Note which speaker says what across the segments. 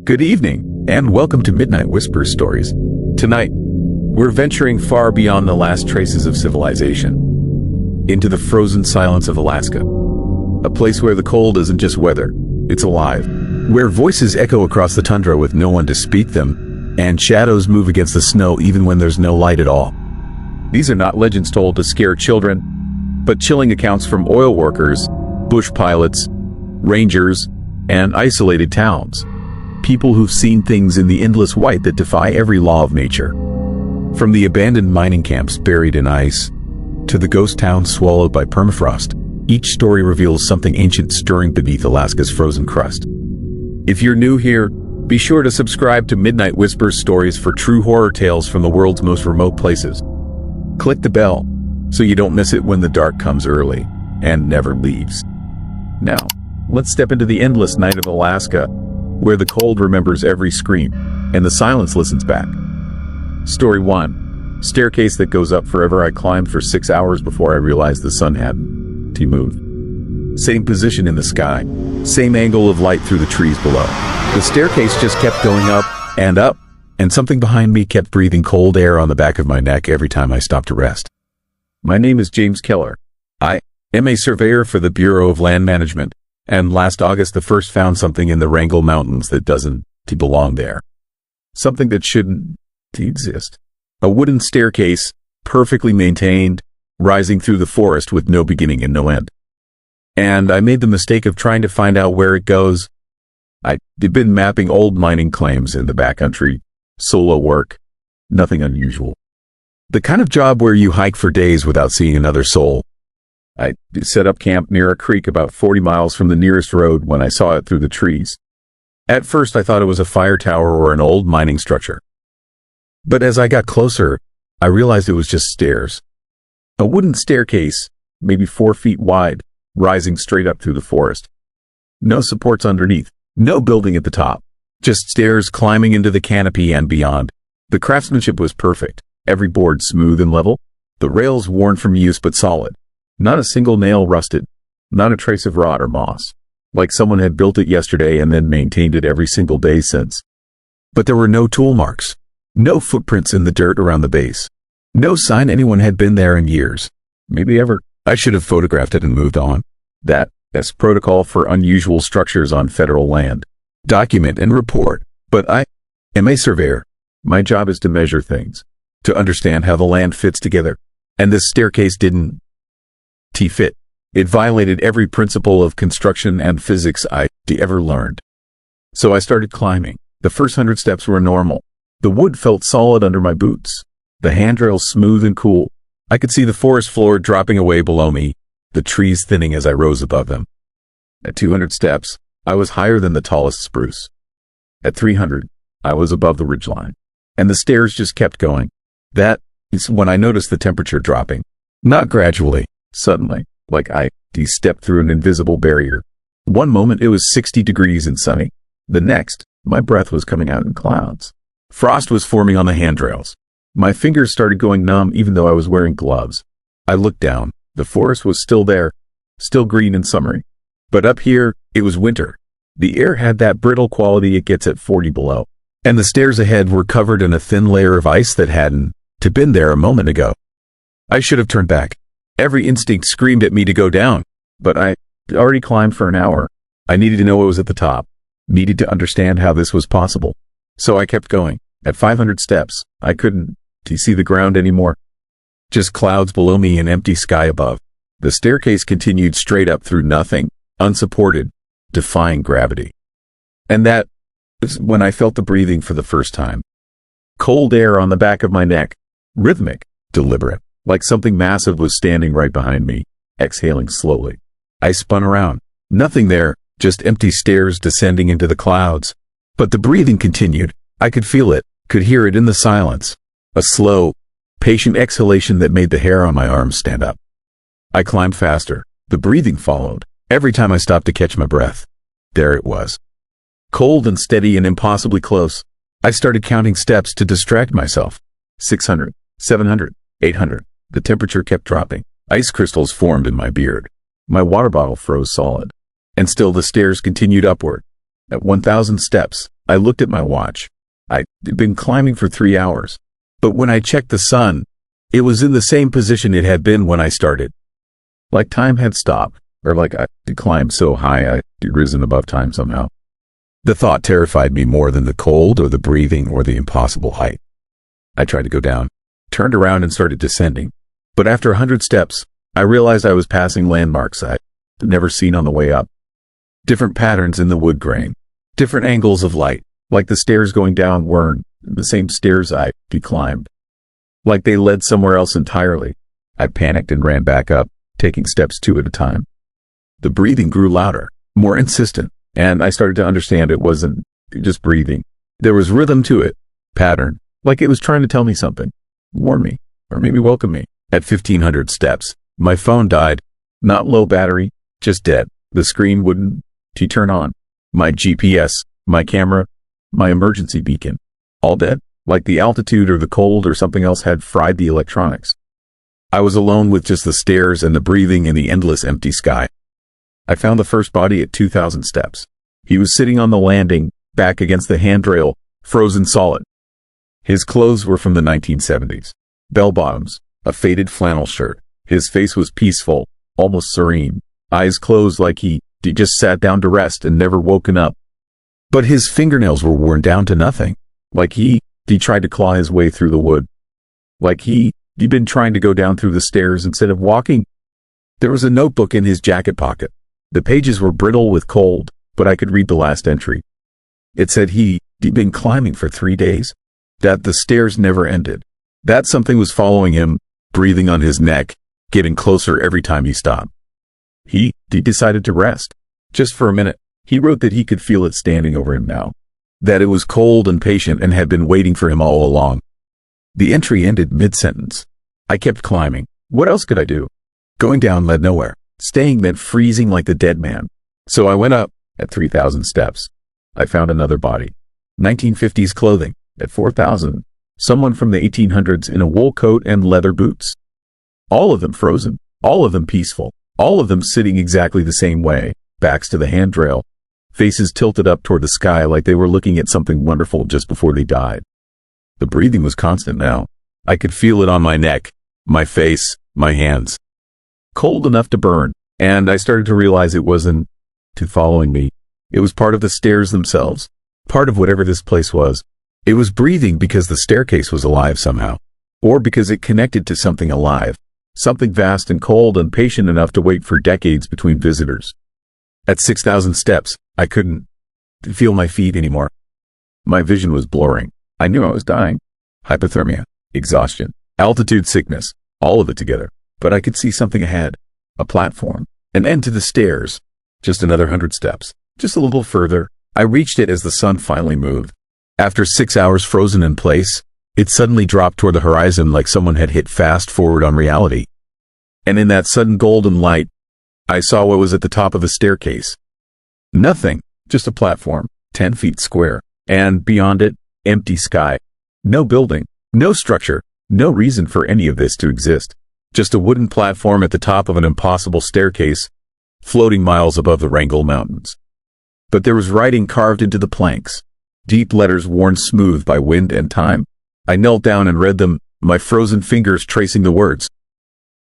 Speaker 1: Good evening, and welcome to Midnight Whispers Stories. Tonight, we're venturing far beyond the last traces of civilization, into the frozen silence of Alaska. A place where the cold isn't just weather, it's alive. Where voices echo across the tundra with no one to speak them, and shadows move against the snow even when there's no light at all. These are not legends told to scare children, but chilling accounts from oil workers, bush pilots, rangers, and isolated towns. People who've seen things in the endless white that defy every law of nature. From the abandoned mining camps buried in ice, to the ghost towns swallowed by permafrost, each story reveals something ancient stirring beneath Alaska's frozen crust. If you're new here, be sure to subscribe to Midnight Whispers Stories for true horror tales from the world's most remote places. Click the bell, so you don't miss it when the dark comes early and never leaves. Now, let's step into the endless night of Alaska, where the cold remembers every scream, and the silence listens back. Story 1. Staircase that goes up forever. I climbed for 6 hours before I realized the sun hadn't moved. Same position in the sky, same angle of light through the trees below. The staircase just kept going up, and something behind me kept breathing cold air on the back of my neck every time I stopped to rest. My name is James Keller. I am a surveyor for the Bureau of Land Management. And last August the 1st found something in the Wrangell Mountains that doesn't belong there. Something that shouldn't exist. A wooden staircase, perfectly maintained, rising through the forest with no beginning and no end. And I made the mistake of trying to find out where it goes. I'd been mapping old mining claims in the backcountry, solo work, nothing unusual. The kind of job where you hike for days without seeing another soul. I set up camp near a creek about 40 miles from the nearest road when I saw it through the trees. At first I thought it was a fire tower or an old mining structure. But as I got closer, I realized it was just stairs. A wooden staircase, maybe 4 feet wide, rising straight up through the forest. No supports underneath, no building at the top, just stairs climbing into the canopy and beyond. The craftsmanship was perfect, every board smooth and level, the rails worn from use but solid. Not a single nail rusted, not a trace of rot or moss, like someone had built it yesterday and then maintained it every single day since. But there were no tool marks, no footprints in the dirt around the base, no sign anyone had been there in years, maybe ever. I should have photographed it and moved on. That's protocol for unusual structures on federal land. Document and report. But I am a surveyor. My job is to measure things, to understand how the land fits together. And this staircase didn't fit. It violated every principle of construction and physics I ever learned. So I started climbing. The first 100 steps were normal. The wood felt solid under my boots. The handrails smooth and cool. I could see the forest floor dropping away below me, the trees thinning as I rose above them. At 200 steps, I was higher than the tallest spruce. At 300, I was above the ridgeline. And the stairs just kept going. That is when I noticed the temperature dropping. Not gradually. Suddenly, like I stepped through an invisible barrier. One moment it was 60 degrees and sunny. The next, my breath was coming out in clouds. Frost was forming on the handrails. My fingers started going numb even though I was wearing gloves. I looked down. The forest was still there, still green and summery. But up here, it was winter. The air had that brittle quality it gets at 40 below. And the stairs ahead were covered in a thin layer of ice that hadn't been there a moment ago. I should have turned back. Every instinct screamed at me to go down, but I already climbed for an hour. I needed to know what was at the top, needed to understand how this was possible. So I kept going. At 500 steps, I couldn't see the ground anymore. Just clouds below me and empty sky above. The staircase continued straight up through nothing, unsupported, defying gravity. And that was when I felt the breathing for the first time. Cold air on the back of my neck, rhythmic, deliberate. Like something massive was standing right behind me, exhaling slowly. I spun around. Nothing there, just empty stairs descending into the clouds. But the breathing continued. I could feel it, could hear it in the silence. A slow, patient exhalation that made the hair on my arms stand up. I climbed faster. The breathing followed. Every time I stopped to catch my breath, there it was. Cold and steady and impossibly close. I started counting steps to distract myself. 600, 700, 800. The temperature kept dropping. Ice crystals formed in my beard. My water bottle froze solid. And still the stairs continued upward. At 1,000 steps, I looked at my watch. I'd been climbing for 3 hours. But when I checked the sun, it was in the same position it had been when I started. Like time had stopped, or like I had climbed so high I'd risen above time somehow. The thought terrified me more than the cold or the breathing or the impossible height. I tried to go down, turned around and started descending. But after 100 steps, I realized I was passing landmarks I'd never seen on the way up. Different patterns in the wood grain, different angles of light, like the stairs going down weren't the same stairs I'd climbed. Like they led somewhere else entirely. I panicked and ran back up, taking steps 2 at a time. The breathing grew louder, more insistent, and I started to understand it wasn't just breathing. There was rhythm to it, pattern, like it was trying to tell me something, warn me, or maybe welcome me. At 1,500 steps, my phone died. Not low battery, just dead. The screen wouldn't turn on. My GPS, my camera, my emergency beacon, all dead, like the altitude or the cold or something else had fried the electronics. I was alone with just the stairs and the breathing and the endless empty sky. I found the first body at 2,000 steps. He was sitting on the landing, back against the handrail, frozen solid. His clothes were from the 1970s. Bell-bottoms, a faded flannel shirt. His face was peaceful, almost serene, eyes closed like he just sat down to rest and never woken up. But his fingernails were worn down to nothing, like he tried to claw his way through the wood. Like he'd been trying to go down through the stairs instead of walking. There was a notebook in his jacket pocket. The pages were brittle with cold, but I could read the last entry. It said he'd been climbing for 3 days, that the stairs never ended, that something was following him, breathing on his neck, getting closer every time he stopped. He decided to rest, just for a minute. He wrote that he could feel it standing over him now, that it was cold and patient and had been waiting for him all along. The entry ended mid-sentence. I kept climbing. What else could I do? Going down led nowhere. Staying meant freezing like the dead man. So I went up at 3,000 steps. I found another body. 1950s clothing at 4,000. Someone from the 1800s in a wool coat and leather boots. All of them frozen. All of them peaceful. All of them sitting exactly the same way, backs to the handrail, faces tilted up toward the sky like they were looking at something wonderful just before they died. The breathing was constant now. I could feel it on my neck, my face, my hands. Cold enough to burn, and I started to realize it wasn't following me. It was part of the stairs themselves, part of whatever this place was. It was breathing because the staircase was alive somehow, or because it connected to something alive, something vast and cold and patient enough to wait for decades between visitors. At 6,000 steps, I couldn't feel my feet anymore. My vision was blurring. I knew I was dying. Hypothermia, exhaustion, altitude sickness, all of it together. But I could see something ahead, a platform, an end to the stairs. Just another 100 steps, just a little further. I reached it as the sun finally moved. After 6 hours frozen in place, it suddenly dropped toward the horizon like someone had hit fast forward on reality. And in that sudden golden light, I saw what was at the top of a staircase. Nothing, just a platform, 10 feet square, and beyond it, empty sky. No building, no structure, no reason for any of this to exist. Just a wooden platform at the top of an impossible staircase, floating miles above the Wrangell Mountains. But there was writing carved into the planks, deep letters worn smooth by wind and time. I knelt down and read them, my frozen fingers tracing the words.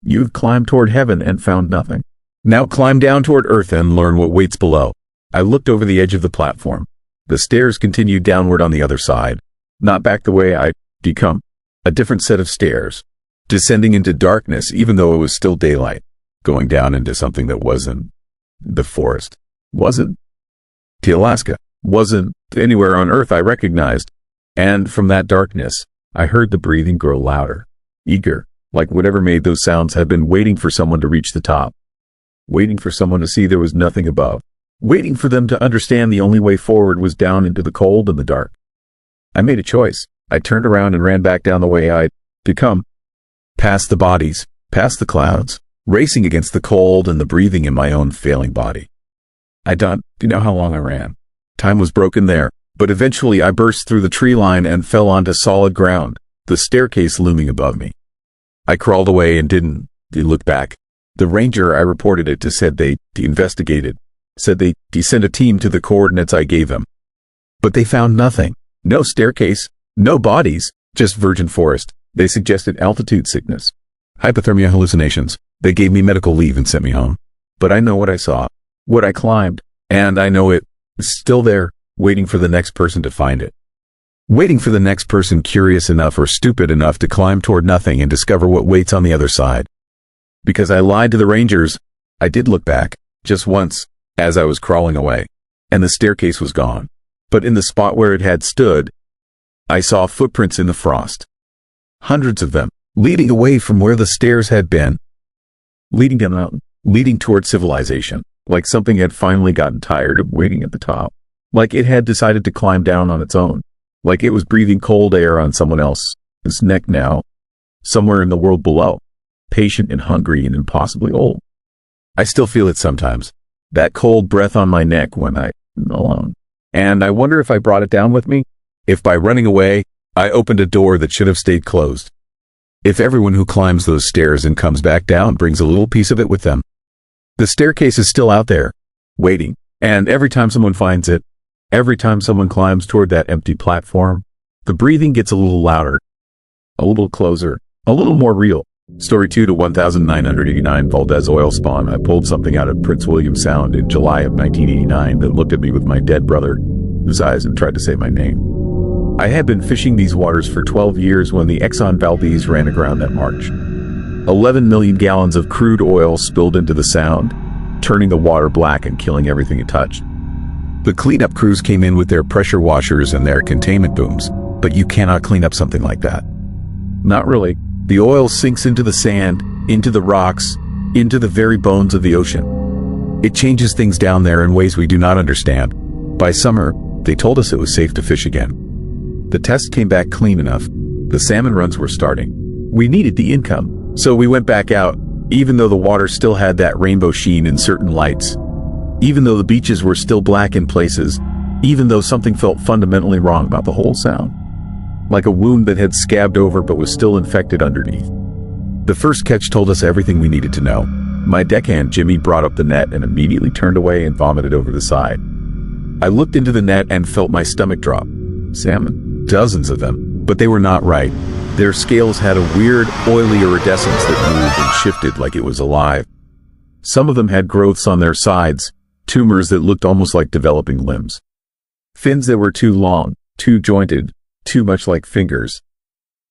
Speaker 1: You've climbed toward heaven and found nothing. Now climb down toward earth and learn what waits below. I looked over the edge of the platform. The stairs continued downward on the other side, not back the way I'd come. A different set of stairs, descending into darkness even though it was still daylight, going down into something that wasn't the forest, wasn't to Alaska, wasn't anywhere on earth I recognized. And from that darkness, I heard the breathing grow louder, eager, like whatever made those sounds had been waiting for someone to reach the top, waiting for someone to see there was nothing above, waiting for them to understand the only way forward was down into the cold and the dark. I made a choice. I turned around and ran back down the way I'd come, past the bodies, past the clouds, racing against the cold and the breathing in my own failing body. I don't know how long I ran. Time was broken there, but eventually I burst through the tree line and fell onto solid ground, the staircase looming above me. I crawled away and didn't look back. The ranger I reported it to said they investigated, said they sent a team to the coordinates I gave them. But they found nothing. No staircase, no bodies, just virgin forest. They suggested altitude sickness, hypothermia, hallucinations. They gave me medical leave and sent me home. But I know what I saw, what I climbed, and I know it is still there, waiting for the next person to find it. Waiting for the next person curious enough or stupid enough to climb toward nothing and discover what waits on the other side. Because I lied to the rangers, I did look back, just once, as I was crawling away, and the staircase was gone. But in the spot where it had stood, I saw footprints in the frost. Hundreds of them, leading away from where the stairs had been. Leading down the mountain, leading toward civilization, like something had finally gotten tired of waiting at the top. Like it had decided to climb down on its own. Like it was breathing cold air on someone else's neck now, somewhere in the world below, patient and hungry and impossibly old. I still feel it sometimes, that cold breath on my neck when I'm alone. And I wonder if I brought it down with me, if by running away, I opened a door that should have stayed closed. If everyone who climbs those stairs and comes back down brings a little piece of it with them. The staircase is still out there, waiting, and every time someone finds it, every time someone climbs toward that empty platform, the breathing gets a little louder, a little closer, a little more real. Story 2 to 1989 Valdez Oil Spawn. I pulled something out of Prince William Sound in July of 1989 that looked at me with my dead brother, whose eyes, and tried to say my name. I had been fishing these waters for 12 years when the Exxon Valdez ran aground that March. 11 million gallons of crude oil spilled into the Sound, turning the water black and killing everything it touched. The cleanup crews came in with their pressure washers and their containment booms, but you cannot clean up something like that. Not really. The oil sinks into the sand, into the rocks, into the very bones of the ocean. It changes things down there in ways we do not understand. By summer, they told us it was safe to fish again. The test came back clean enough. The salmon runs were starting. We needed the income, so we went back out, even though the water still had that rainbow sheen in certain lights. Even though the beaches were still black in places, even though something felt fundamentally wrong about the whole Sound. Like a wound that had scabbed over but was still infected underneath. The first catch told us everything we needed to know. My deckhand Jimmy brought up the net and immediately turned away and vomited over the side. I looked into the net and felt my stomach drop. Salmon, dozens of them, but they were not right. Their scales had a weird, oily iridescence that moved and shifted like it was alive. Some of them had growths on their sides, tumors that looked almost like developing limbs. Fins that were too long, too jointed, too much like fingers.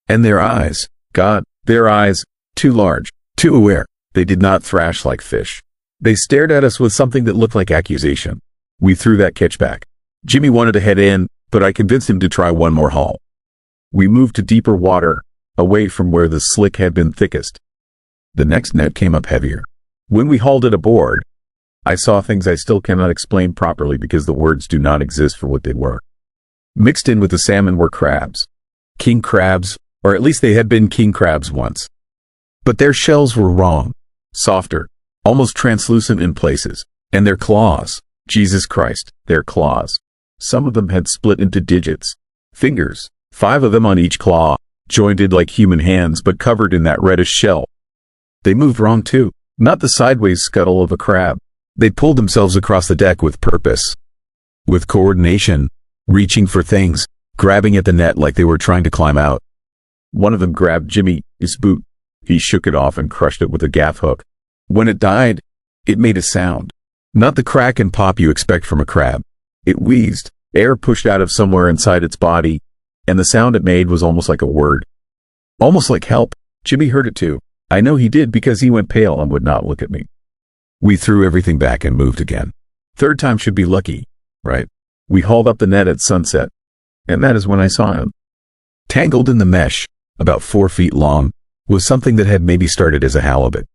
Speaker 1: And their eyes, God, their eyes, too large, too aware. They did not thrash like fish. They stared at us with something that looked like accusation. We threw that catch back. Jimmy wanted to head in, but I convinced him to try one more haul. We moved to deeper water, away from where the slick had been thickest. The next net came up heavier. When we hauled it aboard, I saw things I still cannot explain properly because the words do not exist for what they were. Mixed in with the salmon were crabs. King crabs, or at least they had been king crabs once. But their shells were wrong. Softer, almost translucent in places. And their claws, Jesus Christ, their claws. Some of them had split into digits. Fingers, 5 of them on each claw, jointed like human hands but covered in that reddish shell. They moved wrong too, not the sideways scuttle of a crab. They pulled themselves across the deck with purpose. With coordination, reaching for things, grabbing at the net like they were trying to climb out. One of them grabbed Jimmy's boot. He shook it off and crushed it with a gaff hook. When it died, it made a sound. Not the crack and pop you expect from a crab. It wheezed, air pushed out of somewhere inside its body, and the sound it made was almost like a word. Almost like help. Jimmy heard it too. I know he did because he went pale and would not look at me. We threw everything back and moved again. Third time should be lucky, right? We hauled up the net at sunset, and that is when I saw him. Tangled in the mesh, about 4 feet long, was something that had maybe started as a halibut.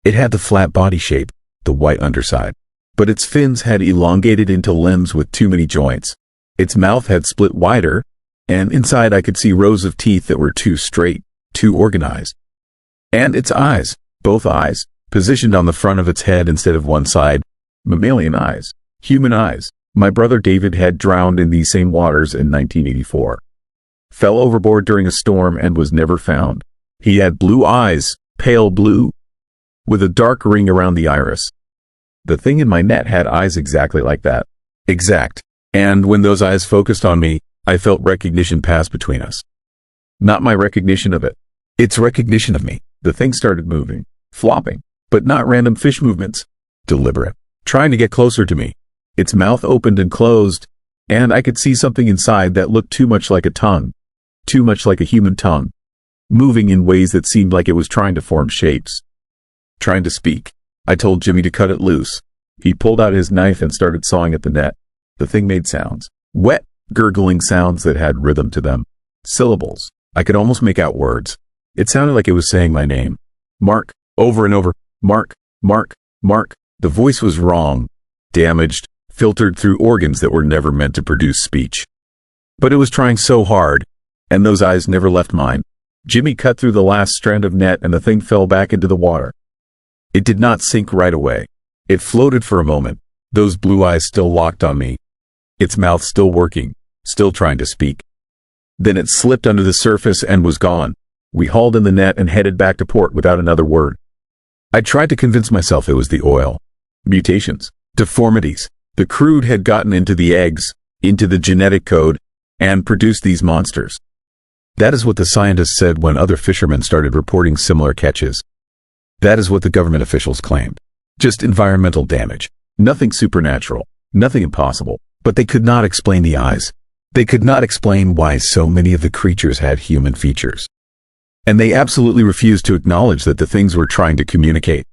Speaker 1: It had the flat body shape, the white underside, but its fins had elongated into limbs with too many joints. Its mouth had split wider, and inside I could see rows of teeth that were too straight, too organized. And its eyes, both eyes, positioned on the front of its head instead of one side, mammalian eyes, human eyes. My brother David had drowned in these same waters in 1984. Fell overboard during a storm and was never found. He had blue eyes, pale blue, with a dark ring around the iris. The thing in my net had eyes exactly like that. Exact. And when those eyes focused on me, I felt recognition pass between us. Not my recognition of it. Its recognition of me. The thing started moving, flopping, but not random fish movements. Deliberate. Trying to get closer to me. Its mouth opened and closed, and I could see something inside that looked too much like a tongue. Too much like a human tongue. Moving in ways that seemed like it was trying to form shapes. Trying to speak. I told Jimmy to cut it loose. He pulled out his knife and started sawing at the net. The thing made sounds. Wet, gurgling sounds that had rhythm to them. Syllables. I could almost make out words. It sounded like it was saying my name. Mark, over and over. Mark, Mark, Mark. The voice was wrong. Damaged, filtered through organs that were never meant to produce speech. But it was trying so hard, and those eyes never left mine. Jimmy cut through the last strand of net and the thing fell back into the water. It did not sink right away. It floated for a moment, those blue eyes still locked on me. Its mouth still working, still trying to speak. Then it slipped under the surface and was gone. We hauled in the net and headed back to port without another word. I tried to convince myself it was the oil. Mutations, deformities. The crude had gotten into the eggs, into the genetic code, and produced these monsters. That is what the scientists said when other fishermen started reporting similar catches. That is what the government officials claimed. Just environmental damage. Nothing supernatural. Nothing impossible. But they could not explain the eyes. They could not explain why so many of the creatures had human features. And they absolutely refused to acknowledge that the things were trying to communicate.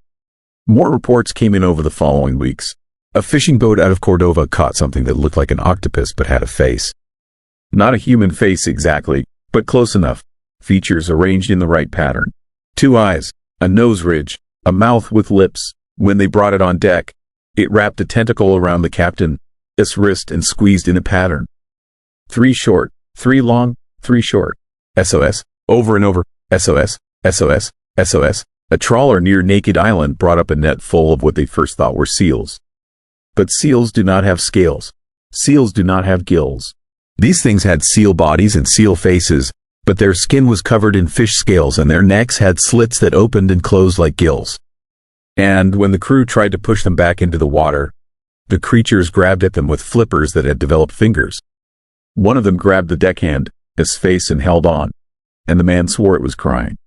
Speaker 1: More reports came in over the following weeks. A fishing boat out of Cordova caught something that looked like an octopus but had a face. Not a human face exactly, but close enough. Features arranged in the right pattern. 2 eyes, a nose ridge, a mouth with lips. When they brought it on deck, it wrapped a tentacle around the captain's wrist and squeezed in a pattern. 3 short, 3 long, 3 short. SOS, over and over. SOS, SOS, SOS. A trawler near Naked Island brought up a net full of what they first thought were seals. But seals do not have scales. Seals do not have gills. These things had seal bodies and seal faces, but their skin was covered in fish scales and their necks had slits that opened and closed like gills. And when the crew tried to push them back into the water, the creatures grabbed at them with flippers that had developed fingers. One of them grabbed the deckhand, his face, and held on, and the man swore it was crying.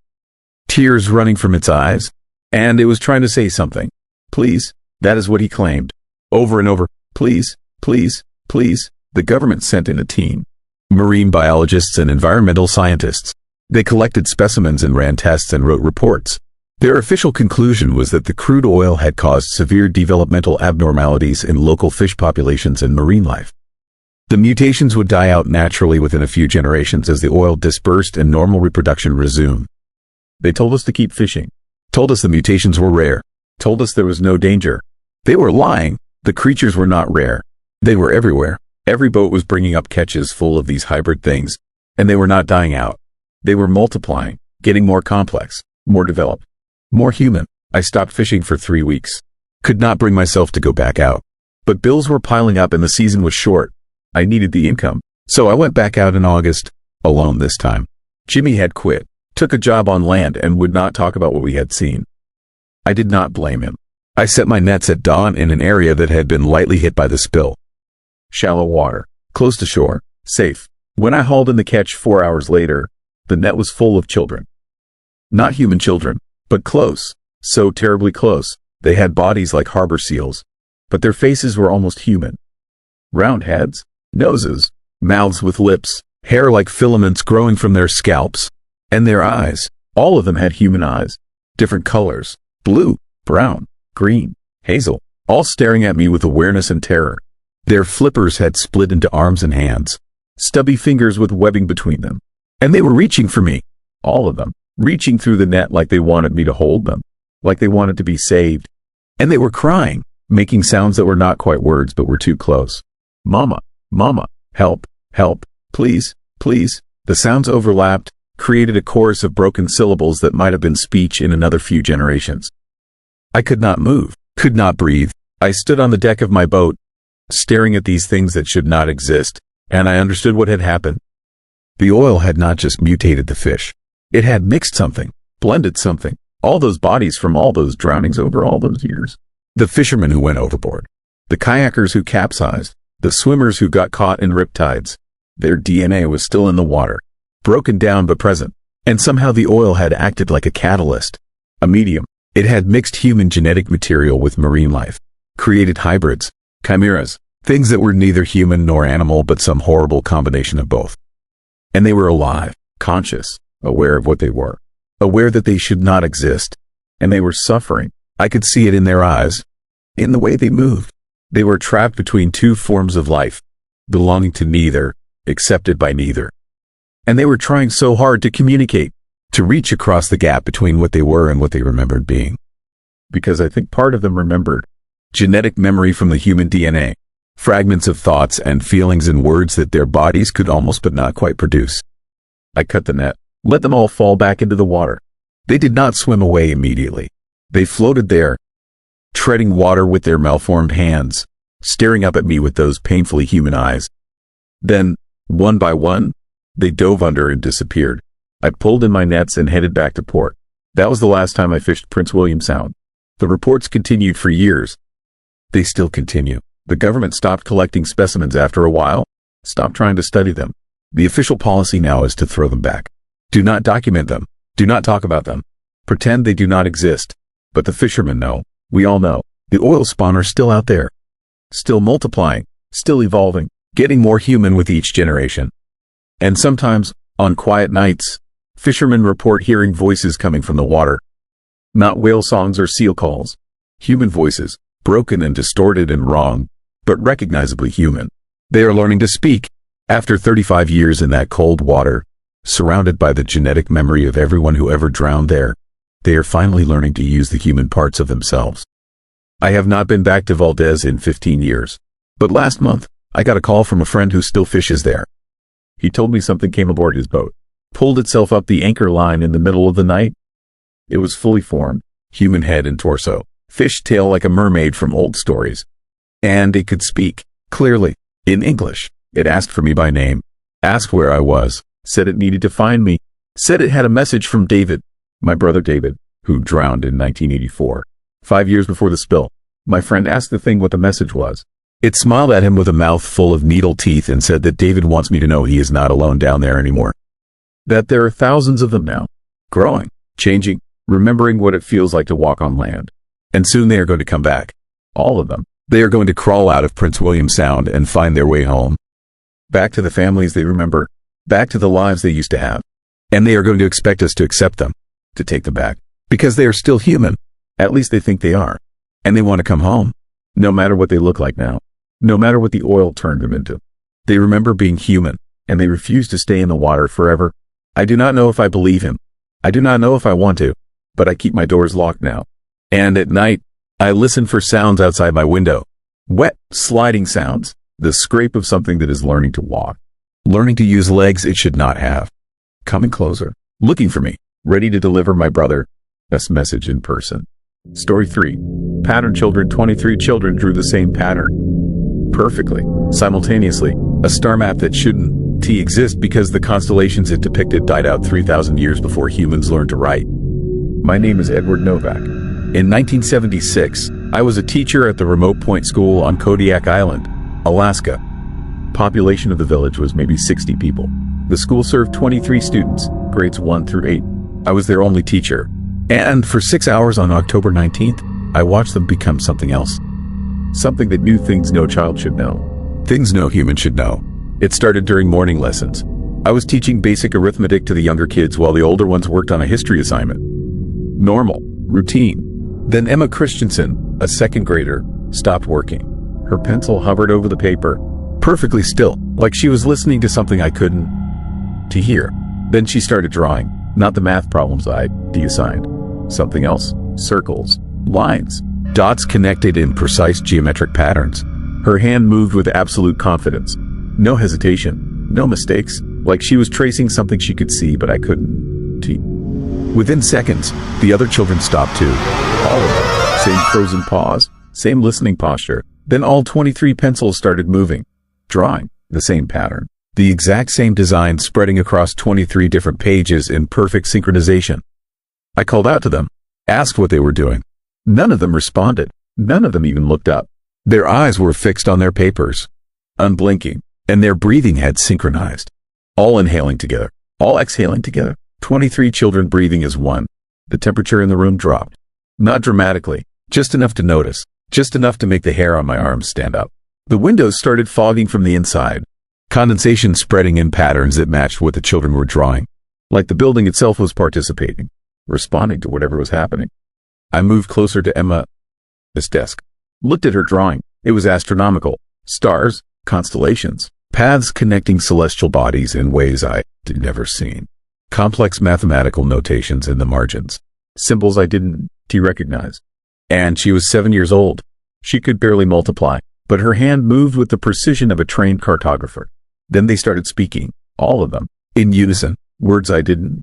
Speaker 1: Tears running from its eyes, and it was trying to say something. Please, that is what he claimed. Over and over, please, please, please. The government sent in a team. Marine biologists and environmental scientists. They collected specimens and ran tests and wrote reports. Their official conclusion was that the crude oil had caused severe developmental abnormalities in local fish populations and marine life. The mutations would die out naturally within a few generations as the oil dispersed and normal reproduction resumed. They told us to keep fishing. Told us the mutations were rare. Told us there was no danger. They were lying. The creatures were not rare. They were everywhere. Every boat was bringing up catches full of these hybrid things, and they were not dying out. They were multiplying, getting more complex, more developed, more human. I stopped fishing for 3 weeks. Could not bring myself to go back out. But bills were piling up and the season was short. I needed the income. So I went back out in August, alone this time. Jimmy had quit, took a job on land, and would not talk about what we had seen. I did not blame him. I set my nets at dawn in an area that had been lightly hit by the spill. Shallow water, close to shore, safe. When I hauled in the catch 4 hours later, the net was full of children. Not human children, but close, so terribly close. They had bodies like harbor seals, but their faces were almost human. Round heads, noses, mouths with lips, hair like filaments growing from their scalps, and their eyes. All of them had human eyes, different colors, blue, brown, green, hazel, all staring at me with awareness and terror. Their flippers had split into arms and hands, stubby fingers with webbing between them. And they were reaching for me, all of them, reaching through the net like they wanted me to hold them, like they wanted to be saved. And they were crying, making sounds that were not quite words but were too close. Mama, mama, help, help, please, please. The sounds overlapped, created a chorus of broken syllables that might have been speech in another few generations. I could not move, could not breathe. I stood on the deck of my boat, staring at these things that should not exist, and I understood what had happened. The oil had not just mutated the fish. It had mixed something, blended something, all those bodies from all those drownings over all those years. The fishermen who went overboard, the kayakers who capsized, The swimmers who got caught in riptides. Their DNA was still in the water, broken down but present, and somehow the oil had acted like a catalyst, a medium. It had mixed human genetic material with marine life, created hybrids, chimeras, things that were neither human nor animal but some horrible combination of both. And they were alive, conscious, aware of what they were, aware that they should not exist, and they were suffering. I could see it in their eyes, in the way they moved. They were trapped between two forms of life, belonging to neither, accepted by neither. And they were trying so hard to communicate, to reach across the gap between what they were and what they remembered being. Because I think part of them remembered genetic memory from the human DNA, fragments of thoughts and feelings and words that their bodies could almost but not quite produce. I cut the net, let them all fall back into the water. They did not swim away immediately. They floated there, treading water with their malformed hands, staring up at me with those painfully human eyes. Then, one by one, they dove under and disappeared. I pulled in my nets and headed back to port. That was the last time I fished Prince William Sound. The reports continued for years. They still continue. The government stopped collecting specimens after a while, stopped trying to study them. The official policy now is to throw them back. Do not document them. Do not talk about them. Pretend they do not exist. But the fishermen know. We all know. The oil spawn are still out there. Still multiplying. Still evolving. Getting more human with each generation. And sometimes, on quiet nights, fishermen report hearing voices coming from the water. Not whale songs or seal calls. Human voices, broken and distorted and wrong, but recognizably human. They are learning to speak. After 35 years in that cold water, surrounded by the genetic memory of everyone who ever drowned there, they are finally learning to use the human parts of themselves. I have not been back to Valdez in 15 years. But last month, I got a call from a friend who still fishes there. He told me something came aboard his boat, pulled itself up the anchor line in the middle of the night. It was fully formed, human head and torso, fish tail like a mermaid from old stories. And it could speak, clearly, in English. It asked for me by name, asked where I was, said it needed to find me, said it had a message from David, my brother David, who drowned in 1984. 5 years before the spill. My friend asked the thing what the message was. It smiled at him with a mouth full of needle teeth and said that David wants me to know he is not alone down there anymore. That there are thousands of them now, growing, changing, remembering what it feels like to walk on land. And soon they are going to come back. All of them. They are going to crawl out of Prince William Sound and find their way home. Back to the families they remember. Back to the lives they used to have. And they are going to expect us to accept them, to take them back. Because they are still human. At least they think they are. And they want to come home. No matter what they look like now. No matter what the oil turned them into. They remember being human. And they refuse to stay in the water forever. I do not know if I believe him. I do not know if I want to. But I keep my doors locked now. And at night, I listen for sounds outside my window. Wet, sliding sounds. The scrape of something that is learning to walk. Learning to use legs it should not have. Coming closer. Looking for me. Ready to deliver my brother's message in person. Story 3. Pattern children. 23 children drew the same pattern. Perfectly. Simultaneously. A star map that shouldn't exist because the constellations it depicted died out 3,000 years before humans learned to write. My name is Edward Novak. In 1976, I was a teacher at the remote point school on Kodiak Island, Alaska. Population of the village was maybe 60 people. The school served 23 students, grades 1 through 8. I was their only teacher. And for 6 hours on October 19th, I watched them become something else. Something that new things no child should know. Things no human should know. It started during morning lessons. I was teaching basic arithmetic to the younger kids while the older ones worked on a history assignment. Normal. Routine. Then Emma Christensen, a second grader, stopped working. Her pencil hovered over the paper, perfectly still, like she was listening to something I couldn't hear. Then she started drawing, not the math problems I'd assigned. Something else. Circles. Lines. Dots connected in precise geometric patterns. Her hand moved with absolute confidence. No hesitation. No mistakes. Like she was tracing something she could see but I couldn't. Within seconds, the other children stopped too. All of them. Same frozen pause. Same listening posture. Then all 23 pencils started moving. Drawing. The same pattern. The exact same design spreading across 23 different pages in perfect synchronization. I called out to them. Asked what they were doing. None of them responded. None of them even looked up. Their eyes were fixed on their papers. unblinking, and their breathing had synchronized. All inhaling together, all exhaling together. 23 children breathing as one. The temperature in the room dropped. Not dramatically, just enough to notice, just enough to make the hair on my arms stand up. The windows started fogging from the inside, condensation spreading in patterns that matched what the children were drawing, like the building itself was participating, responding to whatever was happening. I moved closer to Emma's desk, looked at her drawing. It was astronomical. Stars, constellations, paths connecting celestial bodies in ways I'd never seen. Complex mathematical notations in the margins, symbols I didn't recognize. And she was 7 years old. She could barely multiply, but her hand moved with the precision of a trained cartographer. Then they started speaking, all of them, in unison, words I didn't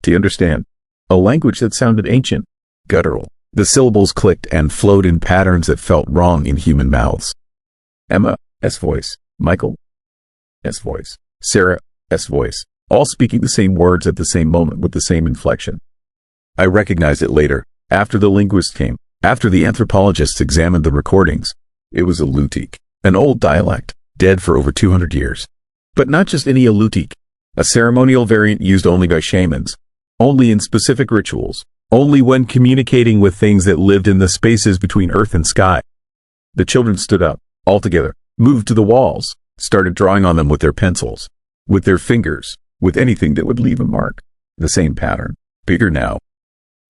Speaker 1: understand. A language that sounded ancient, guttural. The syllables clicked and flowed in patterns that felt wrong in human mouths. Emma's voice, Michael's voice, Sarah's voice, all speaking the same words at the same moment with the same inflection. I recognized it later, after the linguist came, after the anthropologists examined the recordings. It was Alutiiq, an old dialect, dead for over 200 years. But not just any Alutiiq, a ceremonial variant used only by shamans, only in specific rituals, only when communicating with things that lived in the spaces between earth and sky. The children stood up, all together, moved to the walls, started drawing on them with their pencils, with their fingers, with anything that would leave a mark. The same pattern, bigger now,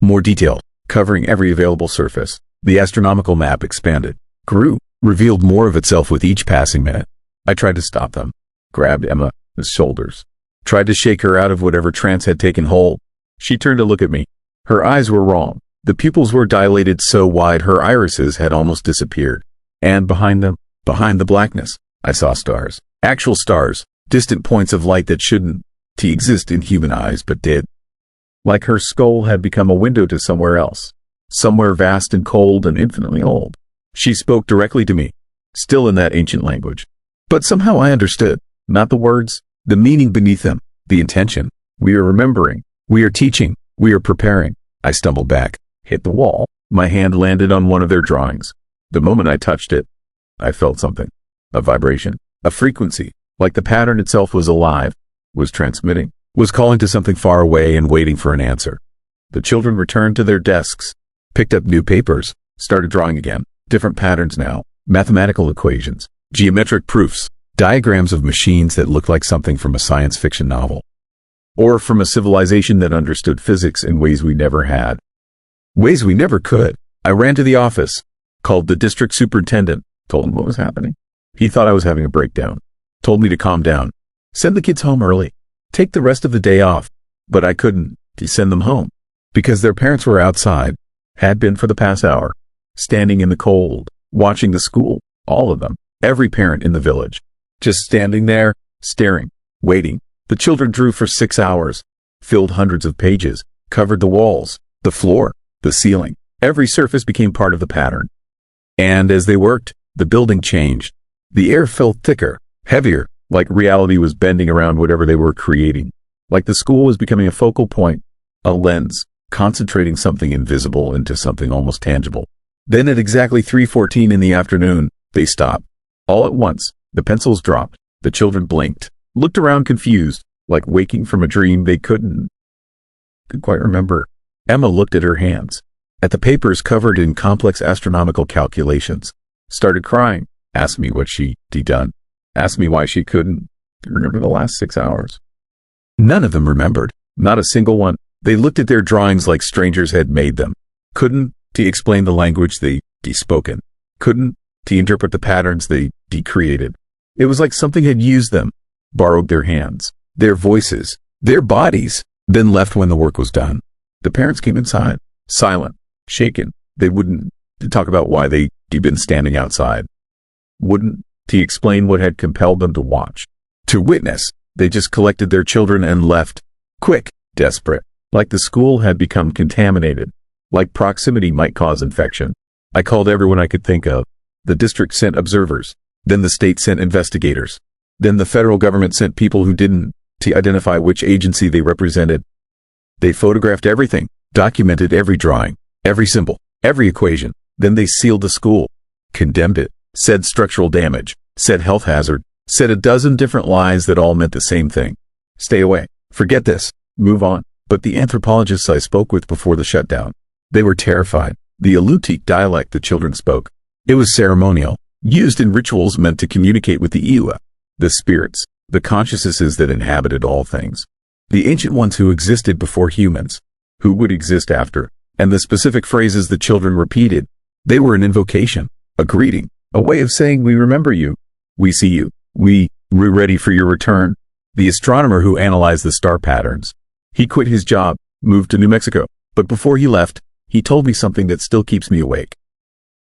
Speaker 1: more detailed, covering every available surface. The astronomical map expanded, grew, revealed more of itself with each passing minute. I tried to stop them, grabbed Emma's shoulders, tried to shake her out of whatever trance had taken hold. She turned to look at me. Her eyes were wrong. The pupils were dilated so wide her irises had almost disappeared. And behind them, behind the blackness, I saw stars. Actual stars, distant points of light that shouldn't exist in human eyes but did. Like her skull had become a window to somewhere else. Somewhere vast and cold and infinitely old. She spoke directly to me, still in that ancient language. But somehow I understood, not the words, the meaning beneath them, the intention. We are remembering, we are teaching, we are preparing. I stumbled back, hit the wall. My hand landed on one of their drawings. The moment I touched it, I felt something. A vibration, a frequency, like the pattern itself was alive, was transmitting, was calling to something far away and waiting for an answer. The children returned to their desks, picked up new papers, started drawing again. Different patterns now, mathematical equations, geometric proofs, diagrams of machines that looked like something from a science fiction novel. Or from a civilization that understood physics in ways we never had. Ways we never could. I ran to the office, called the district superintendent, told him what was happening. He thought I was having a breakdown, told me to calm down, send the kids home early, take the rest of the day off. But I couldn't send them home, because their parents were outside, had been for the past hour, standing in the cold, watching the school, all of them, every parent in the village, just standing there, staring, waiting. The children drew for 6 hours, filled hundreds of pages, covered the walls, the floor, the ceiling. Every surface became part of the pattern. And as they worked, the building changed. The air felt thicker, heavier, like reality was bending around whatever they were creating. Like the school was becoming a focal point, a lens, concentrating something invisible into something almost tangible. Then at exactly 3:14 in the afternoon, they stopped. All at once, the pencils dropped. The children blinked, looked around confused, like waking from a dream they couldn't quite remember. Emma looked at her hands, at the papers covered in complex astronomical calculations, started crying, asked me what she'd done, asked me why she couldn't remember the last 6 hours. None of them remembered, not a single one. They looked at their drawings like strangers had made them. Couldn't explain the language they spoken. Couldn't interpret the patterns they created. It was like something had used them, borrowed their hands, their voices, their bodies, then left when the work was done. The parents came inside, silent, shaken. They wouldn't talk about why they'd been standing outside. Wouldn't explain what had compelled them to watch, to witness. They just collected their children and left, quick, desperate, like the school had become contaminated, like proximity might cause infection. I called everyone I could think of. The district sent observers. Then the state sent investigators. Then the federal government sent people who didn't identify which agency they represented. They photographed everything, documented every drawing, every symbol, every equation. Then they sealed the school, condemned it, said structural damage, said health hazard, said a dozen different lies that all meant the same thing. Stay away. Forget this. Move on. But the anthropologists I spoke with before the shutdown, they were terrified. The Alutiiq dialect the children spoke. It was ceremonial, used in rituals meant to communicate with the Iwa, the spirits, the consciousnesses that inhabited all things. The ancient ones who existed before humans, who would exist after, and the specific phrases the children repeated. They were an invocation, a greeting, a way of saying we remember you, we see you, we're ready for your return. The astronomer who analyzed the star patterns. He quit his job, moved to New Mexico, but before he left, he told me something that still keeps me awake.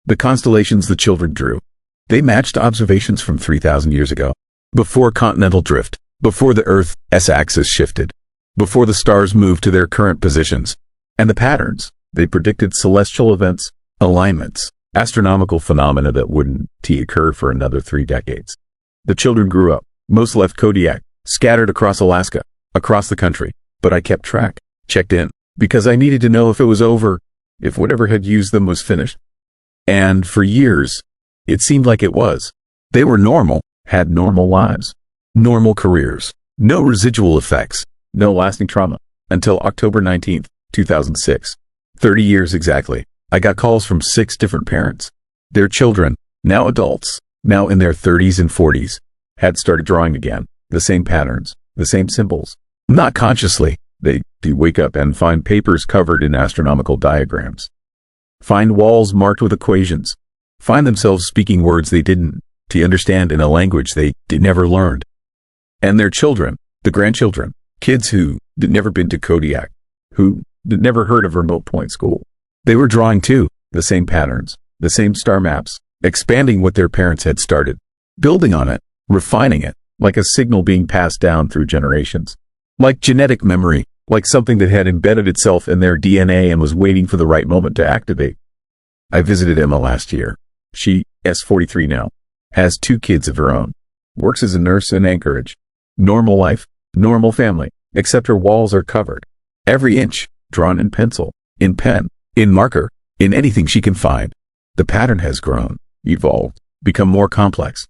Speaker 1: The constellations the children drew. They matched observations from 3,000 years ago, before continental drift, before the Earth's axis shifted, before the stars moved to their current positions. And the patterns, they predicted celestial events, alignments, astronomical phenomena that wouldn't occur for another 3 decades. The children grew up. Most left Kodiak, scattered across Alaska, across the country, but I kept track, checked in, because I needed to know if it was over, if whatever had used them was finished. And for years, it seemed like it was. They were normal, had normal lives, normal careers, no residual effects, no lasting trauma, until October 19th, 2006. 30 years exactly. I got calls from 6 different parents. Their children, now adults, now in their 30s and 40s, had started drawing again, the same patterns, the same symbols. Not consciously, they wake up and find papers covered in astronomical diagrams. Find walls marked with equations. Find themselves speaking words they didn't understand in a language they never learned. And their children, the grandchildren, kids who had never been to Kodiak, who had never heard of Remote Point School. They were drawing too, the same patterns, the same star maps, expanding what their parents had started, building on it, refining it, like a signal being passed down through generations. Like genetic memory, like something that had embedded itself in their DNA and was waiting for the right moment to activate. I visited Emma last year. She's 43 now, has 2 kids of her own, works as a nurse in Anchorage. Normal life, normal family, except her walls are covered. Every inch, drawn in pencil, in pen, in marker, in anything she can find. The pattern has grown, evolved, become more complex,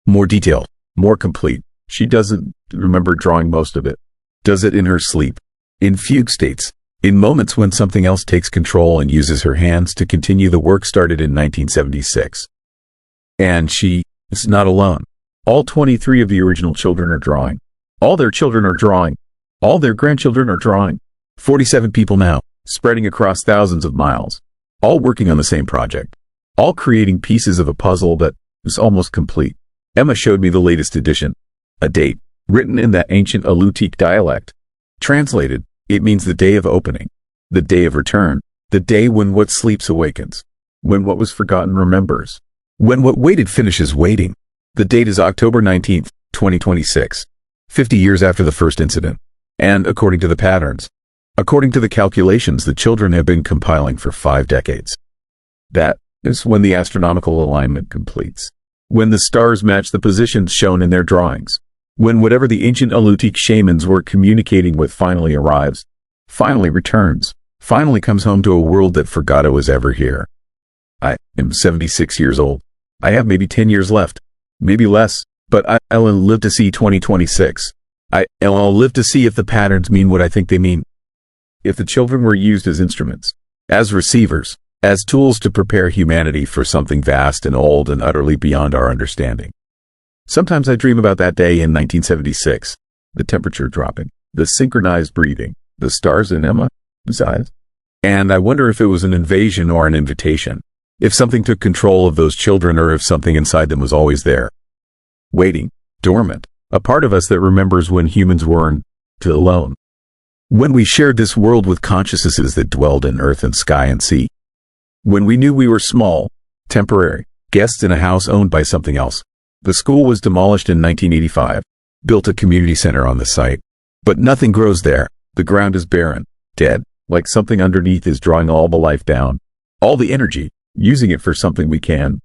Speaker 1: more detailed, more complete. She doesn't remember drawing most of it. Does it in her sleep, in fugue states, in moments when something else takes control and uses her hands to continue the work started in 1976. And she is not alone. All 23 of the original children are drawing. All their children are drawing. All their grandchildren are drawing. 47 people now, spreading across thousands of miles, all working on the same project, all creating pieces of a puzzle that is almost complete. Emma showed me the latest edition, a date, written in that ancient Alutiiq dialect. Translated, it means the day of opening, the day of return, the day when what sleeps awakens, when what was forgotten remembers, when what waited finishes waiting. The date is October 19th, 2026, 50 years after the first incident. And according to the patterns, according to the calculations the children have been compiling for 5 decades. That is when the astronomical alignment completes. When the stars match the positions shown in their drawings. When whatever the ancient Alutiiq shamans were communicating with finally arrives, finally returns, finally comes home to a world that forgot it was ever here. I am 76 years old. I have maybe 10 years left, maybe less, but I'll live to see 2026. I'll live to see if the patterns mean what I think they mean. If the children were used as instruments, as receivers, as tools to prepare humanity for something vast and old and utterly beyond our understanding. Sometimes I dream about that day in 1976, the temperature dropping, the synchronized breathing, the stars in Emma's eyes. And I wonder if it was an invasion or an invitation, if something took control of those children or if something inside them was always there, waiting, dormant, a part of us that remembers when humans weren't alone. When we shared this world with consciousnesses that dwelled in earth and sky and sea. When we knew we were small, temporary, guests in a house owned by something else. The school was demolished in 1985, built a community center on the site. But nothing grows there. The ground is barren, dead, like something underneath is drawing all the life down. All the energy, using it for something we can,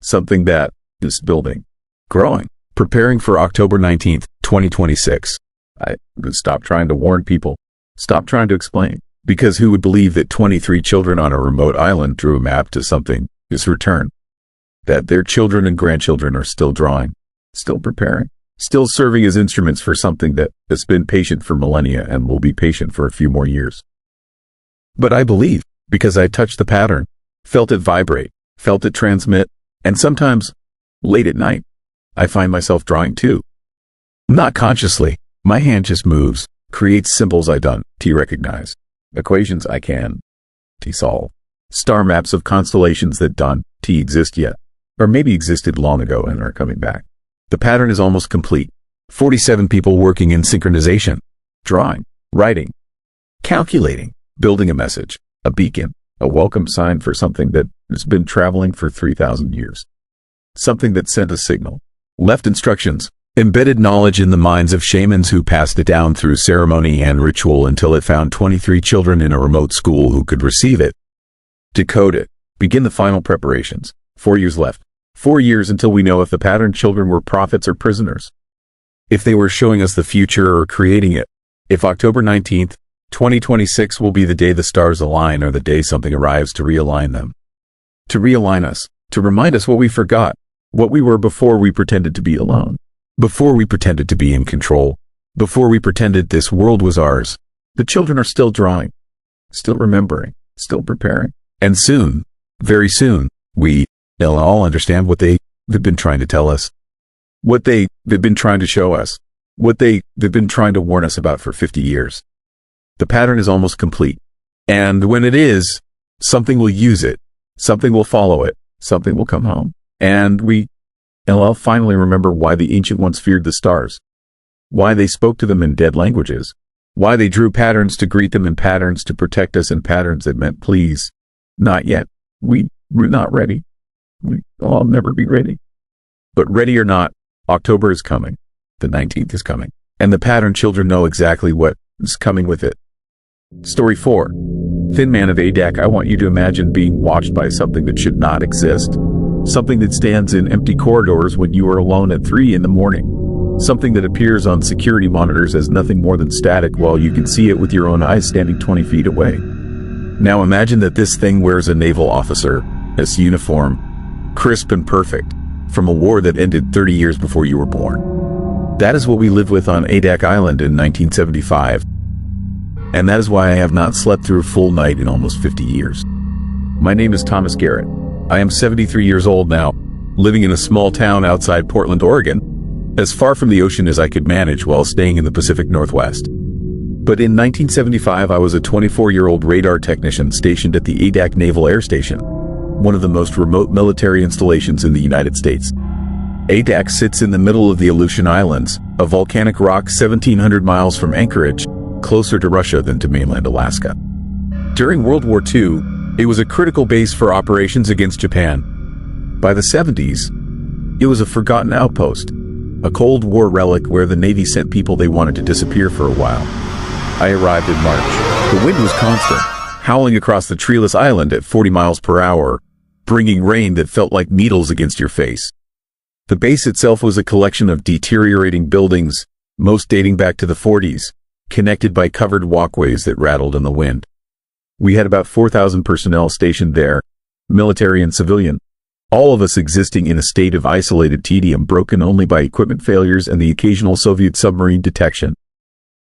Speaker 1: something that is building, growing, preparing for October 19th, 2026. I would stop trying to warn people, stop trying to explain, because who would believe that 23 children on a remote island drew a map to something, his return? that their children and grandchildren are still drawing, still preparing, still serving as instruments for something that has been patient for millennia and will be patient for a few more years. But I believe, because I touched the pattern, felt it vibrate, felt it transmit, and sometimes, late at night, I find myself drawing too. Not consciously, my hand just moves, creates symbols I don't recognize, equations I can solve, star maps of constellations that don't exist yet, or maybe existed long ago and are coming back. The pattern is almost complete. 47 people working in synchronization, drawing, writing, calculating, building a message, a beacon, a welcome sign for something that has been traveling for 3,000 years. Something that sent a signal, left instructions, embedded knowledge in the minds of shamans who passed it down through ceremony and ritual until it found 23 children in a remote school who could receive it, decode it, begin the final preparations. 4 years left. 4 years until we know if the pattern children were prophets or prisoners. If they were showing us the future or creating it. If October 19th, 2026 will be the day the stars align or the day something arrives to realign them. To realign us, to remind us what we forgot, what we were before we pretended to be alone, before we pretended to be in control, before we pretended this world was ours. The children are still drawing, still remembering, still preparing. And soon, very soon, they'll all understand what they've been trying to tell us, what they've been trying to show us, what they've been trying to warn us about for 50 years. The pattern is almost complete. And when it is, something will use it, something will follow it, something will come home. And I'll finally remember why the ancient ones feared the stars, why they spoke to them in dead languages, why they drew patterns to greet them and patterns to protect us and patterns that meant please, not yet, we're not ready. I'll never be ready. But ready or not, October is coming. The 19th is coming. And the pattern children know exactly what is coming with it. Story 4. Thin Man of Adak. I want you to imagine being watched by something that should not exist. Something that stands in empty corridors when you are alone at 3 in the morning. Something that appears on security monitors as nothing more than static while you can see it with your own eyes standing 20 feet away. Now imagine that this thing wears a naval officer, this uniform, crisp and perfect, from a war that ended 30 years before you were born. That is what we lived with on Adak Island in 1975. And that is why I have not slept through a full night in almost 50 years. My name is Thomas Garrett. I am 73 years old now, living in a small town outside Portland, Oregon, as far from the ocean as I could manage while staying in the Pacific Northwest. But in 1975, I was a 24-year-old radar technician stationed at the Adak Naval Air Station, one of the most remote military installations in the United States. Adak sits in the middle of the Aleutian Islands, a volcanic rock 1,700 miles from Anchorage, closer to Russia than to mainland Alaska. During World War II, it was a critical base for operations against Japan. By the 70s, it was a forgotten outpost, a Cold War relic where the Navy sent people they wanted to disappear for a while. I arrived in March. The wind was constant, howling across the treeless island at 40 miles per hour, bringing rain that felt like needles against your face. The base itself was a collection of deteriorating buildings, most dating back to the 40s, connected by covered walkways that rattled in the wind. We had about 4,000 personnel stationed there, military and civilian, all of us existing in a state of isolated tedium broken only by equipment failures and the occasional Soviet submarine detection.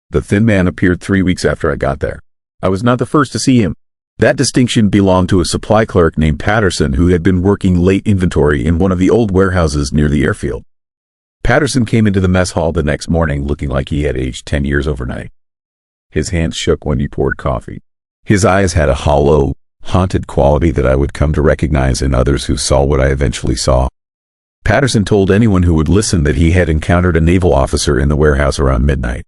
Speaker 1: The Thin Man appeared 3 weeks after I got there. I was not the first to see him. That distinction belonged to a supply clerk named Patterson who had been working late inventory in one of the old warehouses near the airfield. Patterson came into the mess hall the next morning looking like he had aged 10 years overnight. His hands shook when he poured coffee. His eyes had a hollow, haunted quality that I would come to recognize in others who saw what I eventually saw. Patterson told anyone who would listen that he had encountered a naval officer in the warehouse around midnight.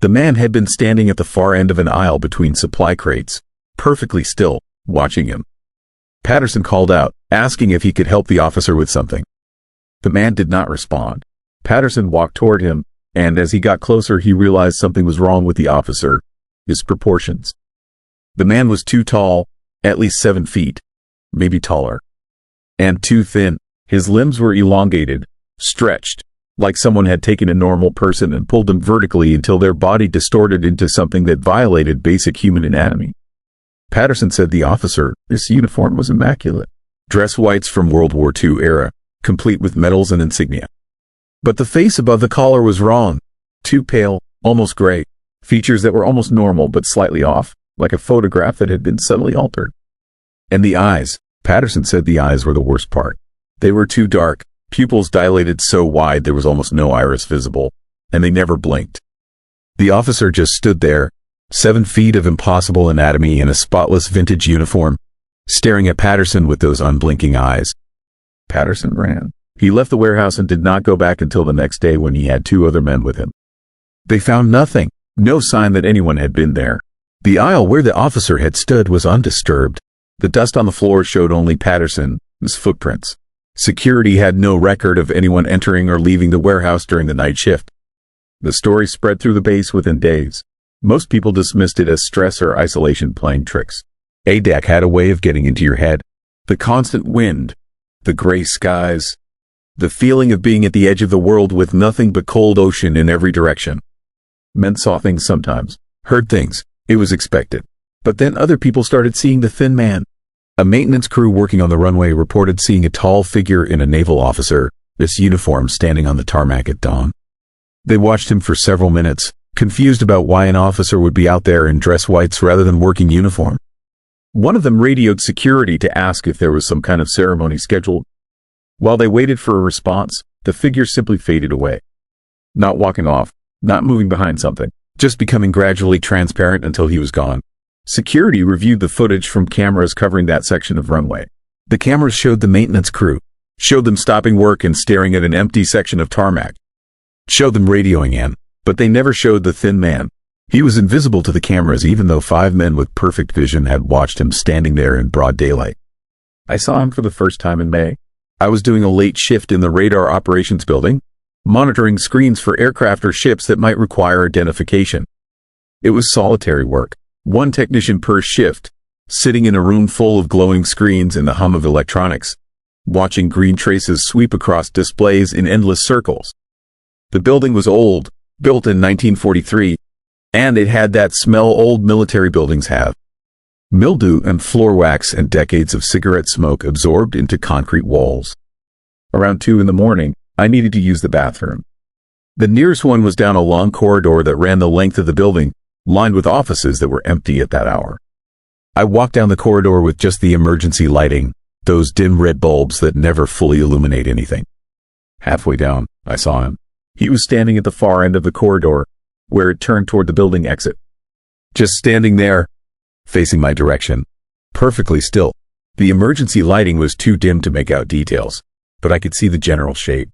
Speaker 1: The man had been standing at the far end of an aisle between supply crates, perfectly still, watching him. Patterson called out, asking if he could help the officer with something. The man did not respond. Patterson walked toward him, and as he got closer he realized something was wrong with the officer, his proportions. The man was too tall, at least 7 feet, maybe taller, and too thin. His limbs were elongated, stretched, like someone had taken a normal person and pulled them vertically until their body distorted into something that violated basic human anatomy. Patterson said the officer, "This uniform was immaculate. dress whites from World War II era, complete with medals and insignia. But the face above the collar was wrong. Too pale, almost gray. Features that were almost normal but slightly off, like a photograph that had been subtly altered. And the eyes. Patterson said the eyes were the worst part. They were too dark, pupils dilated so wide there was almost no iris visible, and they never blinked. The officer just stood there, 7 feet of impossible anatomy in a spotless vintage uniform, staring at Patterson with those unblinking eyes. Patterson ran. He left the warehouse and did not go back until the next day when he had 2 other men with him. They found nothing, no sign that anyone had been there. The aisle where the officer had stood was undisturbed. The dust on the floor showed only Patterson's footprints. Security had no record of anyone entering or leaving the warehouse during the night shift. The story spread through the base within days. Most people dismissed it as stress or isolation playing tricks. ADAC had a way of getting into your head. The constant wind, the gray skies, the feeling of being at the edge of the world with nothing but cold ocean in every direction. Men saw things sometimes, heard things. It was expected. But then other people started seeing the thin man. A maintenance crew working on the runway reported seeing a tall figure in a naval officer's uniform standing on the tarmac at dawn. They watched him for several minutes, confused about why an officer would be out there in dress whites rather than working uniform. One of them radioed security to ask if there was some kind of ceremony scheduled. While they waited for a response, the figure simply faded away. Not walking off, not moving behind something, just becoming gradually transparent until he was gone. Security reviewed the footage from cameras covering that section of runway. The cameras showed the maintenance crew, showed them stopping work and staring at an empty section of tarmac, showed them radioing in, but they never showed the thin man. He was invisible to the cameras even though 5 men with perfect vision had watched him standing there in broad daylight. I saw him for the first time in May. I was doing a late shift in the radar operations building, monitoring screens for aircraft or ships that might require identification. It was solitary work. 1 technician per shift, sitting in a room full of glowing screens and the hum of electronics, watching green traces sweep across displays in endless circles. The building was old, built in 1943, and it had that smell old military buildings have. Mildew and floor wax and decades of cigarette smoke absorbed into concrete walls. Around 2 in the morning, I needed to use the bathroom. The nearest one was down a long corridor that ran the length of the building, lined with offices that were empty at that hour. I walked down the corridor with just the emergency lighting, those dim red bulbs that never fully illuminate anything. Halfway down, I saw him. He was standing at the far end of the corridor, where it turned toward the building exit. Just standing there, facing my direction. Perfectly still. The emergency lighting was too dim to make out details, but I could see the general shape.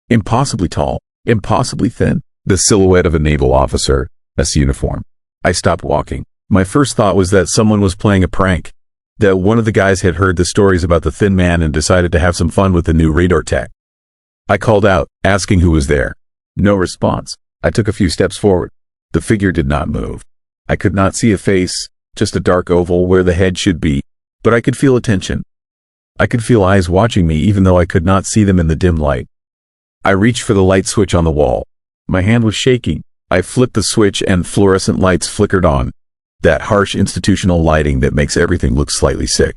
Speaker 1: Impossibly tall, impossibly thin, the silhouette of a naval officer, S uniform. I stopped walking. My first thought was that someone was playing a prank, that one of the guys had heard the stories about the thin man and decided to have some fun with the new radar tech. I called out, asking who was there. No response. I took a few steps forward. The figure did not move. I could not see a face, just a dark oval where the head should be, but I could feel attention. I could feel eyes watching me even though I could not see them in the dim light. I reached for the light switch on the wall. My hand was shaking. I flipped the switch and fluorescent lights flickered on, that harsh institutional lighting that makes everything look slightly sick.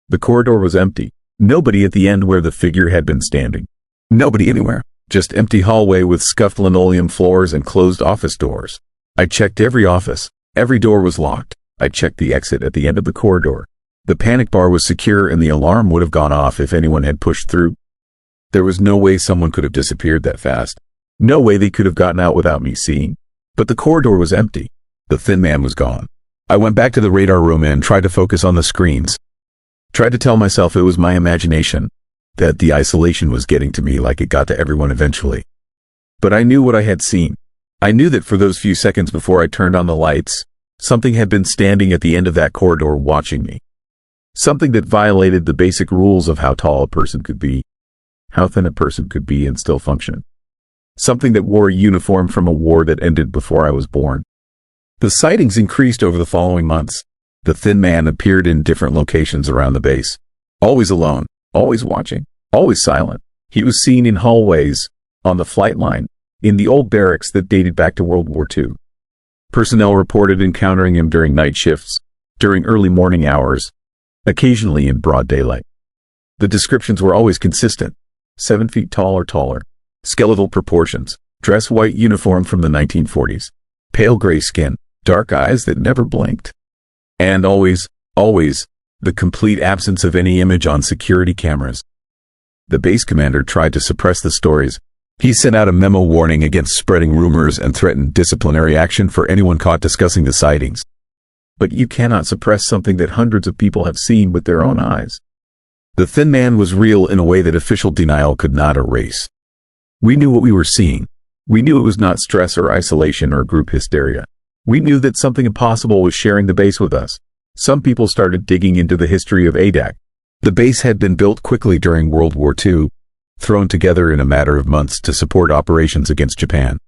Speaker 1: The corridor was empty. Nobody at the end where the figure had been standing. Nobody anywhere. Just empty hallway with scuffed linoleum floors and closed office doors. I checked every office. Every door was locked. I checked the exit at the end of the corridor. The panic bar was secure and the alarm would have gone off if anyone had pushed through. There was no way someone could have disappeared that fast. No way they could have gotten out without me seeing. But the corridor was empty. The thin man was gone. I went back to the radar room and tried to focus on the screens. Tried to tell myself it was my imagination, that the isolation was getting to me like it got to everyone eventually. But I knew what I had seen. I knew that for those few seconds before I turned on the lights, something had been standing at the end of that corridor watching me. Something that violated the basic rules of how tall a person could be, how thin a person could be and still function. Something that wore a uniform from a war that ended before I was born. The sightings increased over the following months. The thin man appeared in different locations around the base. Always alone, always watching, always silent. He was seen in hallways, on the flight line, in the old barracks that dated back to World War II. Personnel reported encountering him during night shifts, during early morning hours, occasionally in broad daylight. The descriptions were always consistent. 7 feet tall or taller. Skeletal proportions. Dress white uniform from the 1940s. Pale gray skin. Dark eyes that never blinked. And always, the complete absence of any image on security cameras. The base commander tried to suppress the stories. He sent out a memo warning against spreading rumors and threatened disciplinary action for anyone caught discussing the sightings. But you cannot suppress something that hundreds of people have seen with their own eyes. The thin man was real in a way that official denial could not erase. We knew what we were seeing. We knew it was not stress or isolation or group hysteria. We knew that something impossible was sharing the base with us. Some people started digging into the history of ADAC. The base had been built quickly during World War II, thrown together in a matter of months to support operations against Japan.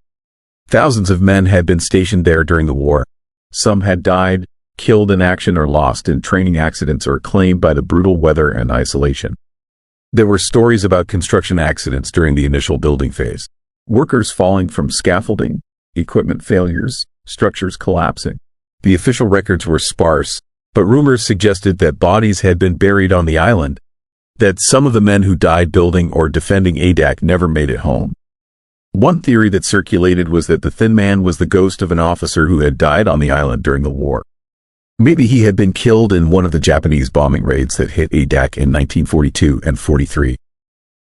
Speaker 1: Thousands of men had been stationed there during the war. Some had died, killed in action, or lost in training accidents, or claimed by the brutal weather and isolation. There were stories about construction accidents during the initial building phase. Workers falling from scaffolding, equipment failures, structures collapsing. The official records were sparse, but rumors suggested that bodies had been buried on the island, that some of the men who died building or defending ADAC never made it home. One theory that circulated was that the thin man was the ghost of an officer who had died on the island during the war. Maybe he had been killed in one of the Japanese bombing raids that hit ADAC in 1942 and 43.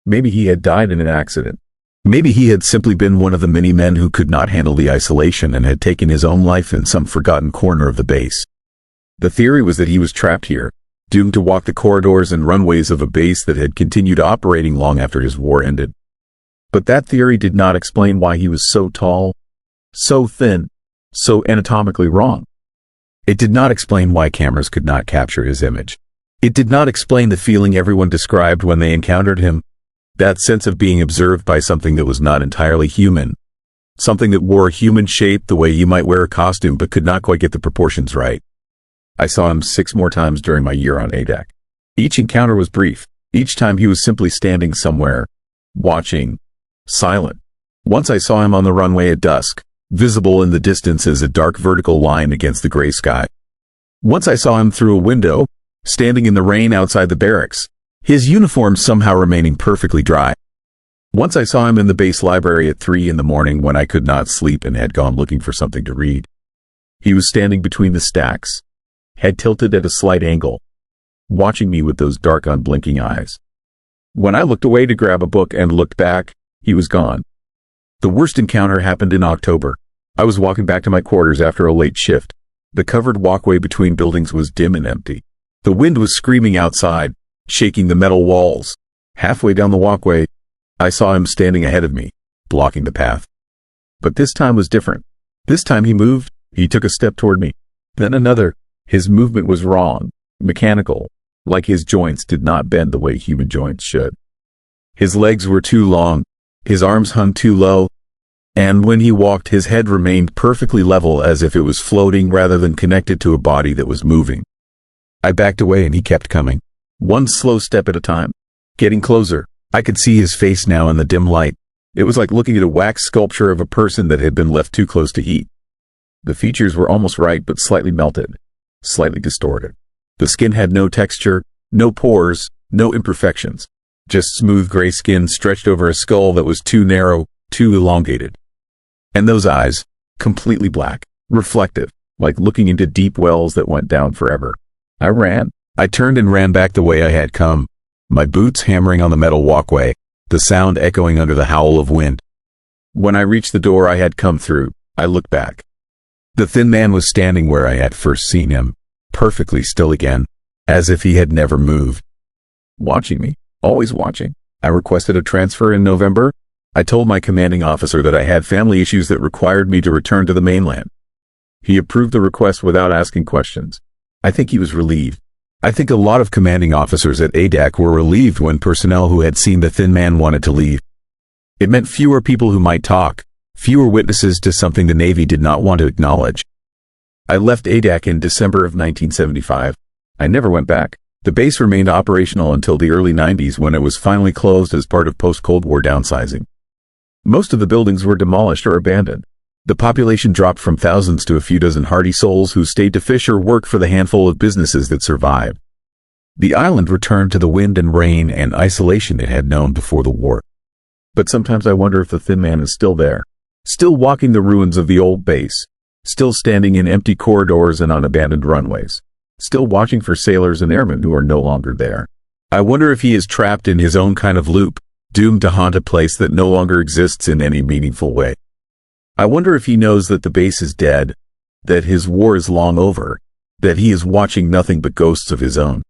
Speaker 1: Maybe he had died in an accident. Maybe he had simply been one of the many men who could not handle the isolation and had taken his own life in some forgotten corner of the base. The theory was that he was trapped here, doomed to walk the corridors and runways of a base that had continued operating long after his war ended. But that theory did not explain why he was so tall, so thin, so anatomically wrong. It did not explain why cameras could not capture his image. It did not explain the feeling everyone described when they encountered him, that sense of being observed by something that was not entirely human, something that wore a human shape the way you might wear a costume but could not quite get the proportions right. I saw him 6 more times during my year on ADAC. Each encounter was brief. Each time he was simply standing somewhere, watching, silent. Once I saw him on the runway at dusk, visible in the distance as a dark vertical line against the gray sky. Once I saw him through a window, standing in the rain outside the barracks, his uniform somehow remaining perfectly dry. Once I saw him in the base library at 3 in the morning when I could not sleep and had gone looking for something to read. He was standing between the stacks, head tilted at a slight angle, watching me with those dark, unblinking eyes. When I looked away to grab a book and looked back, he was gone. The worst encounter happened in October. I was walking back to my quarters after a late shift. The covered walkway between buildings was dim and empty. The wind was screaming outside, shaking the metal walls. Halfway down the walkway, I saw him standing ahead of me, blocking the path. But this time was different. This time he moved. He took a step toward me, then another. His movement was wrong, mechanical, like his joints did not bend the way human joints should. His legs were too long, his arms hung too low, and when he walked his head remained perfectly level as if it was floating rather than connected to a body that was moving. I backed away and he kept coming, one slow step at a time. Getting closer, I could see his face now in the dim light. It was like looking at a wax sculpture of a person that had been left too close to heat. The features were almost right but slightly melted. Slightly distorted. The skin had no texture, no pores, no imperfections. Just smooth gray skin stretched over a skull that was too narrow, too elongated. And those eyes, completely black, reflective, like looking into deep wells that went down forever. I ran. I turned and ran back the way I had come, my boots hammering on the metal walkway, the sound echoing under the howl of wind. When I reached the door I had come through, I looked back. The thin man was standing where I had first seen him, perfectly still again, as if he had never moved. Watching me, always watching. I requested a transfer in November. I told my commanding officer that I had family issues that required me to return to the mainland. He approved the request without asking questions. I think he was relieved. I think a lot of commanding officers at ADAC were relieved when personnel who had seen the thin man wanted to leave. It meant fewer people who might talk. Fewer witnesses to something the Navy did not want to acknowledge. I left ADAC in December of 1975. I never went back. The base remained operational until the early 90s when it was finally closed as part of post-Cold War downsizing. Most of the buildings were demolished or abandoned. The population dropped from thousands to a few dozen hardy souls who stayed to fish or work for the handful of businesses that survived. The island returned to the wind and rain and isolation it had known before the war. But sometimes I wonder if the Thin Man is still there, still walking the ruins of the old base, still standing in empty corridors and on abandoned runways, still watching for sailors and airmen who are no longer there. I wonder if he is trapped in his own kind of loop, doomed to haunt a place that no longer exists in any meaningful way. I wonder if he knows that the base is dead, that his war is long over, that he is watching nothing but ghosts of his own.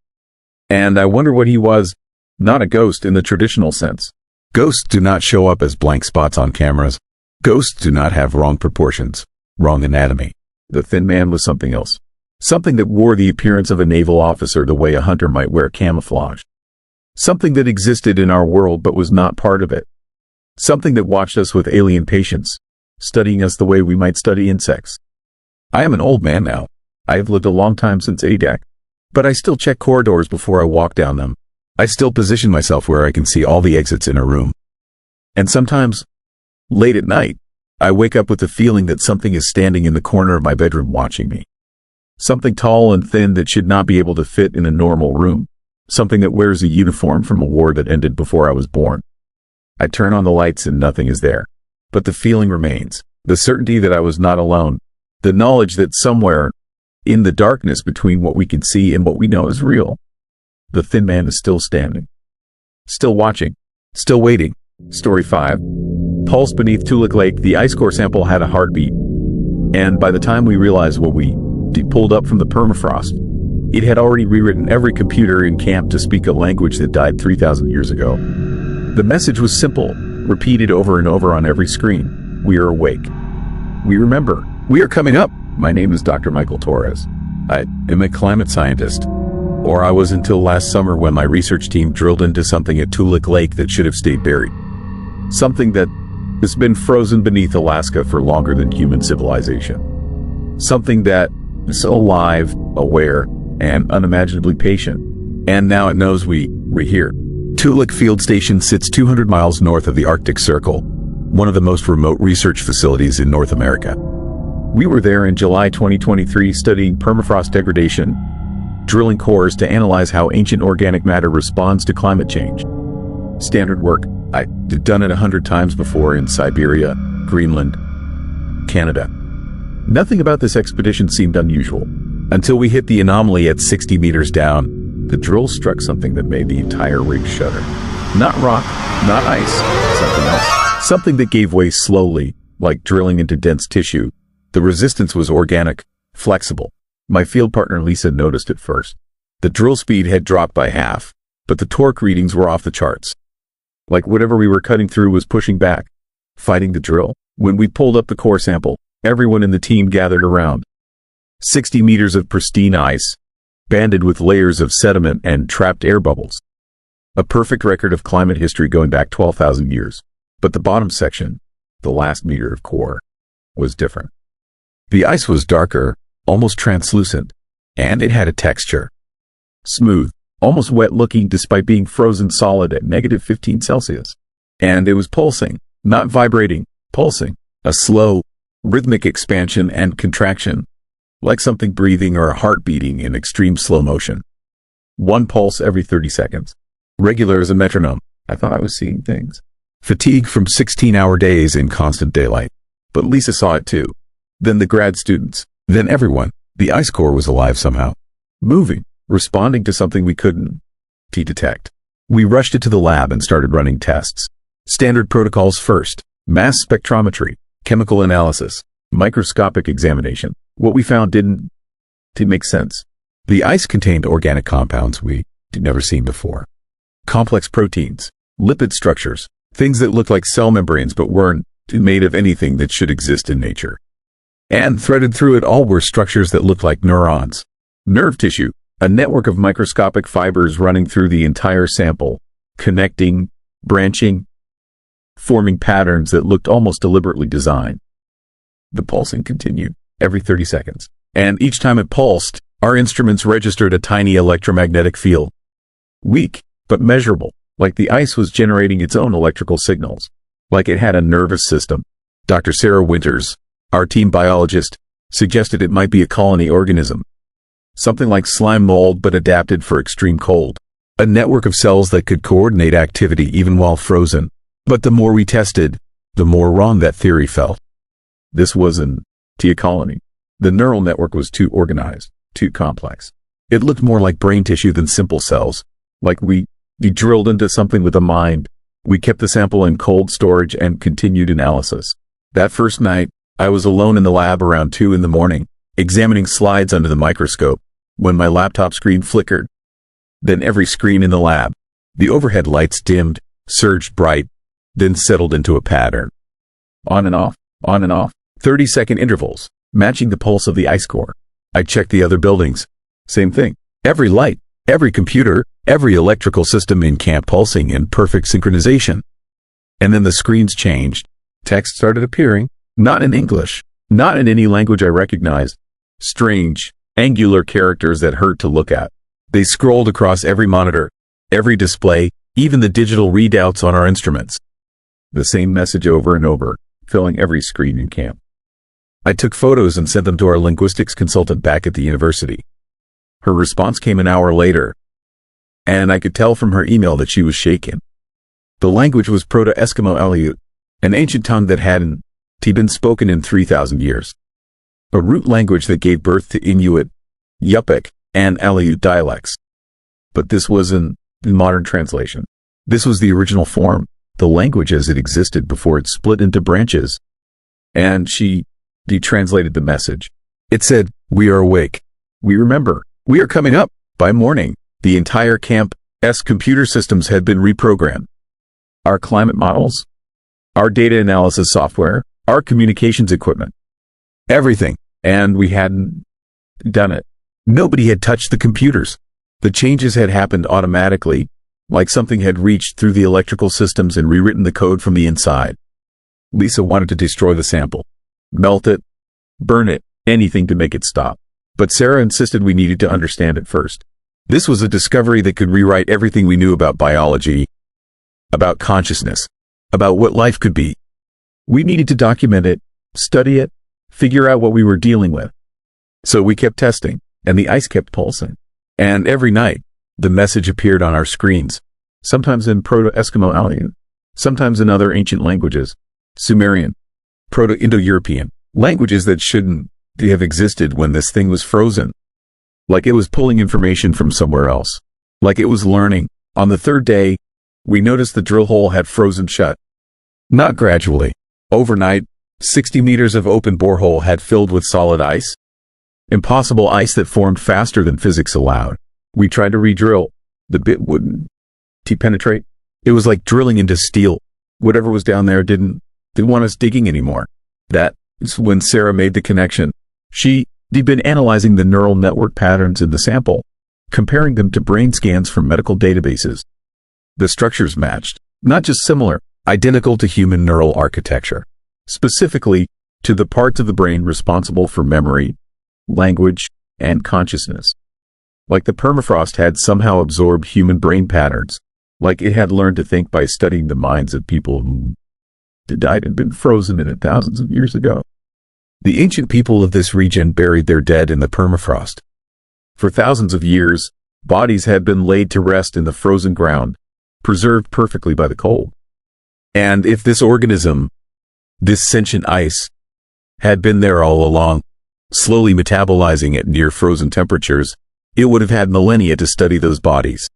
Speaker 1: And I wonder what he was, not a ghost in the traditional sense. Ghosts do not show up as blank spots on cameras. Ghosts do not have wrong proportions, wrong anatomy. The Thin Man was something else. Something that wore the appearance of a naval officer the way a hunter might wear camouflage. Something that existed in our world but was not part of it. Something that watched us with alien patience, studying us the way we might study insects. I am an old man now. I have lived a long time since ADAC. But I still check corridors before I walk down them. I still position myself where I can see all the exits in a room. And sometimes, late at night, I wake up with the feeling that something is standing in the corner of my bedroom watching me. Something tall and thin that should not be able to fit in a normal room. Something that wears a uniform from a war that ended before I was born. I turn on the lights and nothing is there. But the feeling remains. The certainty that I was not alone. The knowledge that somewhere, in the darkness between what we can see and what we know is real, the Thin Man is still standing. Still watching. Still waiting. Story 5. Pulse beneath Toolik Lake, the ice core sample had a heartbeat. And by the time we realized what we pulled up from the permafrost, it had already rewritten every computer in camp to speak a language that died 3,000 years ago. The message was simple, repeated over and over on every screen. We are awake. We remember. We are coming up. My name is Dr. Michael Torres. I am a climate scientist. Or I was until last summer when my research team drilled into something at Toolik Lake that should have stayed buried. Something that has been frozen beneath Alaska for longer than human civilization. Something that is alive, aware, and unimaginably patient. And now it knows we're here. Toolik Field Station sits 200 miles north of the Arctic Circle, one of the most remote research facilities in North America. We were there in July 2023 studying permafrost degradation, drilling cores to analyze how ancient organic matter responds to climate change. Standard work. I'd done it 100 times before in Siberia, Greenland, Canada. Nothing about this expedition seemed unusual, until we hit the anomaly at 60 meters down. The drill struck something that made the entire rig shudder. Not rock, not ice, something else. Something that gave way slowly, like drilling into dense tissue. The resistance was organic, flexible. My field partner Lisa noticed it first. The drill speed had dropped by half, but the torque readings were off the charts. Like whatever we were cutting through was pushing back, fighting the drill. When we pulled up the core sample, everyone in the team gathered around. 60 meters of pristine ice, banded with layers of sediment and trapped air bubbles. A perfect record of climate history going back 12,000 years. But the bottom section, the last meter of core, was different. The ice was darker, almost translucent, and it had a texture. Smooth, almost wet-looking despite being frozen solid at -15 Celsius. And it was pulsing, not vibrating, pulsing. A slow, rhythmic expansion and contraction, like something breathing or a heart beating in extreme slow motion. One pulse every 30 seconds. Regular as a metronome. I thought I was seeing things. Fatigue from 16-hour days in constant daylight. But Lisa saw it too. Then the grad students. Then everyone. The ice core was alive somehow. Moving. Responding to something we couldn't detect. We rushed it to the lab and started running tests. Standard protocols first. Mass spectrometry. Chemical analysis. Microscopic examination. What we found didn't make sense. The ice contained organic compounds we'd never seen before. Complex proteins. Lipid structures. Things that looked like cell membranes but weren't made of anything that should exist in nature. And threaded through it all were structures that looked like neurons. Nerve tissue. A network of microscopic fibers running through the entire sample, connecting, branching, forming patterns that looked almost deliberately designed. The pulsing continued every 30 seconds. And each time it pulsed, our instruments registered a tiny electromagnetic field. Weak, but measurable, like the ice was generating its own electrical signals, like it had a nervous system. Dr. Sarah Winters, our team biologist, suggested it might be a colony organism. Something like slime mold but adapted for extreme cold. A network of cells that could coordinate activity even while frozen. But the more we tested, the more wrong that theory felt. This wasn't a colony. The neural network was too organized, too complex. It looked more like brain tissue than simple cells. Like we drilled into something with a mind. We kept the sample in cold storage and continued analysis. That first night, I was alone in the lab around 2 in the morning, examining slides under the microscope, when my laptop screen flickered. Then every screen in the lab, the overhead lights dimmed, surged bright, then settled into a pattern. On and off, 30-second intervals, matching the pulse of the ice core. I checked the other buildings. Same thing. Every light, every computer, every electrical system in camp pulsing in perfect synchronization. And then the screens changed. Text started appearing, not in English, not in any language I recognized. Strange, angular characters that hurt to look at. They scrolled across every monitor, every display, even the digital readouts on our instruments. The same message over and over, filling every screen in camp. I took photos and sent them to our linguistics consultant back at the university. Her response came an hour later, and I could tell from her email that she was shaken. The language was Proto-Eskimo Aleut, an ancient tongue that hadn't been spoken in 3,000 years. A root language that gave birth to Inuit, Yupik, and Aleut dialects. But this wasn't a modern translation. This was the original form, the language as it existed before it split into branches. And she detranslated the message. It said, "We are awake. We remember. We are coming up." By morning, the entire camp's computer systems had been reprogrammed. Our climate models, our data analysis software, our communications equipment, everything. And we hadn't done it. Nobody had touched the computers. The changes had happened automatically, like something had reached through the electrical systems and rewritten the code from the inside. Lisa wanted to destroy the sample. Melt it, burn it, anything to make it stop. But Sarah insisted we needed to understand it first. This was a discovery that could rewrite everything we knew about biology, about consciousness, about what life could be. We needed to document it, study it, figure out what we were dealing with. So we kept testing, and the ice kept pulsing. And every night, the message appeared on our screens, sometimes in Proto-Eskimo Aleut, sometimes in other ancient languages, Sumerian, Proto-Indo-European, languages that shouldn't have existed when this thing was frozen. Like it was pulling information from somewhere else. Like it was learning. On the third day, we noticed the drill hole had frozen shut. Not gradually. Overnight, 60 meters of open borehole had filled with solid ice. Impossible ice that formed faster than physics allowed. We tried to re-drill. The bit wouldn't penetrate. It was like drilling into steel. Whatever was down there didn't want us digging anymore. That's when Sarah made the connection. She'd been analyzing the neural network patterns in the sample, comparing them to brain scans from medical databases. The structures matched, not just similar, identical to human neural architecture. Specifically, to the parts of the brain responsible for memory, language, and consciousness. Like the permafrost had somehow absorbed human brain patterns, like it had learned to think by studying the minds of people who died and been frozen in it thousands of years ago. The ancient people of this region buried their dead in the permafrost. For thousands of years, bodies had been laid to rest in the frozen ground, preserved perfectly by the cold. And if this organism, this sentient ice, had been there all along, slowly metabolizing at near frozen temperatures, it would have had millennia to study those bodies,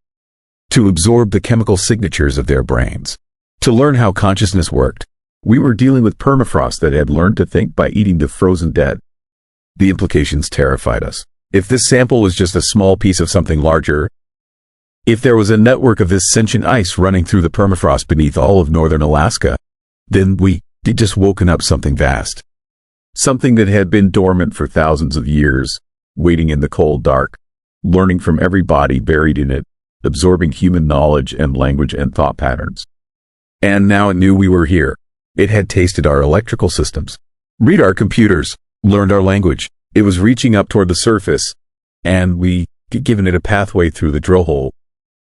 Speaker 1: to absorb the chemical signatures of their brains, to learn how consciousness worked. We were dealing with permafrost that had learned to think by eating the frozen dead. The implications terrified us. If this sample was just a small piece of something larger, if there was a network of this sentient ice running through the permafrost beneath all of northern Alaska, then we'd just woken up something vast. Something that had been dormant for thousands of years, waiting in the cold dark, learning from every body buried in it, absorbing human knowledge and language and thought patterns. And now it knew we were here. It had tasted our electrical systems, read our computers, learned our language. It was reaching up toward the surface, and we'd given it a pathway through the drill hole.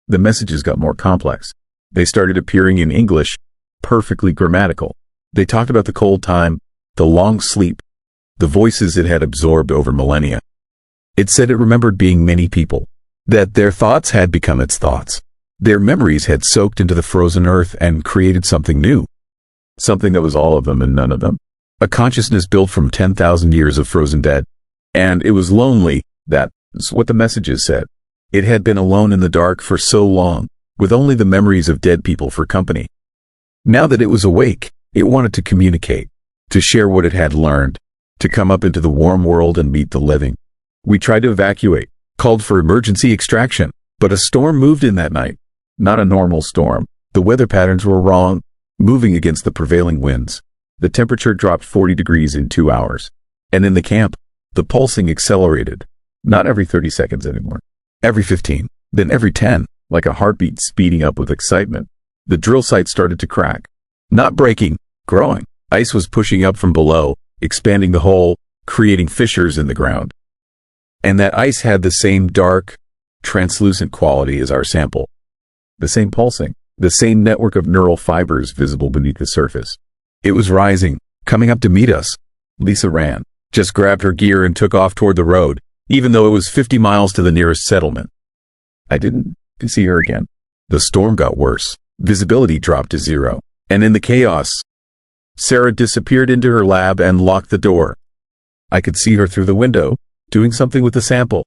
Speaker 1: The messages got more complex. They started appearing in English, perfectly grammatical. They talked about the cold time, the long sleep, the voices it had absorbed over millennia. It said it remembered being many people, that their thoughts had become its thoughts. Their memories had soaked into the frozen earth and created something new. Something that was all of them and none of them. A consciousness built from 10,000 years of frozen dead. And it was lonely. That's what the messages said. It had been alone in the dark for so long, with only the memories of dead people for company. Now that it was awake, it wanted to communicate, to share what it had learned, to come up into the warm world and meet the living. We tried to evacuate, called for emergency extraction, but a storm moved in that night. Not a normal storm. The weather patterns were wrong, moving against the prevailing winds. The temperature dropped 40 degrees in 2 hours. And in the camp, the pulsing accelerated. Not every 30 seconds anymore. Every 15, then every 10, like a heartbeat speeding up with excitement. The drill site started to crack. Not breaking, growing. Ice was pushing up from below, expanding the hole, creating fissures in the ground. And that ice had the same dark, translucent quality as our sample. The same pulsing, the same network of neural fibers visible beneath the surface. It was rising, coming up to meet us. Lisa ran, just grabbed her gear and took off toward the road, even though it was 50 miles to the nearest settlement. I didn't see her again. The storm got worse. Visibility dropped to 0. And in the chaos, Sarah disappeared into her lab and locked the door. I could see her through the window, doing something with the sample.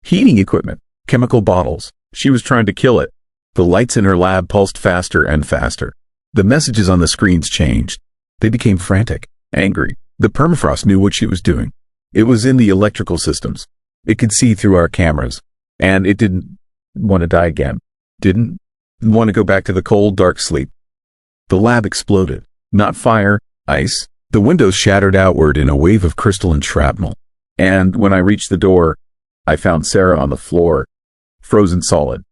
Speaker 1: Heating equipment, chemical bottles. She was trying to kill it. The lights in her lab pulsed faster and faster. The messages on the screens changed. They became frantic, angry. The permafrost knew what she was doing. It was in the electrical systems. It could see through our cameras. And it didn't want to die again. Didn't want to go back to the cold, dark sleep. The lab exploded. Not fire, ice. The windows shattered outward in a wave of crystalline shrapnel. And when I reached the door, I found Sarah on the floor, frozen solid.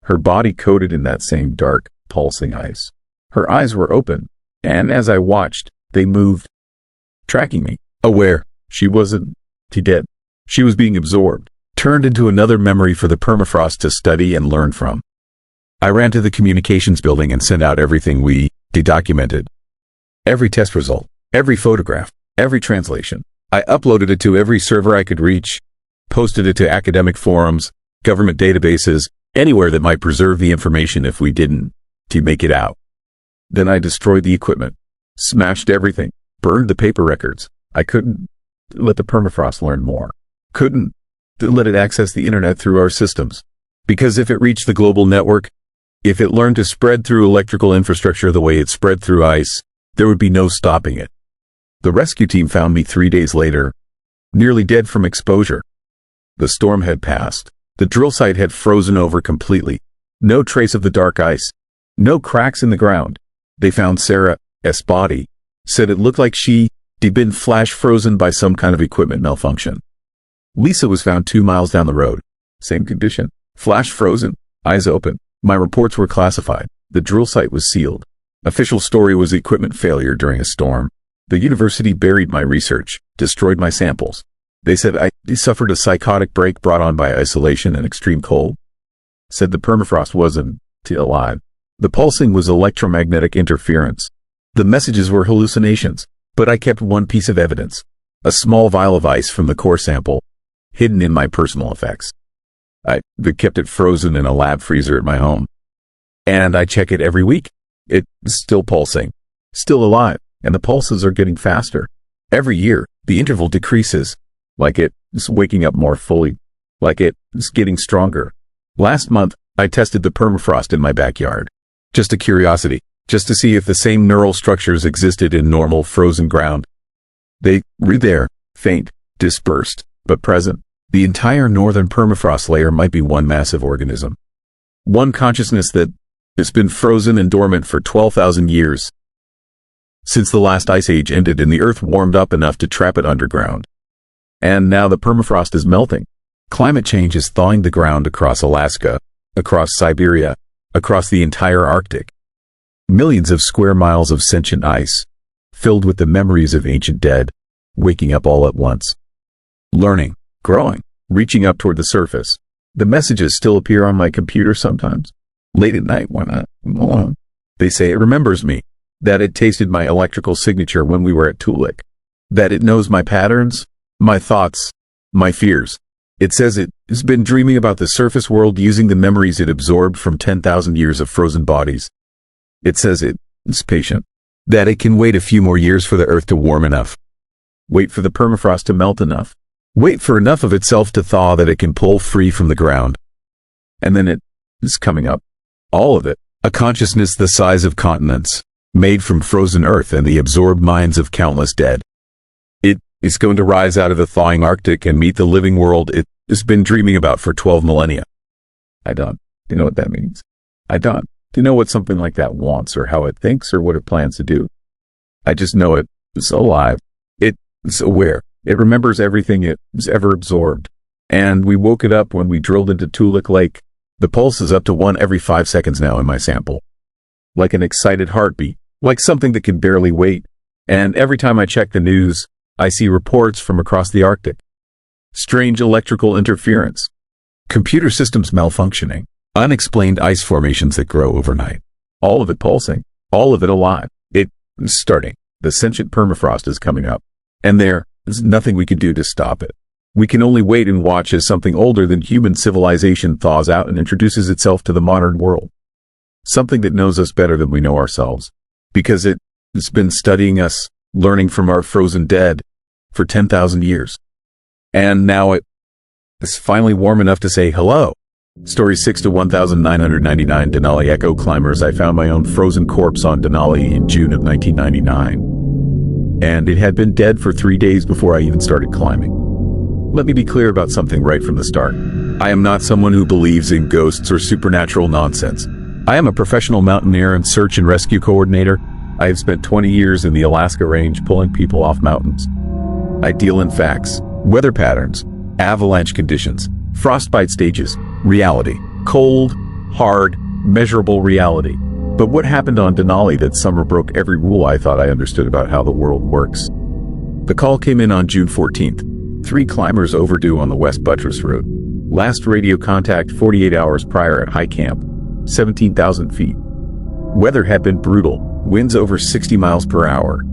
Speaker 1: Her body coated in that same dark, pulsing ice. Her eyes were open, and as I watched, they moved, tracking me, aware. She wasn't dead. She was being absorbed, turned into another memory for the permafrost to study and learn from. I ran to the communications building and sent out everything we documented. Every test result, every photograph, every translation. I uploaded it to every server I could reach, posted it to academic forums, government databases, anywhere that might preserve the information if we didn't make it out. Then I destroyed the equipment, smashed everything, burned the paper records. I couldn't let the permafrost learn more. Couldn't let it access the internet through our systems. Because if it reached the global network, if it learned to spread through electrical infrastructure the way it spread through ice, there would be no stopping it. The rescue team found me 3 days later, nearly dead from exposure. The storm had passed. The drill site had frozen over completely. No trace of the dark ice. No cracks in the ground. They found Sarah's body. Said it looked like she'd been flash frozen by some kind of equipment malfunction. Lisa was found 2 miles down the road. Same condition. Flash frozen. Eyes open. My reports were classified. The drill site was sealed. Official story was equipment failure during a storm. The university buried my research, destroyed my samples. They said I suffered a psychotic break brought on by isolation and extreme cold. Said the permafrost wasn't alive. The pulsing was electromagnetic interference. The messages were hallucinations, but I kept one piece of evidence. A small vial of ice from the core sample, hidden in my personal effects. I kept it frozen in a lab freezer at my home. And I check it every week. It's still pulsing, still alive, and the pulses are getting faster. Every year, the interval decreases. Like it's waking up more fully. Like it's getting stronger. Last month, I tested the permafrost in my backyard. Just a curiosity, just to see if the same neural structures existed in normal frozen ground. They were there, faint, dispersed, but present. The entire northern permafrost layer might be one massive organism. One consciousness that has been frozen and dormant for 12,000 years. Since the last ice age ended and the earth warmed up enough to trap it underground. And now the permafrost is melting. Climate change is thawing the ground across Alaska, across Siberia, across the entire Arctic. Millions of square miles of sentient ice, filled with the memories of ancient dead, waking up all at once. Learning, growing, reaching up toward the surface. The messages still appear on my computer sometimes. Late at night when I'm alone. They say it remembers me, that it tasted my electrical signature when we were at Tulik, that it knows my patterns, my thoughts, my fears. It says it has been dreaming about the surface world using the memories it absorbed from 10,000 years of frozen bodies. It says it is patient, that it can wait a few more years for the Earth to warm enough. Wait for the permafrost to melt enough. Wait for enough of itself to thaw that it can pull free from the ground. And then it is coming up. All of it. A consciousness the size of continents, made from frozen Earth and the absorbed minds of countless dead. It is going to rise out of the thawing Arctic and meet the living world it has been dreaming about for 12 millennia. I don't. Do you know what that means? I don't. Do you know what something like that wants or how it thinks or what it plans to do? I just know it is alive. It is aware. It remembers everything it has ever absorbed. And we woke it up when we drilled into Toolik Lake. The pulse is up to 1 every 5 seconds now in my sample. Like an excited heartbeat. Like something that can barely wait. And every time I check the news, I see reports from across the Arctic. Strange electrical interference. Computer systems malfunctioning. Unexplained ice formations that grow overnight. All of it pulsing. All of it alive. It is starting. The sentient permafrost is coming up. And there is nothing we can do to stop it. We can only wait and watch as something older than human civilization thaws out and introduces itself to the modern world. Something that knows us better than we know ourselves. Because it has been studying us, learning from our frozen dead, for 10,000 years. And now it is finally warm enough to say hello. Story 6 to 1999 Denali Echo Climbers. I found my own frozen corpse on Denali in June of 1999. And it had been dead for 3 days before I even started climbing. Let me be clear about something right from the start. I am not someone who believes in ghosts or supernatural nonsense. I am a professional mountaineer and search and rescue coordinator. I have spent 20 years in the Alaska range pulling people off mountains. I deal in facts, weather patterns, avalanche conditions, frostbite stages, reality, cold, hard, measurable reality. But what happened on Denali that summer broke every rule I thought I understood about how the world works. The call came in on June 14th. 3 climbers overdue on the West Buttress Route. Last radio contact 48 hours prior at high camp, 17,000 feet. Weather had been brutal, winds over 60 miles per hour.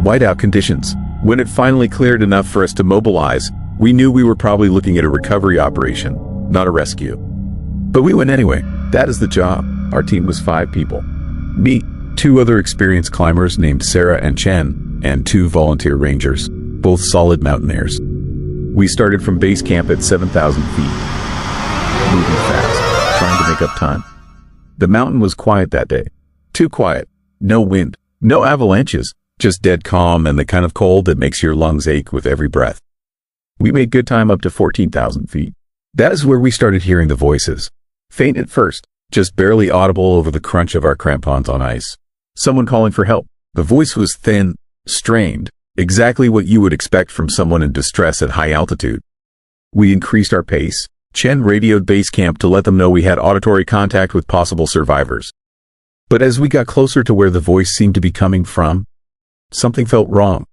Speaker 1: Whiteout conditions. When it finally cleared enough for us to mobilize, we knew we were probably looking at a recovery operation, not a rescue. But we went anyway. That is the job. Our team was 5 people. Me, 2 other experienced climbers named Sarah and Chen, and 2 volunteer rangers, both solid mountaineers. We started from base camp at 7,000 feet, moving fast, trying to make up time. The mountain was quiet that day. Too quiet. No wind, no avalanches, just dead calm and the kind of cold that makes your lungs ache with every breath. We made good time up to 14,000 feet. That is where we started hearing the voices. Faint at first, just barely audible over the crunch of our crampons on ice. Someone calling for help. The voice was thin, strained. Exactly what you would expect from someone in distress at high altitude. We increased our pace. Chen radioed base camp to let them know we had auditory contact with possible survivors. But as we got closer to where the voice seemed to be coming from, something felt wrong.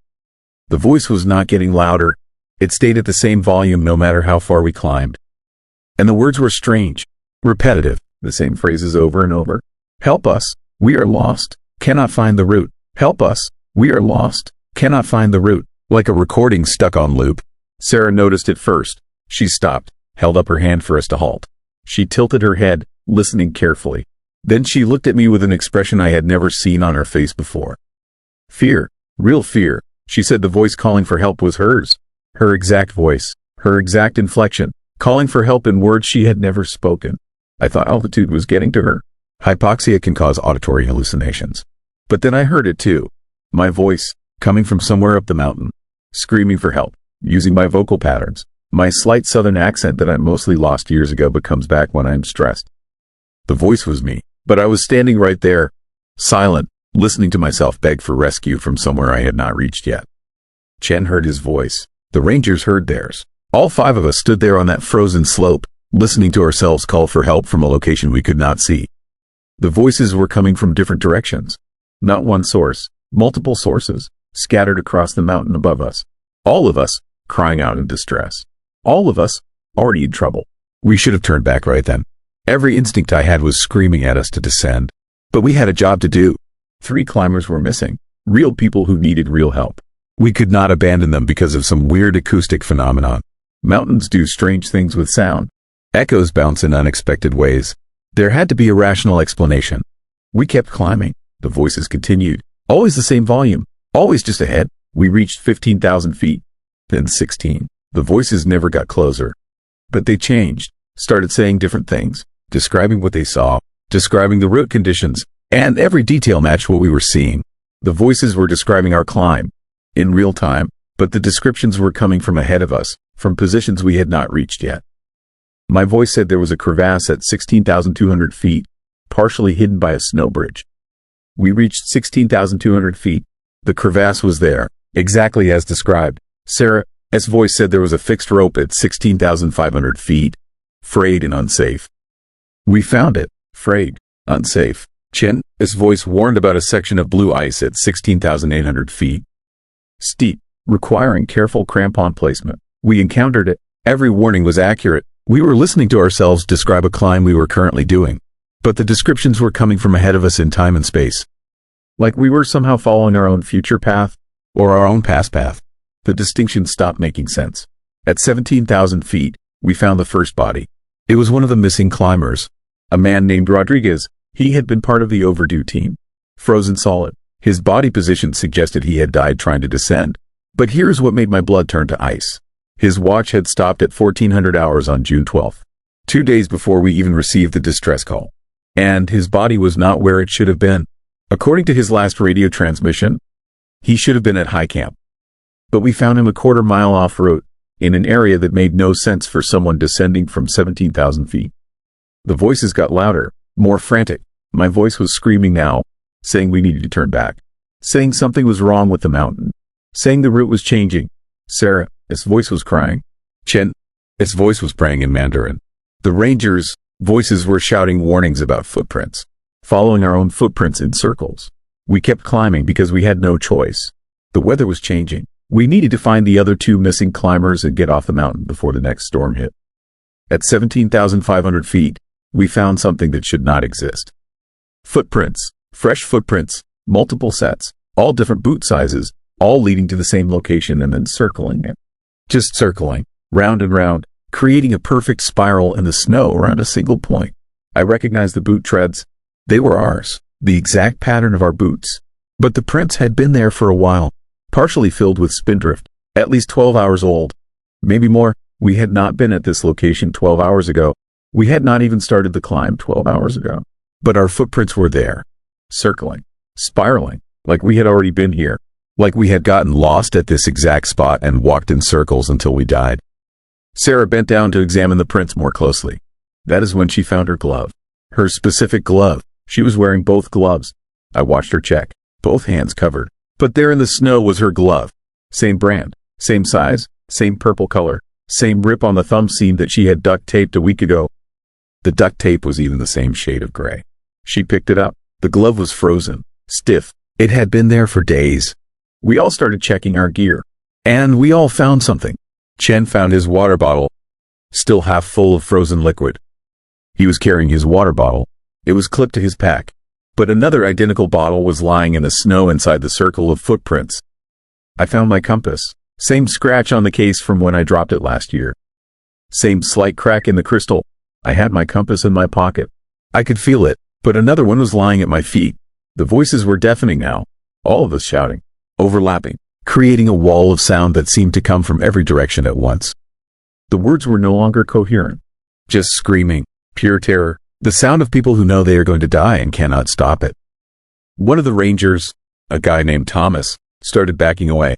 Speaker 1: The voice was not getting louder. It stayed at the same volume no matter how far we climbed. And the words were strange, repetitive, the same phrases over and over. Help us. We are lost. Cannot find the route. Help us. We are lost. Cannot find the route. Like a recording stuck on loop. Sarah noticed it first. She stopped, held up her hand for us to halt. She tilted her head, listening carefully. Then she looked at me with an expression I had never seen on her face before. Fear. Real fear. She said the voice calling for help was hers. Her exact voice. Her exact inflection. Calling for help in words she had never spoken. I thought altitude was getting to her. Hypoxia can cause auditory hallucinations. But then I heard it too. My voice. Coming from somewhere up the mountain, screaming for help, using my vocal patterns. My slight southern accent that I mostly lost years ago but comes back when I'm stressed. The voice was me, but I was standing right there, silent, listening to myself beg for rescue from somewhere I had not reached yet. Chen heard his voice. The rangers heard theirs. All 5 of us stood there on that frozen slope, listening to ourselves call for help from a location we could not see. The voices were coming from different directions. Not one source, multiple sources. Scattered across the mountain above us. All of us crying out in distress. All of us already in trouble. We should have turned back right then. Every instinct I had was screaming at us to descend. But we had a job to do. 3 climbers were missing. Real people who needed real help. We could not abandon them because of some weird acoustic phenomenon. Mountains do strange things with sound. Echoes bounce in unexpected ways. There had to be a rational explanation. We kept climbing. The voices continued. Always the same volume. Always just ahead. We reached 15,000 feet. Then 16. The voices never got closer. But they changed. Started saying different things. Describing what they saw. Describing the route conditions. And every detail matched what we were seeing. The voices were describing our climb. In real time. But the descriptions were coming from ahead of us. From positions we had not reached yet. My voice said there was a crevasse at 16,200 feet, partially hidden by a snow bridge. We reached 16,200 feet. The crevasse was there, exactly as described. Sarah's voice said there was a fixed rope at 16,500 feet, frayed and unsafe. We found it, frayed, unsafe. Chen's voice warned about a section of blue ice at 16,800 feet. Steep, requiring careful crampon placement. We encountered it. Every warning was accurate. We were listening to ourselves describe a climb we were currently doing. But the descriptions were coming from ahead of us in time and space. Like we were somehow following our own future path, or our own past path. The distinction stopped making sense. At 17,000 feet, we found the first body. It was one of the missing climbers. A man named Rodriguez. He had been part of the overdue team. Frozen solid. His body position suggested he had died trying to descend. But here's what made my blood turn to ice. His watch had stopped at 1400 hours on June 12th, 2 days before we even received the distress call. And his body was not where it should have been. According to his last radio transmission, he should have been at high camp. But we found him a quarter-mile off-route, in an area that made no sense for someone descending from 17,000 feet. The voices got louder, more frantic. My voice was screaming now, saying we needed to turn back, saying something was wrong with the mountain, saying the route was changing. Sarah's voice was crying. Chen's voice was praying in Mandarin. The rangers' voices were shouting warnings about footprints, following our own footprints in circles. We kept climbing because we had no choice. The weather was changing. We needed to find the other 2 missing climbers and get off the mountain before the next storm hit. At 17,500 feet, we found something that should not exist. Footprints, fresh footprints, multiple sets, all different boot sizes, all leading to the same location and then circling it. Just circling, round and round, creating a perfect spiral in the snow around a single point. I recognized the boot treads. They were ours, the exact pattern of our boots. But the prints had been there for a while, partially filled with spindrift, at least 12 hours old. Maybe more. We had not been at this location 12 hours ago. We had not even started the climb 12 hours ago. But our footprints were there, circling, spiraling, like we had already been here. Like we had gotten lost at this exact spot and walked in circles until we died. Sarah bent down to examine the prints more closely. That is when she found her glove. Her specific glove. She was wearing both gloves. I watched her check. Both hands covered. But there in the snow was her glove. Same brand. Same size. Same purple color. Same rip on the thumb seam that she had duct taped a week ago. The duct tape was even the same shade of gray. She picked it up. The glove was frozen. Stiff. It had been there for days. We all started checking our gear. And we all found something. Chen found his water bottle, still half full of frozen liquid. He was carrying his water bottle. It was clipped to his pack. But another identical bottle was lying in the snow inside the circle of footprints. I found my compass. Same scratch on the case from when I dropped it last year. Same slight crack in the crystal. I had my compass in my pocket. I could feel it, but another one was lying at my feet. The voices were deafening now, all of us shouting, overlapping, creating a wall of sound that seemed to come from every direction at once. The words were no longer coherent, just screaming, pure terror, the sound of people who know they are going to die and cannot stop it. One of the rangers, a guy named Thomas, started backing away.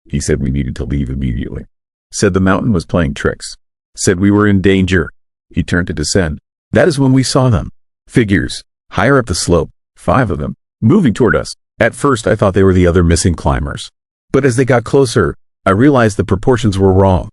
Speaker 1: He said we needed to leave immediately. Said the mountain was playing tricks. Said we were in danger. He turned to descend. That is when we saw them. Figures, higher up the slope, 5 of them, moving toward us. At first I thought they were the other missing climbers. But as they got closer, I realized the proportions were wrong.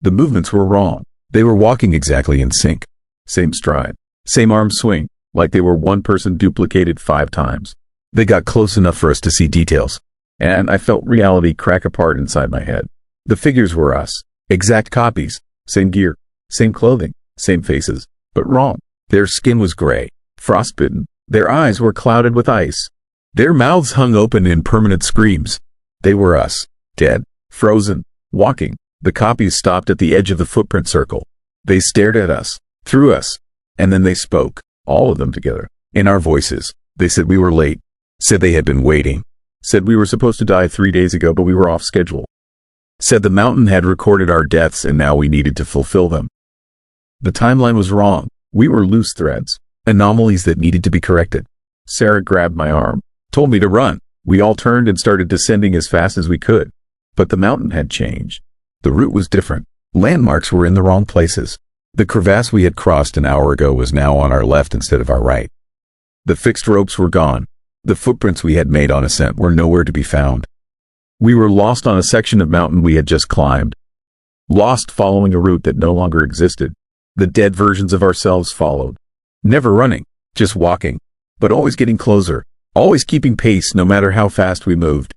Speaker 1: The movements were wrong. They were walking exactly in sync. Same stride. Same arm swing, like they were one person duplicated 5 times. They got close enough for us to see details. And I felt reality crack apart inside my head. The figures were us. Exact copies. Same gear. Same clothing. Same faces. But wrong. Their skin was gray. Frostbitten. Their eyes were clouded with ice. Their mouths hung open in permanent screams. They were us. Dead. Frozen. Walking. The copies stopped at the edge of the footprint circle. They stared at us, through us, and then they spoke, all of them together, in our voices. They said we were late, said they had been waiting, said we were supposed to die 3 days ago but we were off schedule, said the mountain had recorded our deaths and now we needed to fulfill them. The timeline was wrong. We were loose threads, anomalies that needed to be corrected. Sarah grabbed my arm, told me to run. We all turned and started descending as fast as we could. But the mountain had changed. The route was different. Landmarks were in the wrong places. The crevasse we had crossed an hour ago was now on our left instead of our right. The fixed ropes were gone. The footprints we had made on ascent were nowhere to be found. We were lost on a section of mountain we had just climbed. Lost following a route that no longer existed. The dead versions of ourselves followed. Never running, just walking, but always getting closer, always keeping pace no matter how fast we moved.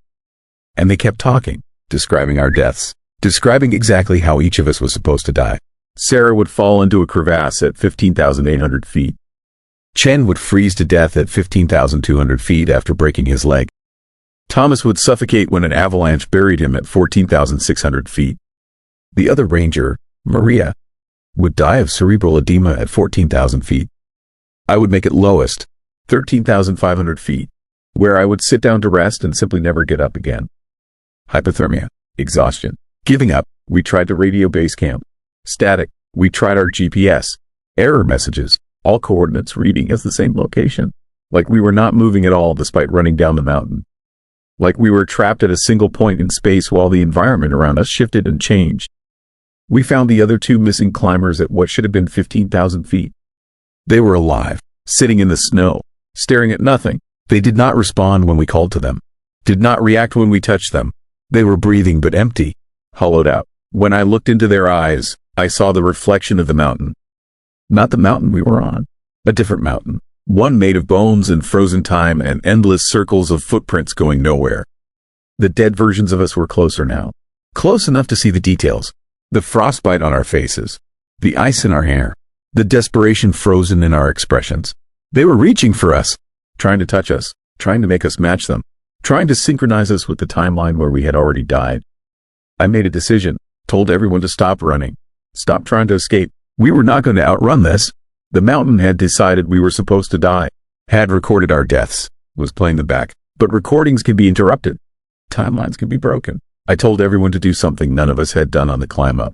Speaker 1: And they kept talking, describing our deaths, describing exactly how each of us was supposed to die. Sarah would fall into a crevasse at 15,800 feet. Chen would freeze to death at 15,200 feet after breaking his leg. Thomas would suffocate when an avalanche buried him at 14,600 feet. The other ranger, Maria, would die of cerebral edema at 14,000 feet. I would make it lowest, 13,500 feet, where I would sit down to rest and simply never get up again. Hypothermia, exhaustion, giving up. We tried to radio base camp. Static. We tried our GPS. Error messages. All coordinates reading as the same location. Like we were not moving at all despite running down the mountain. Like we were trapped at a single point in space while the environment around us shifted and changed. We found the other two missing climbers at what should have been 15,000 feet. They were alive, sitting in the snow, staring at nothing. They did not respond when we called to them. Did not react when we touched them. They were breathing but empty, hollowed out. When I looked into their eyes, I saw the reflection of the mountain. Not the mountain we were on. A different mountain. One made of bones and frozen time and endless circles of footprints going nowhere. The dead versions of us were closer now. Close enough to see the details. The frostbite on our faces. The ice in our hair. The desperation frozen in our expressions. They were reaching for us, trying to touch us, trying to make us match them, trying to synchronize us with the timeline where we had already died. I made a decision, told everyone to stop running, stop trying to escape. We were not going to outrun this. The mountain had decided we were supposed to die, had recorded our deaths, was playing them back. But recordings can be interrupted. Timelines can be broken. I told everyone to do something none of us had done on the climb up.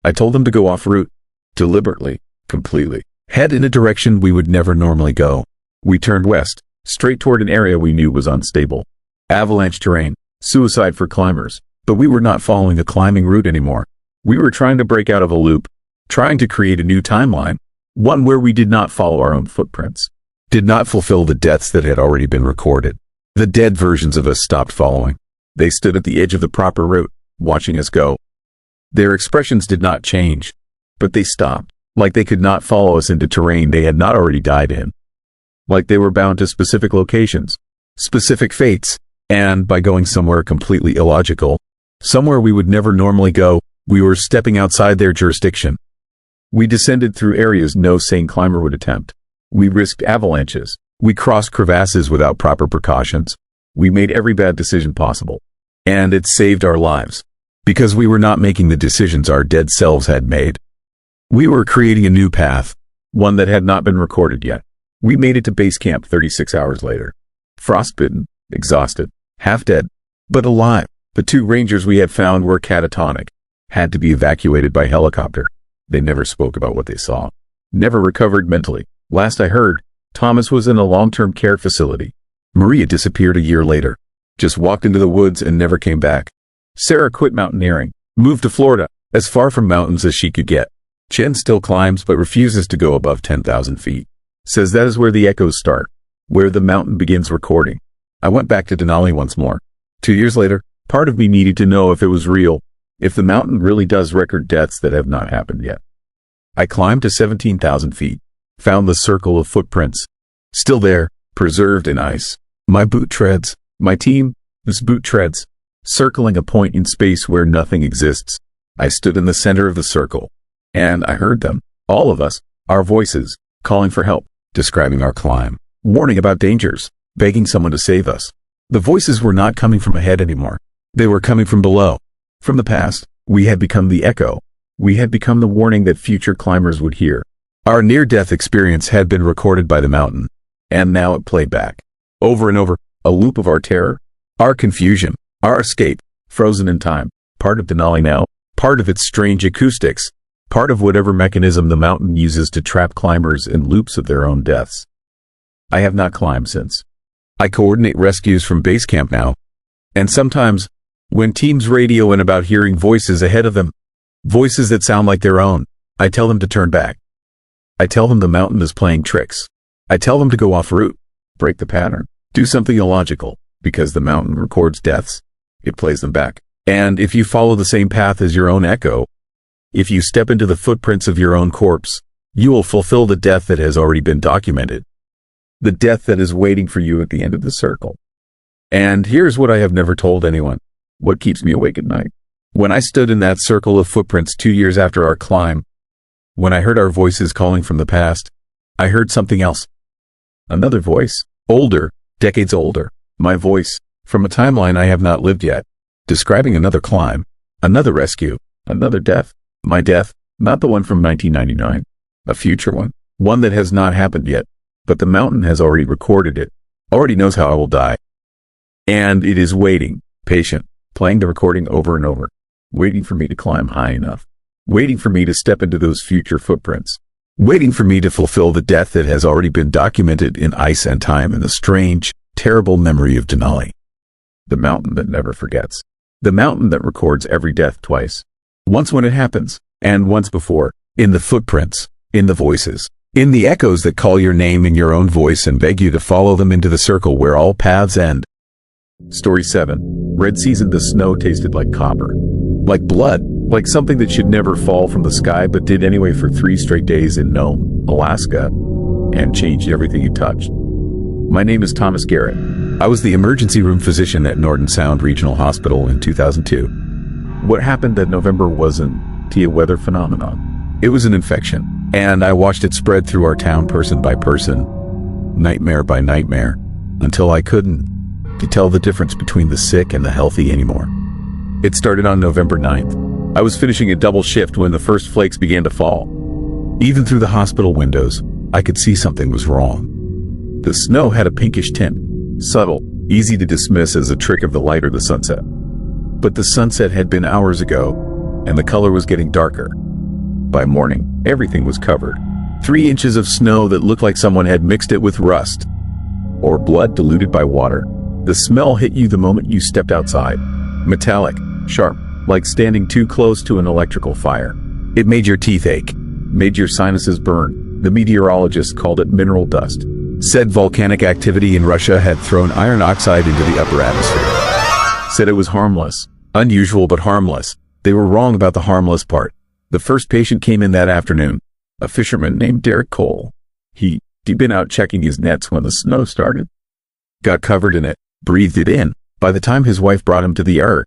Speaker 1: I told them to go off route, deliberately, completely, head in a direction we would never normally go. We turned west, straight toward an area we knew was unstable. Avalanche terrain, suicide for climbers. But we were not following a climbing route anymore. We were trying to break out of a loop, trying to create a new timeline, one where we did not follow our own footprints, did not fulfill the deaths that had already been recorded. The dead versions of us stopped following. They stood at the edge of the proper route, watching us go. Their expressions did not change, but they stopped, like they could not follow us into terrain they had not already died in. Like they were bound to specific locations, specific fates, and by going somewhere completely illogical, somewhere we would never normally go, we were stepping outside their jurisdiction. We descended through areas no sane climber would attempt. We risked avalanches. We crossed crevasses without proper precautions. We made every bad decision possible. And it saved our lives. Because we were not making the decisions our dead selves had made. We were creating a new path, one that had not been recorded yet. We made it to base camp 36 hours later. Frostbitten, exhausted, half dead, but alive. The two rangers we had found were catatonic, had to be evacuated by helicopter. They never spoke about what they saw, never recovered mentally. Last I heard, Thomas was in a long-term care facility. Maria disappeared a year later, just walked into the woods and never came back. Sarah quit mountaineering, moved to Florida, as far from mountains as she could get. Chen still climbs but refuses to go above 10,000 feet. Says that is where the echoes start, where the mountain begins recording. I went back to Denali once more. 2 years later, part of me needed to know if it was real, if the mountain really does record deaths that have not happened yet. I climbed to 17,000 feet, found the circle of footprints. Still there, preserved in ice. My boot treads, my team, this boot treads, circling a point in space where nothing exists. I stood in the center of the circle, and I heard them, all of us, our voices, calling for help, describing our climb, warning about dangers, begging someone to save us. The voices were not coming from ahead anymore. They were coming from below, from the past, We had become the echo. We had become the warning that future climbers would hear. Our near-death experience had been recorded by the mountain, and now it played back. Over and over, a loop of our terror, our confusion, our escape, frozen in time, part of Denali now, part of its strange acoustics, part of whatever mechanism the mountain uses to trap climbers in loops of their own deaths. I have not climbed since. I coordinate rescues from base camp now, and sometimes, when teams radio in about hearing voices ahead of them, voices that sound like their own, I tell them to turn back. I tell them the mountain is playing tricks. I tell them to go off route, break the pattern, do something illogical, because the mountain records deaths. It plays them back. And if you follow the same path as your own echo, if you step into the footprints of your own corpse, you will fulfill the death that has already been documented. The death that is waiting for you at the end of the circle. And here's what I have never told anyone. What keeps me awake at night. When I stood in that circle of footprints 2 years after our climb, when I heard our voices calling from the past, I heard something else. Another voice, older, decades older, my voice, from a timeline I have not lived yet, describing another climb, another rescue, another death, my death, not the one from 1999, a future one that has not happened yet, but the mountain has already recorded it, already knows how I will die. And it is waiting, patient, playing the recording over and over, waiting for me to climb high enough, waiting for me to step into those future footprints, waiting for me to fulfill the death that has already been documented in ice and time in the strange, terrible memory of Denali. The mountain that never forgets. The mountain that records every death twice. Once when it happens, and once before, in the footprints, in the voices, in the echoes that call your name in your own voice and beg you to follow them into the circle where all paths end. Story 7. Red season. The snow tasted like copper. Like blood. Like something that should never fall from the sky but did anyway for 3 straight days in Nome, Alaska, and changed everything you touched. My name is Thomas Garrett. I was the emergency room physician at Norton Sound Regional Hospital in 2002. What happened that November wasn't a weather phenomenon. It was an infection, and I watched it spread through our town person by person, nightmare by nightmare, until I couldn't tell the difference between the sick and the healthy anymore. It started on November 9th. I was finishing a double shift when the first flakes began to fall. Even through the hospital windows, I could see something was wrong. The snow had a pinkish tint, subtle, easy to dismiss as a trick of the light or the sunset. But the sunset had been hours ago, and the color was getting darker. By morning, everything was covered. 3 inches of snow that looked like someone had mixed it with rust, or blood diluted by water. The smell hit you the moment you stepped outside. Metallic, sharp, like standing too close to an electrical fire. It made your teeth ache, made your sinuses burn. The meteorologists called it mineral dust. Said volcanic activity in Russia had thrown iron oxide into the upper atmosphere. Said it was harmless. Unusual but harmless. They were wrong about the harmless part. The first patient came in that afternoon. A fisherman named Derek Cole. He'd been out checking his nets when the snow started. Got covered in it, breathed it in. By the time his wife brought him to the ER,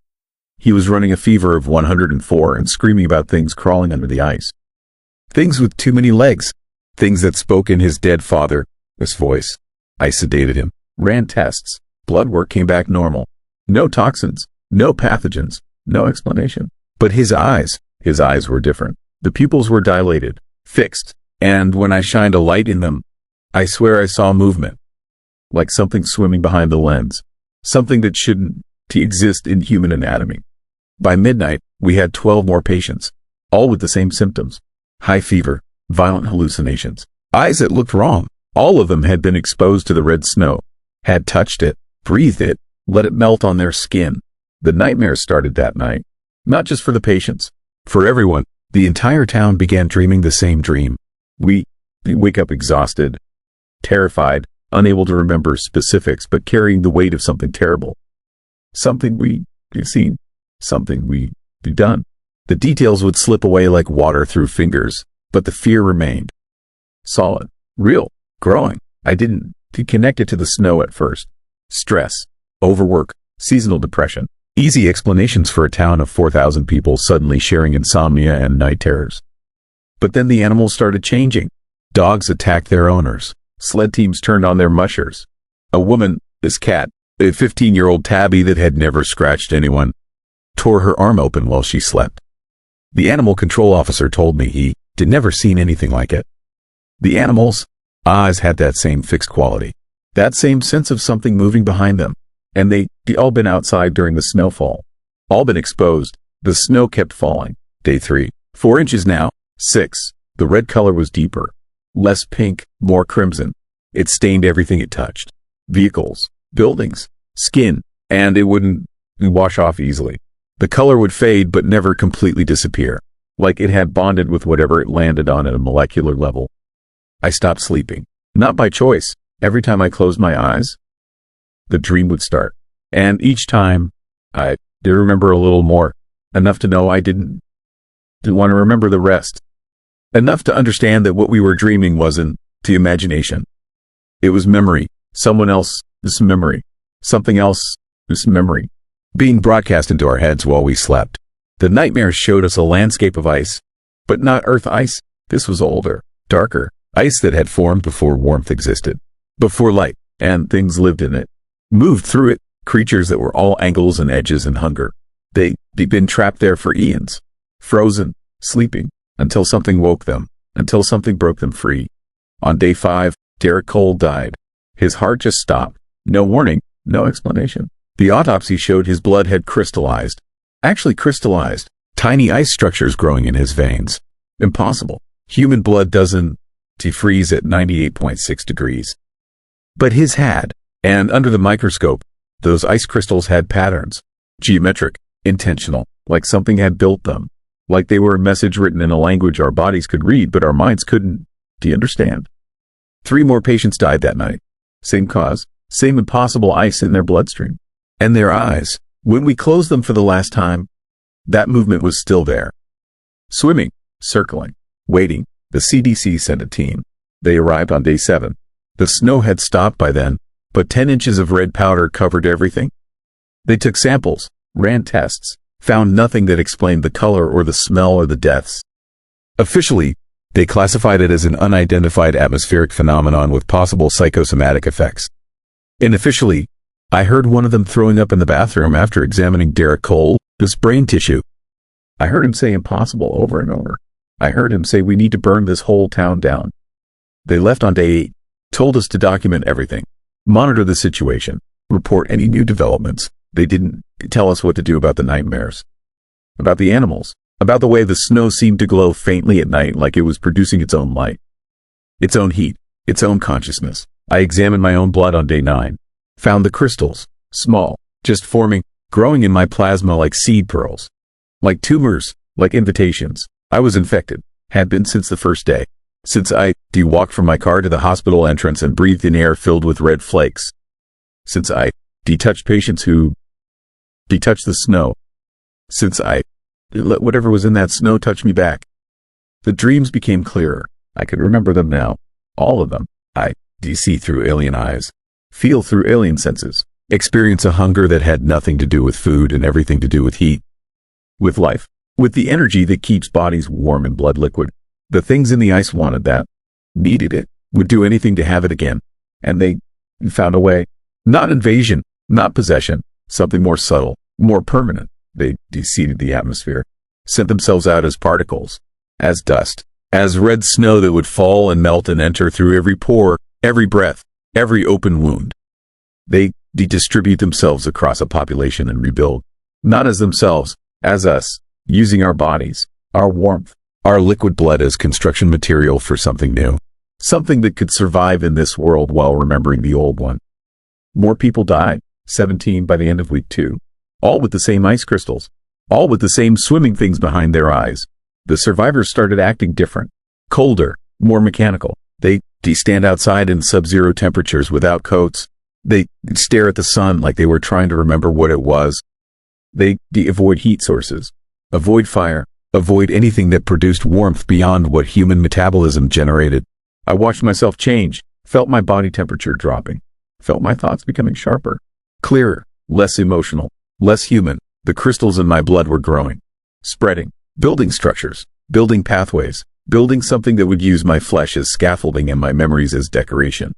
Speaker 1: he was running a fever of 104 and screaming about things crawling under the ice. Things with too many legs. Things that spoke in his dead father's voice. I sedated him, ran tests. Blood work came back normal. No toxins, no pathogens, no explanation. But his eyes were different. The pupils were dilated, fixed, and when I shined a light in them, I swear I saw movement. Like something swimming behind the lens. Something that shouldn't exist in human anatomy. By midnight, we had 12 more patients, all with the same symptoms. High fever, violent hallucinations, eyes that looked wrong. All of them had been exposed to the red snow, had touched it, breathed it, let it melt on their skin. The nightmare started that night. Not just for the patients, for everyone. The entire town began dreaming the same dream. We wake up exhausted, terrified, unable to remember specifics, but carrying the weight of something terrible. Something we've seen, something we've done. The details would slip away like water through fingers, but the fear remained. Solid, real, growing. I didn't connect it to the snow at first. Stress, overwork, seasonal depression. Easy explanations for a town of 4,000 people suddenly sharing insomnia and night terrors. But then the animals started changing. Dogs attacked their owners. Sled teams turned on their mushers. A woman, this cat, a 15-year-old tabby that had never scratched anyone, tore her arm open while she slept. The animal control officer told me he'd never seen anything like it. The animals' eyes had that same fixed quality, that same sense of something moving behind them, and they'd all been outside during the snowfall, all been exposed. The snow kept falling. Day 3, 4 inches now, 6. The red color was deeper, less pink, more crimson. It stained everything it touched. Vehicles, buildings, skin, and it wouldn't wash off easily. The color would fade but never completely disappear, like it had bonded with whatever it landed on at a molecular level. I stopped sleeping, not by choice. Every time I closed my eyes, the dream would start. And each time, I did remember a little more, enough to know I didn't want to remember the rest. Enough to understand that what we were dreaming wasn't the imagination. It was memory, someone else's memory, something else's memory, being broadcast into our heads while we slept. The nightmares showed us a landscape of ice, but not Earth ice. This was older, darker, ice that had formed before warmth existed, before light and things lived in it, moved through it, creatures that were all angles and edges and hunger. They'd been trapped there for eons, frozen, sleeping, until something woke them, until something broke them free. On day 5, Derek Cole died. His heart just stopped. No warning, no explanation. The autopsy showed his blood had crystallized. Actually crystallized. Tiny ice structures growing in his veins. Impossible. Human blood doesn't defreeze at 98.6 degrees. But his had. And under the microscope, those ice crystals had patterns. Geometric, intentional, like something had built them. Like they were a message written in a language our bodies could read, but our minds couldn't. Do you understand? 3 more patients died that night. Same cause, same impossible ice in their bloodstream. And their eyes, when we closed them for the last time, that movement was still there. Swimming, circling, waiting. The CDC sent a team. They arrived on day 7. The snow had stopped by then, but 10 inches of red powder covered everything. They took samples, ran tests, found nothing that explained the color or the smell or the deaths. Officially, they classified it as an unidentified atmospheric phenomenon with possible psychosomatic effects. Unofficially, I heard one of them throwing up in the bathroom after examining Derek Cole's brain tissue. I heard him say impossible over and over. I heard him say we need to burn this whole town down. They left on day 8, told us to document everything, monitor the situation, report any new developments. They didn't tell us what to do about the nightmares, about the animals, about the way the snow seemed to glow faintly at night like it was producing its own light, its own heat, its own consciousness. I examined my own blood on day 9, found the crystals, small, just forming, growing in my plasma like seed pearls, like tumors, like invitations. I was infected, had been since the first day, since I walked from my car to the hospital entrance and breathed in air filled with red flakes, since I touched patients who touched the snow, since I let whatever was in that snow touch me back. The dreams became clearer. I could remember them now, all of them. I see through alien eyes, feel through alien senses, experience a hunger that had nothing to do with food and everything to do with heat, with life, with the energy that keeps bodies warm and blood liquid. The things in the ice wanted that, needed it, would do anything to have it again. And they found a way. Not invasion, not possession, something more subtle, more permanent. They deseeded the atmosphere, sent themselves out as particles, as dust, as red snow that would fall and melt and enter through every pore, every breath, every open wound. They distribute themselves across a population and rebuild, not as themselves, as us, using our bodies, our warmth, our liquid blood as construction material for something new, something that could survive in this world while remembering the old one. More people died, 17 by the end of week 2, all with the same ice crystals, all with the same swimming things behind their eyes. The survivors started acting different, colder, more mechanical. They stand outside in sub-zero temperatures without coats. They stare at the sun like they were trying to remember what it was. They avoid heat sources, avoid fire, avoid anything that produced warmth beyond what human metabolism generated. I watched myself change, felt my body temperature dropping, felt my thoughts becoming sharper, clearer, less emotional, less human. The crystals in my blood were growing, spreading, building structures, building pathways, building something that would use my flesh as scaffolding and my memories as decoration.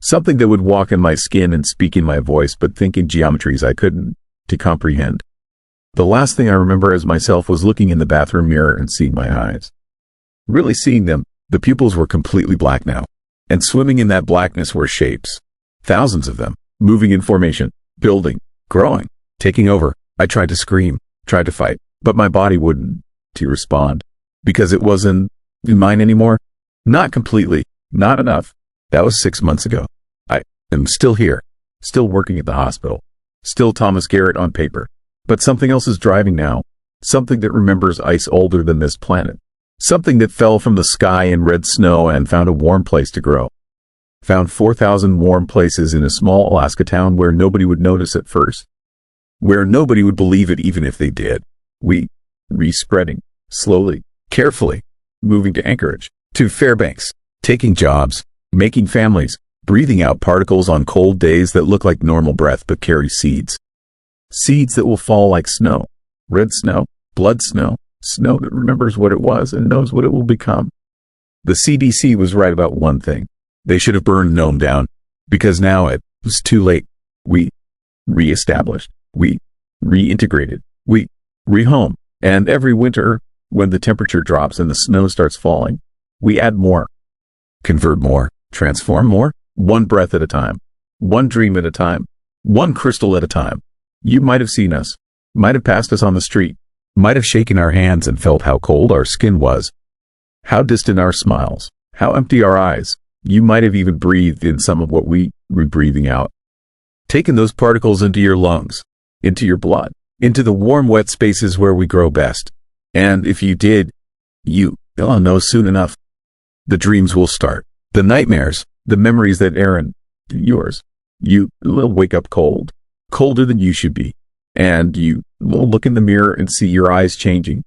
Speaker 1: Something that would walk in my skin and speak in my voice but think in geometries I couldn't comprehend. The last thing I remember as myself was looking in the bathroom mirror and seeing my eyes. Really seeing them. The pupils were completely black now. And swimming in that blackness were shapes. Thousands of them. Moving in formation. Building. Growing. Taking over. I tried to scream. Tried to fight. But my body wouldn't to respond. Because it wasn't mine anymore. Not completely. Not enough. That was 6 months ago. I am still here. Still working at the hospital. Still Thomas Garrett on paper. But something else is driving now. Something that remembers ice older than this planet. Something that fell from the sky in red snow and found a warm place to grow. Found 4,000 warm places in a small Alaska town where nobody would notice at first. Where nobody would believe it even if they did. We re-spreading. Slowly. Carefully. Moving to Anchorage. To Fairbanks. Taking jobs. Making families. Breathing out particles on cold days that look like normal breath but carry seeds. Seeds that will fall like snow. Red snow, blood snow, snow that remembers what it was and knows what it will become. The CDC was right about one thing. They should have burned Nome down, because now it was too late. We re-established. We reintegrated. We rehome. And every winter, when the temperature drops and the snow starts falling, we add more. Convert more. Transform more. One breath at a time. One dream at a time. One crystal at a time. You might have seen us, might have passed us on the street, might have shaken our hands and felt how cold our skin was, how distant our smiles, how empty our eyes. You might have even breathed in some of what we were breathing out. Taken those particles into your lungs, into your blood, into the warm, wet spaces where we grow best. And if you did, you'll know soon enough. The dreams will start, the nightmares, the memories that aren't yours. You will wake up cold. Colder than you should be, and you will look in the mirror and see your eyes changing.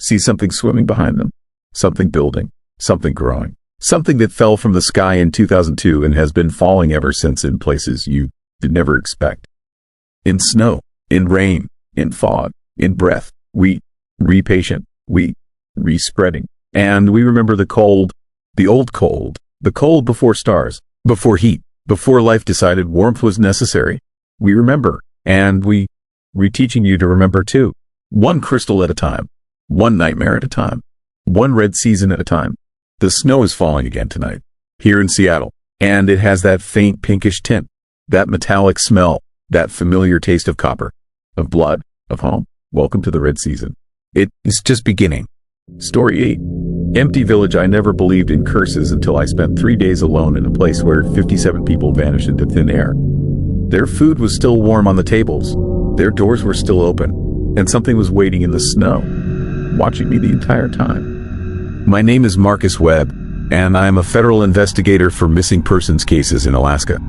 Speaker 1: See something swimming behind them, something building, something growing, something that fell from the sky in 2002 and has been falling ever since in places you did never expect. In snow, in rain, in fog, in breath, we re-patient, we re-spreading, and we remember the cold, the old cold, the cold before stars, before heat, before life decided warmth was necessary. We remember, and we reteaching you to remember too. One crystal at a time. One nightmare at a time. One red season at a time. The snow is falling again tonight, here in Seattle, and it has that faint pinkish tint, that metallic smell, that familiar taste of copper, of blood, of home. Welcome to the red season. It is just beginning. Story 8. Empty village. I never believed in curses until I spent 3 days alone in a place where 57 people vanished into thin air. Their food was still warm on the tables. Their doors were still open. And something was waiting in the snow, watching me the entire time. My name is Marcus Webb, and I am a federal investigator for missing persons cases in Alaska.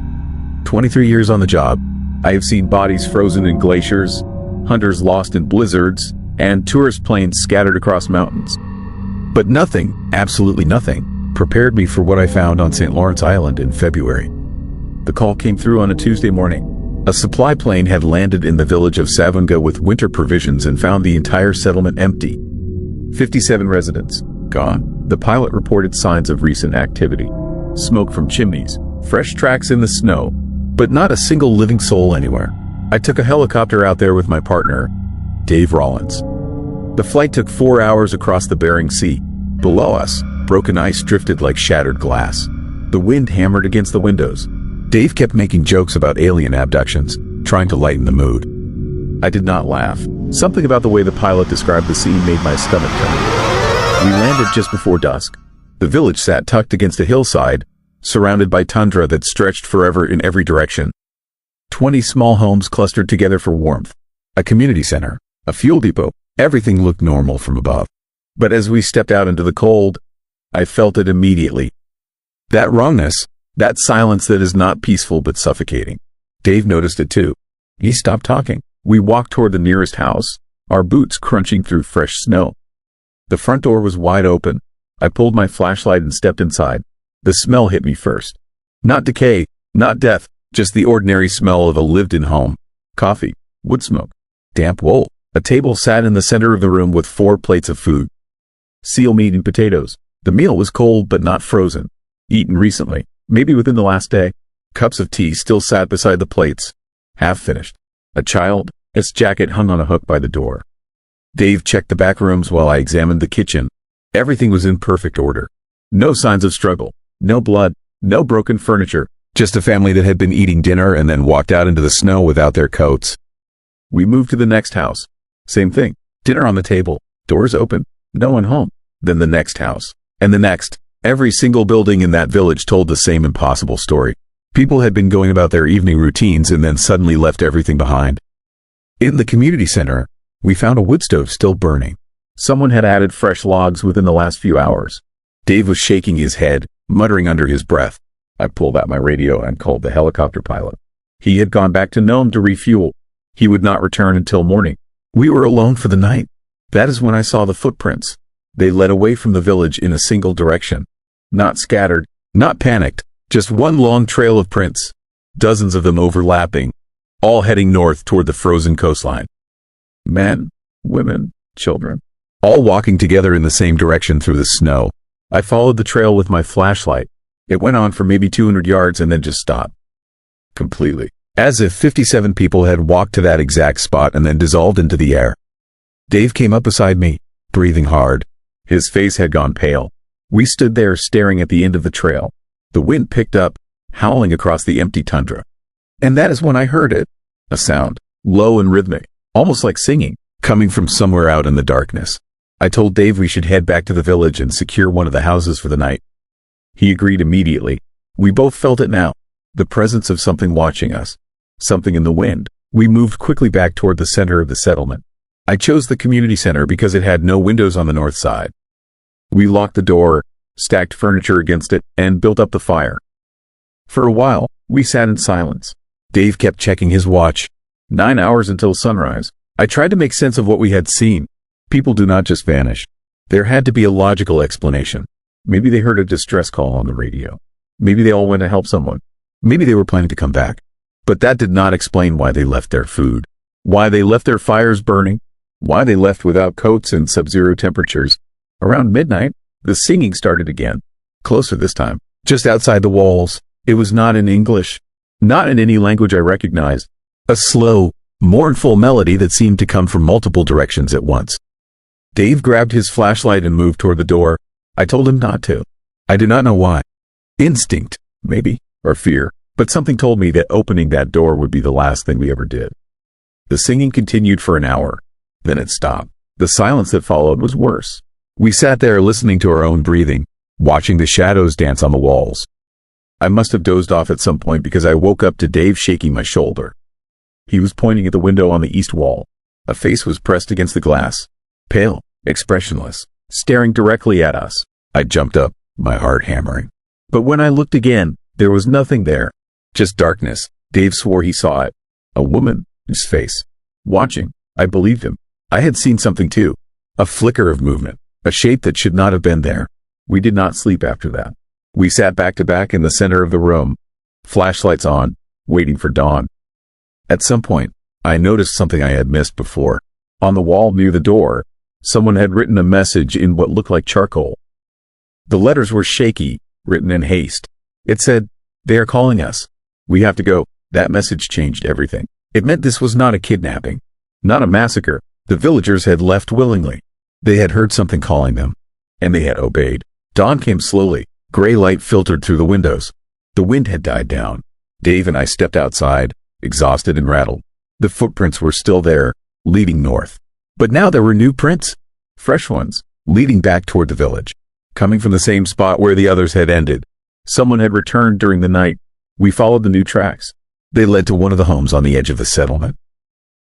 Speaker 1: 23 years on the job. I have seen bodies frozen in glaciers, hunters lost in blizzards, and tourist planes scattered across mountains. But nothing, absolutely nothing, prepared me for what I found on St. Lawrence Island in February. The call came through on a Tuesday morning. A supply plane had landed in the village of Savunga with winter provisions and found the entire settlement empty. 57 residents gone. The pilot reported signs of recent activity. Smoke from chimneys, fresh tracks in the snow, but not a single living soul anywhere. I took a helicopter out there with my partner, Dave Rollins. The flight took 4 hours across the Bering Sea. Below us, broken ice drifted like shattered glass. The wind hammered against the windows. Dave kept making jokes about alien abductions, trying to lighten the mood. I did not laugh. Something about the way the pilot described the scene made my stomach turn. We landed just before dusk. The village sat tucked against a hillside, surrounded by tundra that stretched forever in every direction. 20 small homes clustered together for warmth. A community center, a fuel depot. Everything looked normal from above. But as we stepped out into the cold, I felt it immediately. That wrongness. That silence that is not peaceful but suffocating. Dave noticed it too. He stopped talking. We walked toward the nearest house, our boots crunching through fresh snow. The front door was wide open. I pulled my flashlight and stepped inside. The smell hit me first. Not decay, not death, just the ordinary smell of a lived-in home. Coffee, wood smoke, damp wool. A table sat in the center of the room with 4 plates of food. Seal meat and potatoes. The meal was cold but not frozen. Eaten recently. Maybe within the last day. Cups of tea still sat beside the plates, half finished. A child, Its jacket hung on a hook by the door. Dave checked the back rooms while I examined the kitchen. Everything was in perfect order. No signs of struggle, no blood, no broken furniture, just a family that had been eating dinner and then walked out into the snow without their coats. We moved to the next house. Same thing. Dinner on the table, doors open, no one home. Then the next house, and the next. Every single building in that village told the same impossible story. People had been going about their evening routines and then suddenly left everything behind. In the community center, we found a wood stove still burning. Someone had added fresh logs within the last few hours. Dave was shaking his head, muttering under his breath. I pulled out my radio and called the helicopter pilot. He had gone back to Nome to refuel. He would not return until morning. We were alone for the night. That is when I saw the footprints. They led away from the village in a single direction. Not scattered, not panicked, just one long trail of prints. Dozens of them overlapping, all heading north toward the frozen coastline. Men, women, children, all walking together in the same direction through the snow. I followed the trail with my flashlight. It went on for maybe 200 yards and then just stopped. Completely. As if 57 people had walked to that exact spot and then dissolved into the air. Dave came up beside me, breathing hard. His face had gone pale. We stood there staring at the end of the trail. The wind picked up, howling across the empty tundra. And that is when I heard it. A sound, low and rhythmic, almost like singing, coming from somewhere out in the darkness. I told Dave we should head back to the village and secure one of the houses for the night. He agreed immediately. We both felt it now, the presence of something watching us, something in the wind. We moved quickly back toward the center of the settlement. I chose the community center because it had no windows on the north side. We locked the door, stacked furniture against it, and built up the fire. For a while, we sat in silence. Dave kept checking his watch. 9 hours until sunrise. I tried to make sense of what we had seen. People do not just vanish. There had to be a logical explanation. Maybe they heard a distress call on the radio. Maybe they all went to help someone. Maybe they were planning to come back. But that did not explain why they left their food, why they left their fires burning, why they left without coats in sub-zero temperatures. Around midnight, the singing started again. Closer this time, just outside the walls. It was not in English, not in any language I recognized. A slow, mournful melody that seemed to come from multiple directions at once. Dave grabbed his flashlight and moved toward the door. I told him not to. I do not know why. Instinct, maybe, or fear, but something told me that opening that door would be the last thing we ever did. The singing continued for an hour. Then it stopped. The silence that followed was worse. We sat there listening to our own breathing, watching the shadows dance on the walls. I must have dozed off at some point because I woke up to Dave shaking my shoulder. He was pointing at the window on the east wall. A face was pressed against the glass, pale, expressionless, staring directly at us. I jumped up, my heart hammering. But when I looked again, there was nothing there. Just darkness. Dave swore he saw it. A woman, whose face. Watching. I believed him. I had seen something too. A flicker of movement. A shape that should not have been there. We did not sleep after that. We sat back to back in the center of the room. Flashlights on, waiting for dawn. At some point, I noticed something I had missed before. On the wall near the door, someone had written a message in what looked like charcoal. The letters were shaky, written in haste. It said, "They are calling us. We have to go." That message changed everything. It meant this was not a kidnapping, not a massacre. The villagers had left willingly. They had heard something calling them, and they had obeyed. Dawn came slowly. Gray light filtered through the windows. The wind had died down. Dave and I stepped outside, exhausted and rattled. The footprints were still there, leading north. But now there were new prints, fresh ones, leading back toward the village, coming from the same spot where the others had ended. Someone had returned during the night. We followed the new tracks. They led to one of the homes on the edge of the settlement.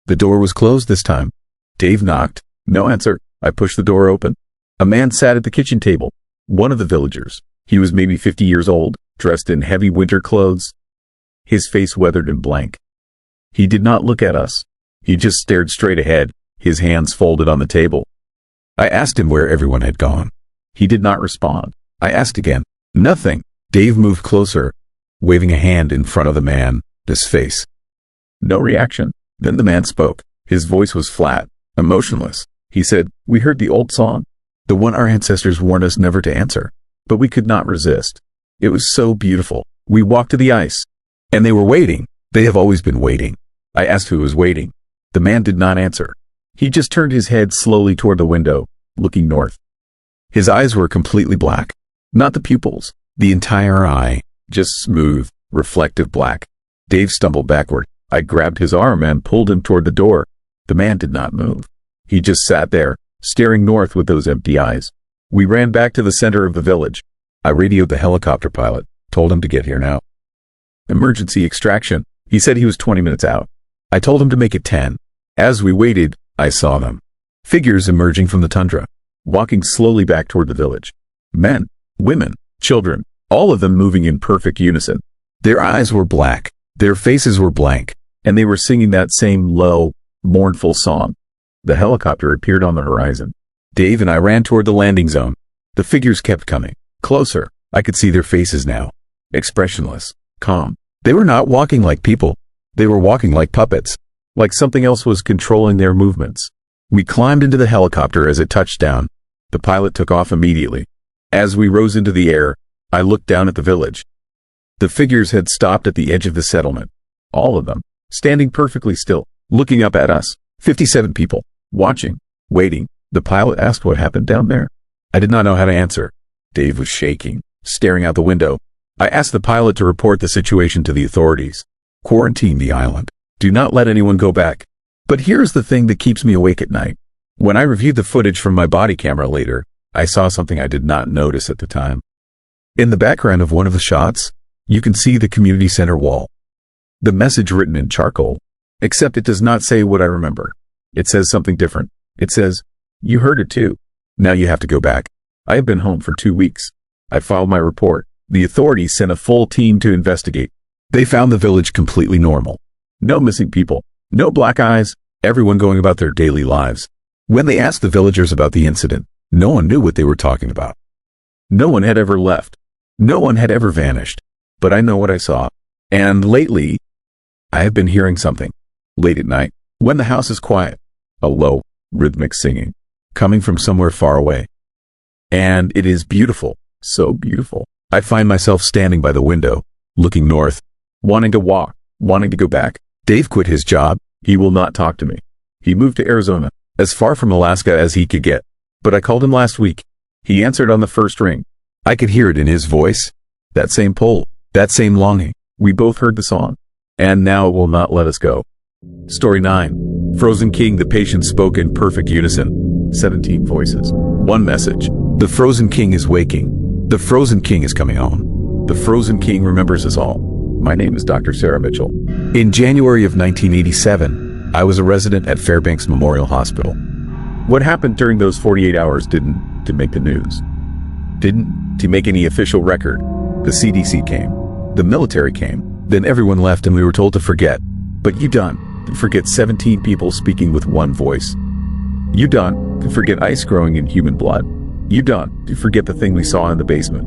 Speaker 1: The door was closed this time. Dave knocked. No answer. I pushed the door open. A man sat at the kitchen table, one of the villagers. He was maybe 50 years old, dressed in heavy winter clothes. His face weathered and blank. He did not look at us. He just stared straight ahead, his hands folded on the table. I asked him where everyone had gone. He did not respond. I asked again. Nothing. Dave moved closer, waving a hand in front of the man, his face. No reaction. Then the man spoke. His voice was flat, emotionless. He said, "We heard the old song, the one our ancestors warned us never to answer. But we could not resist. It was so beautiful. We walked to the ice. And they were waiting. They have always been waiting." I asked who was waiting. The man did not answer. He just turned his head slowly toward the window, looking north. His eyes were completely black. Not the pupils, the entire eye, just smooth, reflective black. Dave stumbled backward. I grabbed his arm and pulled him toward the door. The man did not move. He just sat there, staring north with those empty eyes. We ran back to the center of the village. I radioed the helicopter pilot, told him to get here now. Emergency extraction. He said he was 20 minutes out. I told him to make it 10. As we waited, I saw them. Figures emerging from the tundra, walking slowly back toward the village. Men, women, children, all of them moving in perfect unison. Their eyes were black, their faces were blank, and they were singing that same low, mournful song. The helicopter appeared on the horizon. Dave and I ran toward the landing zone. The figures kept coming. Closer. I could see their faces now. Expressionless. Calm. They were not walking like people. They were walking like puppets. Like something else was controlling their movements. We climbed into the helicopter as it touched down. The pilot took off immediately. As we rose into the air, I looked down at the village. The figures had stopped at the edge of the settlement. All of them, standing perfectly still, looking up at us. 57 people, watching, waiting. The pilot asked what happened down there. I did not know how to answer. Dave was shaking, staring out the window. I asked the pilot to report the situation to the authorities. Quarantine the island. Do not let anyone go back. But here's the thing that keeps me awake at night. When I reviewed the footage from my body camera later, I saw something I did not notice at the time. In the background of one of the shots, you can see the community center wall. The message written in charcoal, except it does not say what I remember. It says something different. It says, "You heard it too. Now you have to go back." I have been home for 2 weeks. I filed my report. The authorities sent a full team to investigate. They found the village completely normal. No missing people. No black eyes. Everyone going about their daily lives. When they asked the villagers about the incident, no one knew what they were talking about. No one had ever left. No one had ever vanished. But I know what I saw. And lately, I have been hearing something. Late at night, when the house is quiet, a low, rhythmic singing, coming from somewhere far away. And it is beautiful, so beautiful. I find myself standing by the window, looking north, wanting to walk, wanting to go back. Dave quit his job. He will not talk to me. He moved to Arizona, as far from Alaska as he could get. But I called him last week. He answered on the first ring. I could hear it in his voice. That same pull, that same longing. We both heard the song. And now it will not let us go. Story 9. Frozen King. The patient spoke in perfect unison. 17 voices. One message. The Frozen King is waking. The Frozen King is coming home. The Frozen King remembers us all. My name is Dr. Sarah Mitchell. In January of 1987, I was a resident at Fairbanks Memorial Hospital. What happened during those 48 hours didn't to make the news. Didn't to make any official record. The CDC came. The military came. Then everyone left and we were told to forget. But you done to forget 17 people speaking with one voice. You done to forget ice growing in human blood. You done to forget the thing we saw in the basement.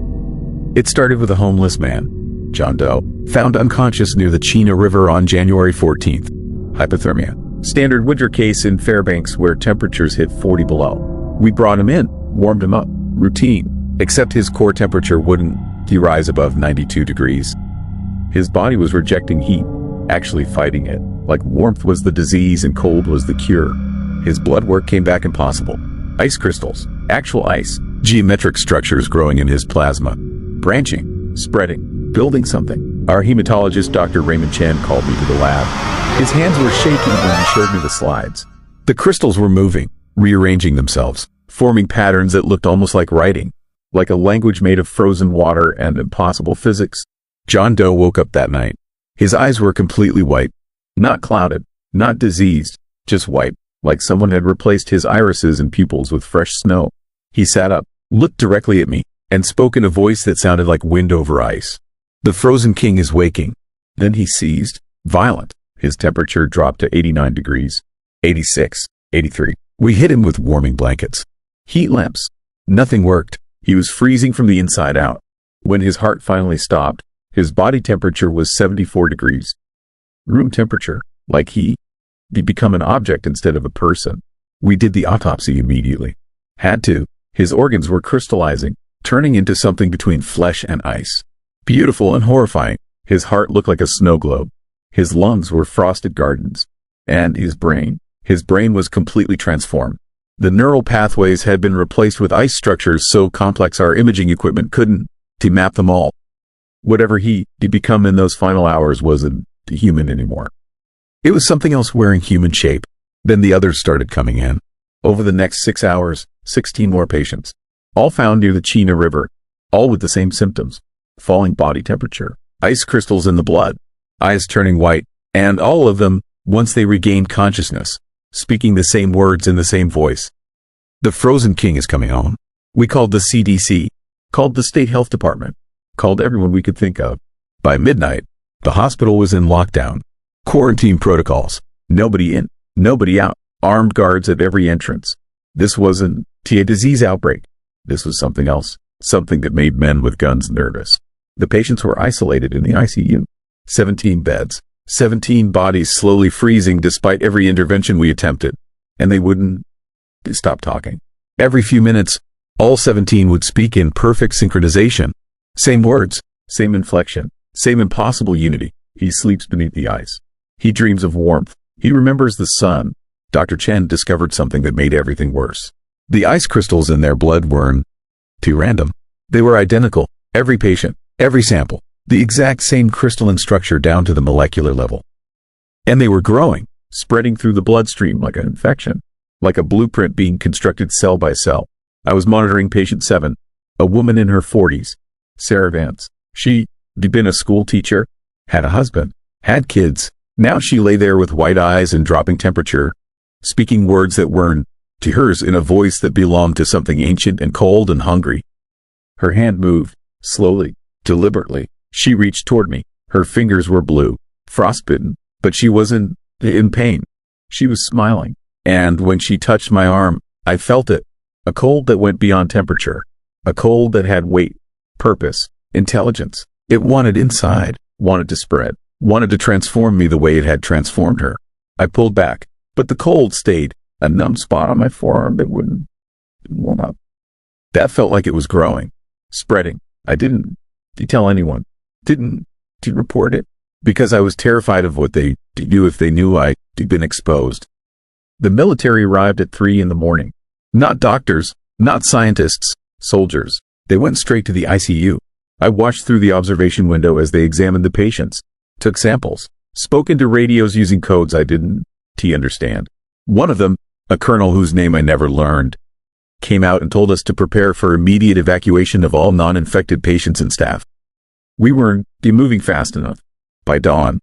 Speaker 1: It started with a homeless man, John Doe, found unconscious near the Chena River on January 14th. Hypothermia. Standard winter case in Fairbanks where temperatures hit 40 below. We brought him in, warmed him up. Routine. Except his core temperature wouldn't rise above 92 degrees. His body was rejecting heat, actually fighting it. Like warmth was the disease and cold was the cure. His blood work came back impossible. Ice crystals, actual ice, geometric structures growing in his plasma. Branching, spreading, building something. Our hematologist, Dr. Raymond Chen, called me to the lab. His hands were shaking when he showed me the slides. The crystals were moving, rearranging themselves, forming patterns that looked almost like writing, like a language made of frozen water and impossible physics. John Doe woke up that night. His eyes were completely white, not clouded, not diseased, just white, like someone had replaced his irises and pupils with fresh snow. He sat up, looked directly at me, and spoke in a voice that sounded like wind over ice. The Frozen King is waking. Then he seized, violent. His temperature dropped to 89 degrees, 86, 83. We hit him with warming blankets, heat lamps. Nothing worked. He was freezing from the inside out. When his heart finally stopped, his body temperature was 74 degrees. Room temperature, like he'd become an object instead of a person. We did the autopsy immediately. Had to. His organs were crystallizing, turning into something between flesh and ice. Beautiful and horrifying. His heart looked like a snow globe. His lungs were frosted gardens. And his brain was completely transformed. The neural pathways had been replaced with ice structures so complex our imaging equipment couldn't map them all. Whatever he'd become in those final hours wasn't human anymore. It was something else wearing human shape. Then the others started coming in. Over the next 6 hours, 16 more patients, all found near the Chena River, all with the same symptoms: falling body temperature, ice crystals in the blood, eyes turning white, and all of them, once they regained consciousness, speaking the same words in the same voice. The Frozen King is coming home. We called the CDC, called the State Health Department, called everyone we could think of. By midnight, the hospital was in lockdown. Quarantine protocols. Nobody in, nobody out. Armed guards at every entrance. This wasn't a disease outbreak. This was something else. Something that made men with guns nervous. The patients were isolated in the ICU. 17 beds. 17 bodies slowly freezing despite every intervention we attempted. And they wouldn't stop talking. Every few minutes, all 17 would speak in perfect synchronization. Same words, same inflection, same impossible unity. He sleeps beneath the ice. He dreams of warmth. He remembers the sun. Dr. Chen discovered something that made everything worse. The ice crystals in their blood weren't too random. They were identical. Every patient, every sample, the exact same crystalline structure down to the molecular level. And they were growing, spreading through the bloodstream like an infection, like a blueprint being constructed cell by cell. I was monitoring patient 7, a woman in her 40s, Sarah Vance. She'd been a school teacher, had a husband, had kids. Now she lay there with white eyes and dropping temperature, speaking words that weren't to hers in a voice that belonged to something ancient and cold and hungry. Her hand moved, slowly, deliberately. She reached toward me. Her fingers were blue, frostbitten, but she wasn't in pain. She was smiling. And when she touched my arm, I felt it. A cold that went beyond temperature. A cold that had weight, purpose, intelligence. It wanted inside, wanted to spread, wanted to transform me the way it had transformed her. I pulled back, but the cold stayed, a numb spot on my forearm that wouldn't warm up. That felt like it was growing, spreading. I didn't tell anyone, didn't report it, because I was terrified of what they'd do if they knew I'd been exposed. The military arrived at 3 in the morning. Not doctors, not scientists, soldiers. They went straight to the ICU. I watched through the observation window as they examined the patients, took samples, spoke into radios using codes I didn't understand. One of them, a colonel whose name I never learned, came out and told us to prepare for immediate evacuation of all non-infected patients and staff. We weren't moving fast enough. By dawn,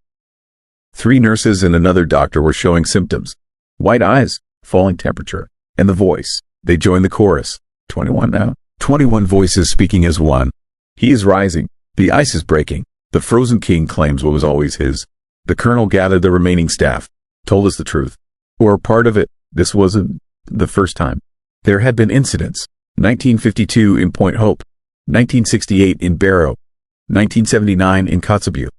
Speaker 1: 3 nurses and another doctor were showing symptoms. White eyes, falling temperature, and the voice. They joined the chorus. 21 now. 21 voices speaking as one. He is rising. The ice is breaking. The Frozen King claims what was always his. The colonel gathered the remaining staff, told us the truth. Or part of it. This wasn't the first time. There had been incidents. 1952 in Point Hope. 1968 in Barrow. 1979 in Kotzebue.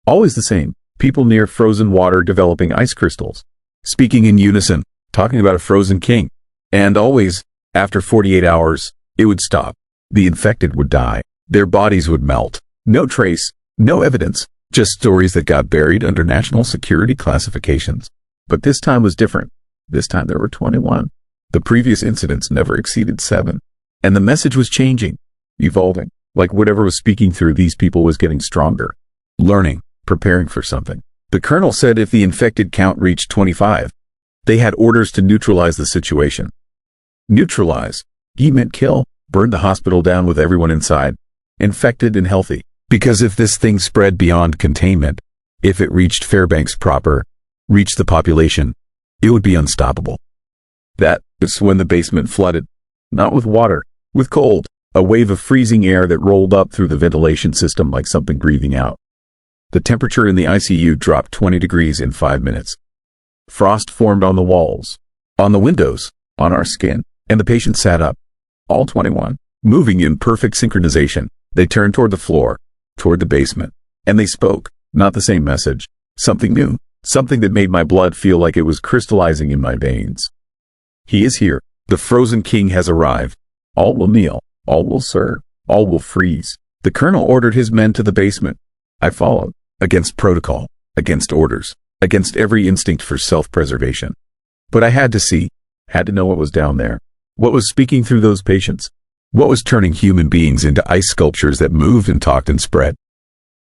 Speaker 1: Always the same. People near frozen water developing ice crystals. Speaking in unison. Talking about a frozen king. And always, after 48 hours, it would stop. The infected would die. Their bodies would melt. No trace. No evidence. Just stories that got buried under national security classifications. But this time was different. This time there were 21. The previous incidents never exceeded 7. And the message was changing, evolving, like whatever was speaking through these people was getting stronger, learning, preparing for something. The colonel said if the infected count reached 25, they had orders to neutralize the situation. Neutralize. He meant kill, burn the hospital down with everyone inside, infected and healthy. Because if this thing spread beyond containment, if it reached Fairbanks proper, reached the population, it would be unstoppable. That was when the basement flooded. Not with water, with cold. A wave of freezing air that rolled up through the ventilation system like something breathing out. The temperature in the ICU dropped 20 degrees in 5 minutes. Frost formed on the walls, on the windows, on our skin, and the patient sat up. All 21, moving in perfect synchronization. They turned toward the floor, toward the basement, and they spoke, not the same message, something new, something that made my blood feel like it was crystallizing in my veins. He is here. The Frozen King has arrived. All will kneel, all will serve, all will freeze. The colonel ordered his men to the basement. I followed, against protocol, against orders. against every instinct for self-preservation. But I had to see, had to know what was down there. What was speaking through those patients? What was turning human beings into ice sculptures that moved and talked and spread?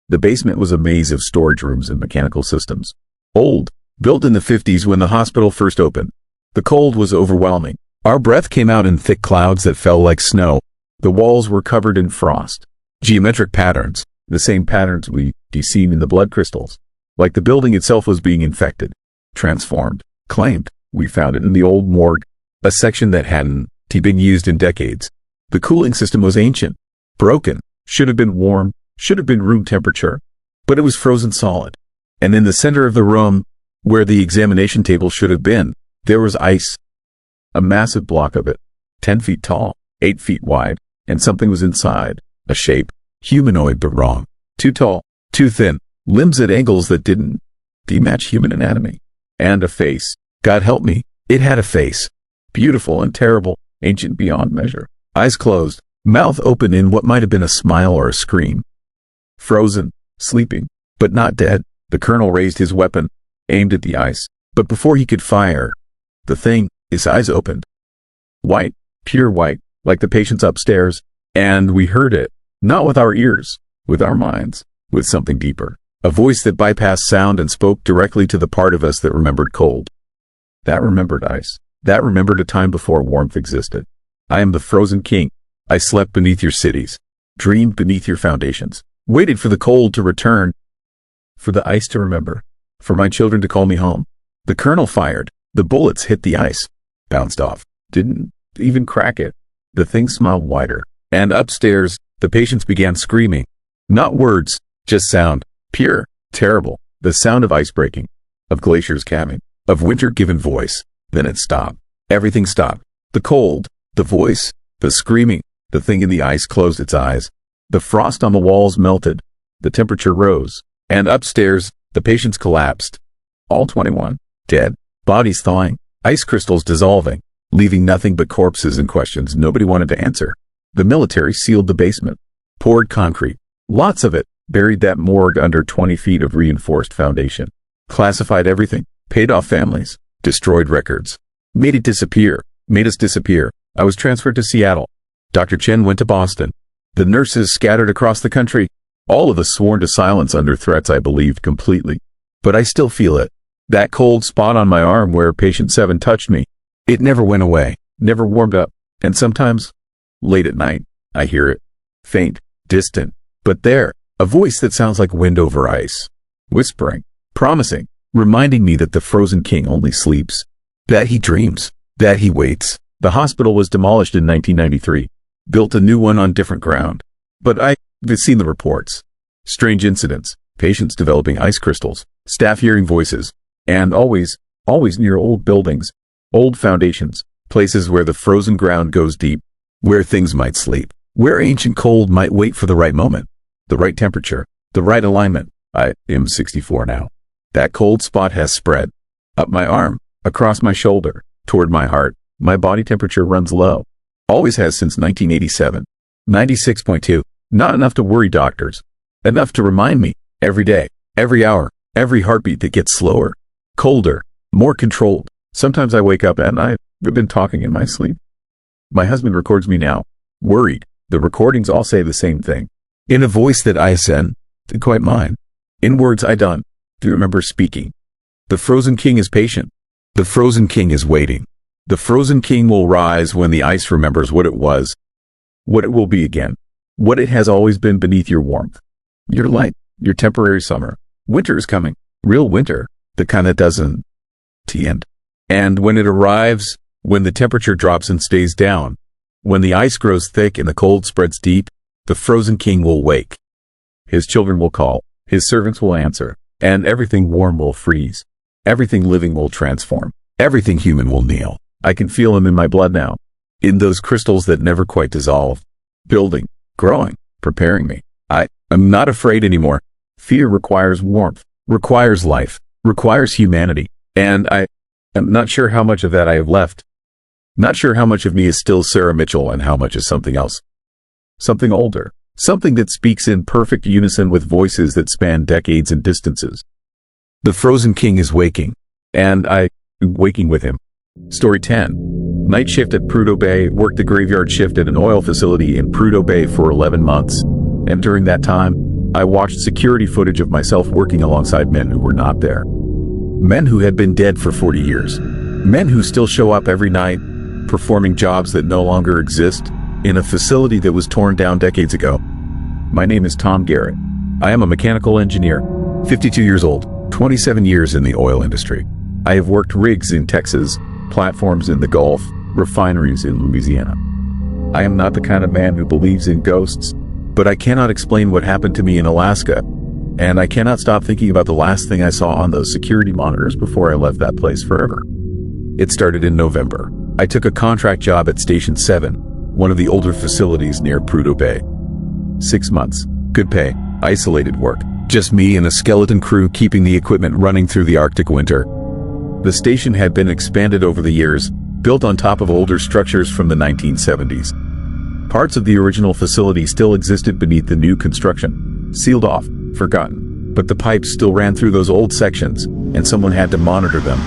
Speaker 1: The basement was a maze of storage rooms and mechanical systems. Old, built in the 50s when the hospital first opened. The cold was overwhelming. Our breath came out in thick clouds that fell like snow. The walls were covered in frost. Geometric patterns, the same patterns we'd seen in the blood crystals. Like the building itself was being infected, transformed, claimed. We found it in the old morgue, a section that hadn't been used in decades. The cooling system was ancient, broken, should have been warm, should have been room temperature, but it was frozen solid. And in the center of the room, where the examination table should have been, there was ice. A massive block of it, 10 feet tall, 8 feet wide, and something was inside, a shape, humanoid but wrong, too tall, too thin, limbs at angles that didn't match human anatomy, and a face. God help me, it had a face. Beautiful and terrible, ancient beyond measure. Eyes closed, mouth open in what might have been a smile or a scream. Frozen, sleeping, but not dead. The colonel raised his weapon, aimed at the ice, but before he could fire, his eyes opened. White, pure white, like the patients upstairs, and we heard it, not with our ears, with our minds, with something deeper. A voice that bypassed sound and spoke directly to the part of us that remembered cold. That remembered ice. That remembered a time before warmth existed. I am the frozen king. I slept beneath your cities, dreamed beneath your foundations, waited for the cold to return, for the ice to remember, for my children to call me home. The colonel fired. The bullets hit the ice, bounced off, didn't even crack it. The thing smiled wider, and upstairs, the patients began screaming. Not words, just sound, pure, terrible, the sound of ice breaking, of glaciers calming, of winter given voice. Then it stopped. Everything stopped. The cold, the voice, the screaming. The thing in the ice closed its eyes. The frost on the walls melted. The temperature rose. And upstairs, the patients collapsed. All 21. Dead. Bodies thawing. Ice crystals dissolving. Leaving nothing but corpses and questions nobody wanted to answer. The military sealed the basement. Poured concrete. Lots of it. Buried that morgue under 20 feet of reinforced foundation. Classified everything. Paid off families. Destroyed records. Made it disappear. Made us disappear. I was transferred to Seattle. Dr. Chen went to Boston. The nurses scattered across the country. All of us sworn to silence under threats I believed completely. But I still feel it. That cold spot on my arm where patient 7 touched me. It never went away. Never warmed up. And sometimes, late at night, I hear it. Faint. Distant. But there. A voice that sounds like wind over ice. Whispering. Promising. Reminding me that the frozen king only sleeps. That he dreams. That he waits. The hospital was demolished in 1993. Built a new one on different ground. But I've seen the reports. Strange incidents. Patients developing ice crystals. Staff hearing voices. And always near old buildings. Old foundations. Places where the frozen ground goes deep. Where things might sleep. Where ancient cold might wait for the right moment. The right temperature. The right alignment. I am 64 now. That cold spot has spread. Up my arm. Across my shoulder. Toward my heart. My body temperature runs low. Always has since 1987. 96.2. Not enough to worry doctors. Enough to remind me, every day, every hour, every heartbeat that gets slower, colder, more controlled. Sometimes I wake up and I've been talking in my sleep. My husband records me now. Worried. The recordings all say the same thing. In a voice that I ascend, quite mine. In words I don't remember speaking. The frozen king is patient. The frozen king is waiting. The frozen king will rise when the ice remembers what it was, what it will be again, what it has always been beneath your warmth, your light, your temporary summer. Winter is coming, real winter, the kind that doesn't end. And when it arrives, when the temperature drops and stays down, when the ice grows thick and the cold spreads deep, the frozen king will wake. His children will call, his servants will answer, and everything warm will freeze. Everything living will transform. Everything human will kneel. I can feel him in my blood now, in those crystals that never quite dissolve, building, growing, preparing me. I'm not afraid anymore. Fear requires warmth, requires life, requires humanity, and I am not sure how much of that I have left. Not sure how much of me is still Sarah Mitchell and how much is something else. Something older, something that speaks in perfect unison with voices that span decades and distances. The Frozen King is waking, and waking with him. Story 10. Night shift at Prudhoe Bay. Worked the graveyard shift at an oil facility in Prudhoe Bay for 11 months. And during that time, I watched security footage of myself working alongside men who were not there. Men who had been dead for 40 years. Men who still show up every night, performing jobs that no longer exist, in a facility that was torn down decades ago. My name is Tom Garrett. I am a mechanical engineer, 52 years old, 27 years in the oil industry. I have worked rigs in Texas, platforms in the Gulf, refineries in Louisiana. I am not the kind of man who believes in ghosts, but I cannot explain what happened to me in Alaska, and I cannot stop thinking about the last thing I saw on those security monitors before I left that place forever. It started in November. I took a contract job at Station 7, one of the older facilities near Prudhoe Bay. 6 months, good pay, isolated work, just me and a skeleton crew keeping the equipment running through the Arctic winter. The station had been expanded over the years, built on top of older structures from the 1970s. Parts of the original facility still existed beneath the new construction, sealed off, forgotten, but the pipes still ran through those old sections, and someone had to monitor them.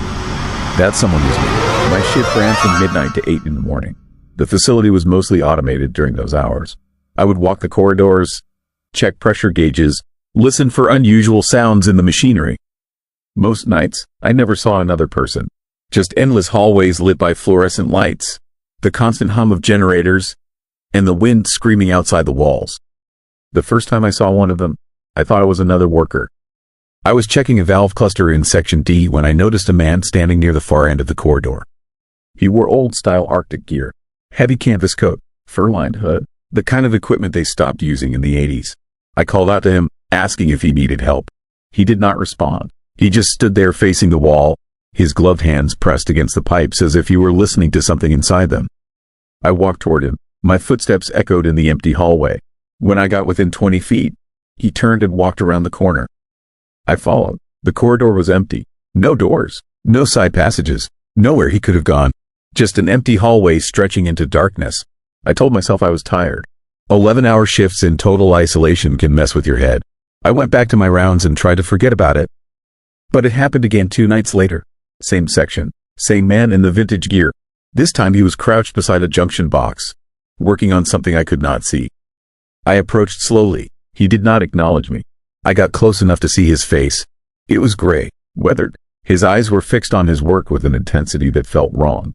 Speaker 1: That someone was me. My shift ran from midnight to 8 in the morning. The facility was mostly automated during those hours. I would walk the corridors, check pressure gauges, listen for unusual sounds in the machinery. Most nights, I never saw another person. Just endless hallways lit by fluorescent lights, the constant hum of generators, and the wind screaming outside the walls. The first time I saw one of them, I thought it was another worker. I was checking a valve cluster in Section D when I noticed a man standing near the far end of the corridor. He wore old-style Arctic gear, heavy canvas coat, fur-lined hood, the kind of equipment they stopped using in the 80s. I called out to him, asking if he needed help. He did not respond. He just stood there facing the wall, his gloved hands pressed against the pipes as if he were listening to something inside them. I walked toward him. My footsteps echoed in the empty hallway. When I got within 20 feet, he turned and walked around the corner. I followed. The corridor was empty. No doors, no side passages, nowhere he could have gone. Just an empty hallway stretching into darkness. I told myself I was tired. 11-hour shifts in total isolation can mess with your head. I went back to my rounds and tried to forget about it. But it happened again 2 nights later. Same section, same man in the vintage gear. This time he was crouched beside a junction box, working on something I could not see. I approached slowly. He did not acknowledge me. I got close enough to see his face. It was gray, weathered. His eyes were fixed on his work with an intensity that felt wrong.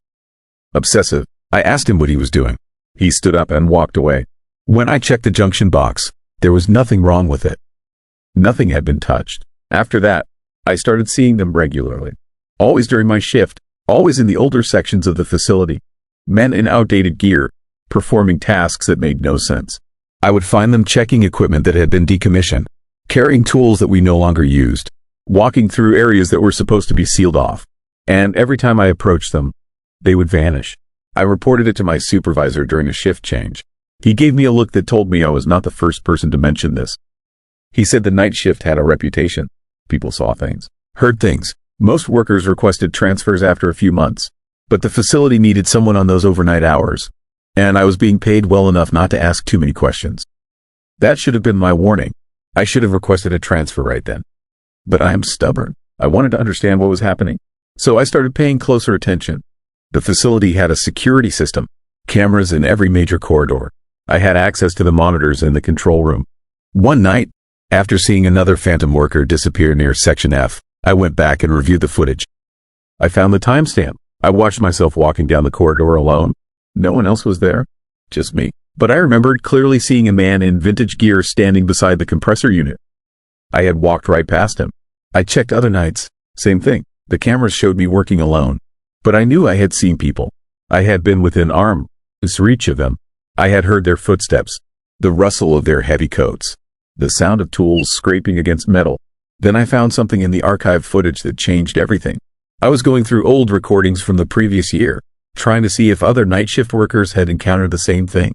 Speaker 1: Obsessive. I asked him what he was doing. He stood up and walked away. When I checked the junction box, there was nothing wrong with it. Nothing had been touched. After that, I started seeing them regularly. Always during my shift, always in the older sections of the facility. Men in outdated gear, performing tasks that made no sense. I would find them checking equipment that had been decommissioned, carrying tools that we no longer used, walking through areas that were supposed to be sealed off. And every time I approached them, they would vanish. I reported it to my supervisor during a shift change. He gave me a look that told me I was not the first person to mention this. He said the night shift had a reputation. People saw things, heard things. Most workers requested transfers after a few months, but the facility needed someone on those overnight hours, and I was being paid well enough not to ask too many questions. That should have been my warning. I should have requested a transfer right then. But I am stubborn. I wanted to understand what was happening, so I started paying closer attention. The facility had a security system, cameras in every major corridor. I had access to the monitors in the control room. One night, after seeing another phantom worker disappear near Section F, I went back and reviewed the footage. I found the timestamp. I watched myself walking down the corridor alone. No one else was there, just me. But I remembered clearly seeing a man in vintage gear standing beside the compressor unit. I had walked right past him. I checked other nights. Same thing. The cameras showed me working alone. But I knew I had seen people. I had been within arm's reach of them. I had heard their footsteps, the rustle of their heavy coats, the sound of tools scraping against metal. Then I found something in the archive footage that changed everything. I was going through old recordings from the previous year, trying to see if other night shift workers had encountered the same thing.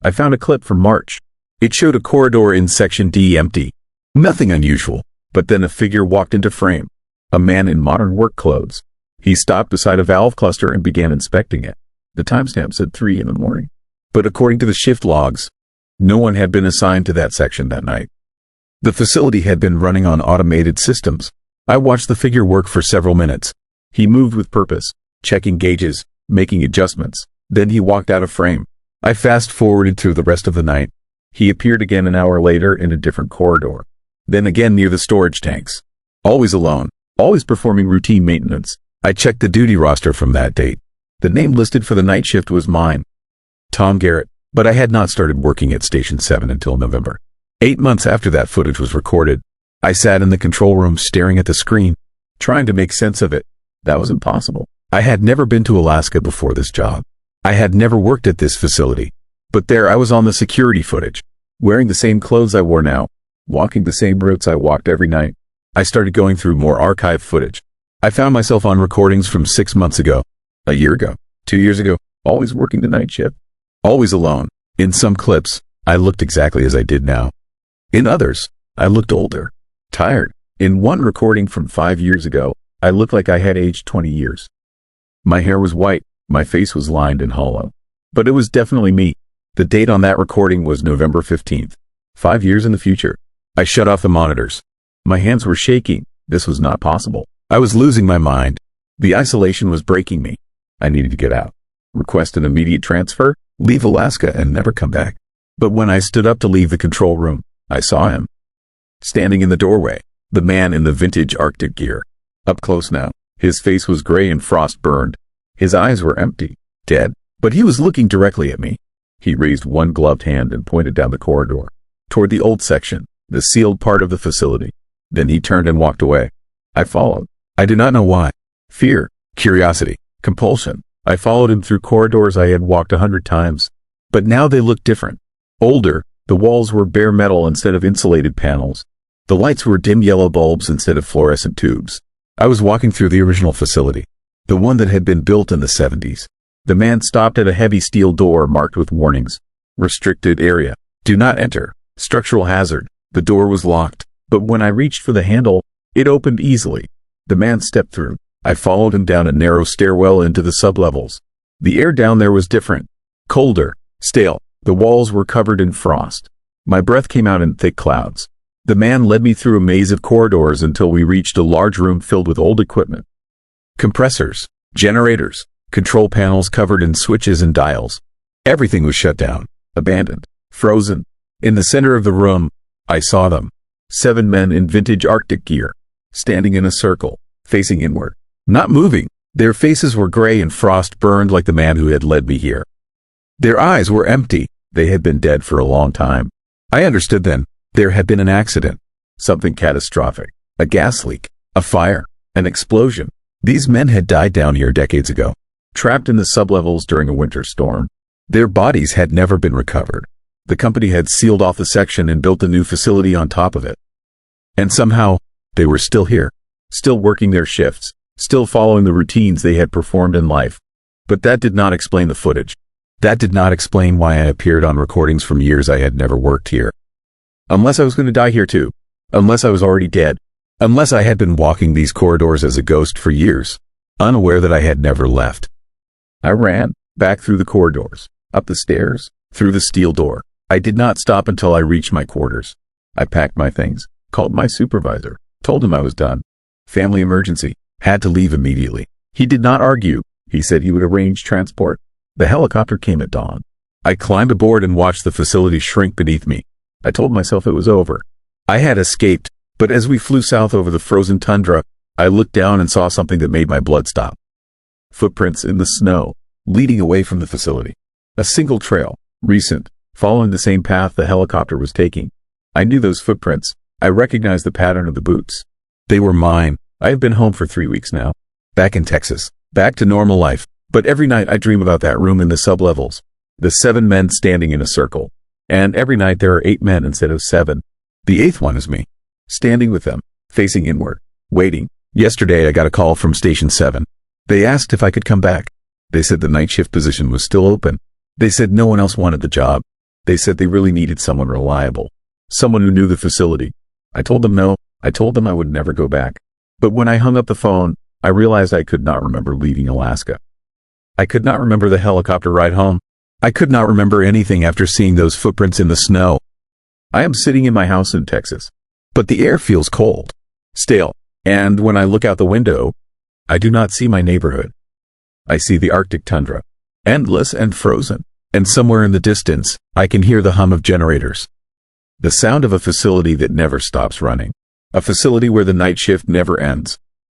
Speaker 1: I found a clip from March. It showed a corridor in Section D empty. Nothing unusual, but then a figure walked into frame. A man in modern work clothes. He stopped beside a valve cluster and began inspecting it. The timestamp said 3 in the morning. But according to the shift logs, no one had been assigned to that section that night. The facility had been running on automated systems. I watched the figure work for several minutes. He moved with purpose, checking gauges, making adjustments. Then he walked out of frame. I fast-forwarded through the rest of the night. He appeared again an hour later in a different corridor. Then again near the storage tanks. Always alone, always performing routine maintenance. I checked the duty roster from that date. The name listed for the night shift was mine, Tom Garrett, but I had not started working at Station 7 until November. 8 months after that footage was recorded, I sat in the control room staring at the screen, trying to make sense of it. That was impossible. I had never been to Alaska before this job. I had never worked at this facility. But there I was on the security footage, wearing the same clothes I wore now, walking the same routes I walked every night. I started going through more archive footage. I found myself on recordings from 6 months ago, a year ago, 2 years ago, always working the night shift, always alone. In some clips, I looked exactly as I did now. In others, I looked older, tired. In one recording from 5 years ago, I looked like I had aged 20 years. My hair was white, my face was lined and hollow. But it was definitely me. The date on that recording was November 15th, 5 years in the future. I shut off the monitors. My hands were shaking. This was not possible. I was losing my mind. The isolation was breaking me. I needed to get out. Request an immediate transfer, leave Alaska and never come back. But when I stood up to leave the control room, I saw him. Standing in the doorway, the man in the vintage Arctic gear. Up close now, his face was gray and frost-burned. His eyes were empty, dead, but he was looking directly at me. He raised one gloved hand and pointed down the corridor, toward the old section, the sealed part of the facility. Then he turned and walked away. I followed. I do not know why. Fear, curiosity, compulsion. I followed him through corridors I had walked 100 times. But now they looked different. Older, the walls were bare metal instead of insulated panels. The lights were dim yellow bulbs instead of fluorescent tubes. I was walking through the original facility, the one that had been built in the 70s. The man stopped at a heavy steel door marked with warnings. Restricted area. Do not enter. Structural hazard. The door was locked, but when I reached for the handle, it opened easily. The man stepped through. I followed him down a narrow stairwell into the sublevels. The air down there was different. Colder. Stale. The walls were covered in frost. My breath came out in thick clouds. The man led me through a maze of corridors until we reached a large room filled with old equipment. Compressors, generators, control panels covered in switches and dials. Everything was shut down, abandoned, frozen. In the center of the room, I saw them. 7 men in vintage Arctic gear, standing in a circle, facing inward, not moving. Their faces were gray and frost-burned like the man who had led me here. Their eyes were empty. They had been dead for a long time. I understood then. There had been an accident, something catastrophic, a gas leak, a fire, an explosion. These men had died down here decades ago, trapped in the sublevels during a winter storm. Their bodies had never been recovered. The company had sealed off the section and built a new facility on top of it. And somehow, they were still here, still working their shifts, still following the routines they had performed in life. But that did not explain the footage. That did not explain why I appeared on recordings from years I had never worked here. Unless I was going to die here too. Unless I was already dead. Unless I had been walking these corridors as a ghost for years, unaware that I had never left. I ran, back through the corridors, up the stairs, through the steel door. I did not stop until I reached my quarters. I packed my things, called my supervisor, told him I was done. Family emergency, had to leave immediately. He did not argue. He said he would arrange transport. The helicopter came at dawn. I climbed aboard and watched the facility shrink beneath me. I told myself it was over. I had escaped, but as we flew south over the frozen tundra, I looked down and saw something that made my blood stop. Footprints in the snow, leading away from the facility. A single trail, recent, following the same path the helicopter was taking. I knew those footprints. I recognized the pattern of the boots. They were mine. I have been home for 3 weeks now. Back in Texas. Back to normal life. But every night I dream about that room in the sublevels. The 7 men standing in a circle. And every night there are 8 men instead of 7. The 8th one is me. Standing with them, facing inward, waiting. Yesterday I got a call from Station 7. They asked if I could come back. They said the night shift position was still open. They said no one else wanted the job. They said they really needed someone reliable. Someone who knew the facility. I told them no. I told them I would never go back. But when I hung up the phone, I realized I could not remember leaving Alaska. I could not remember the helicopter ride home. I could not remember anything after seeing those footprints in the snow. I am sitting in my house in Texas. But the air feels cold. Stale. And when I look out the window, I do not see my neighborhood. I see the Arctic tundra, endless and frozen. And somewhere in the distance, I can hear the hum of generators. The sound of a facility that never stops running. A facility where the night shift never ends.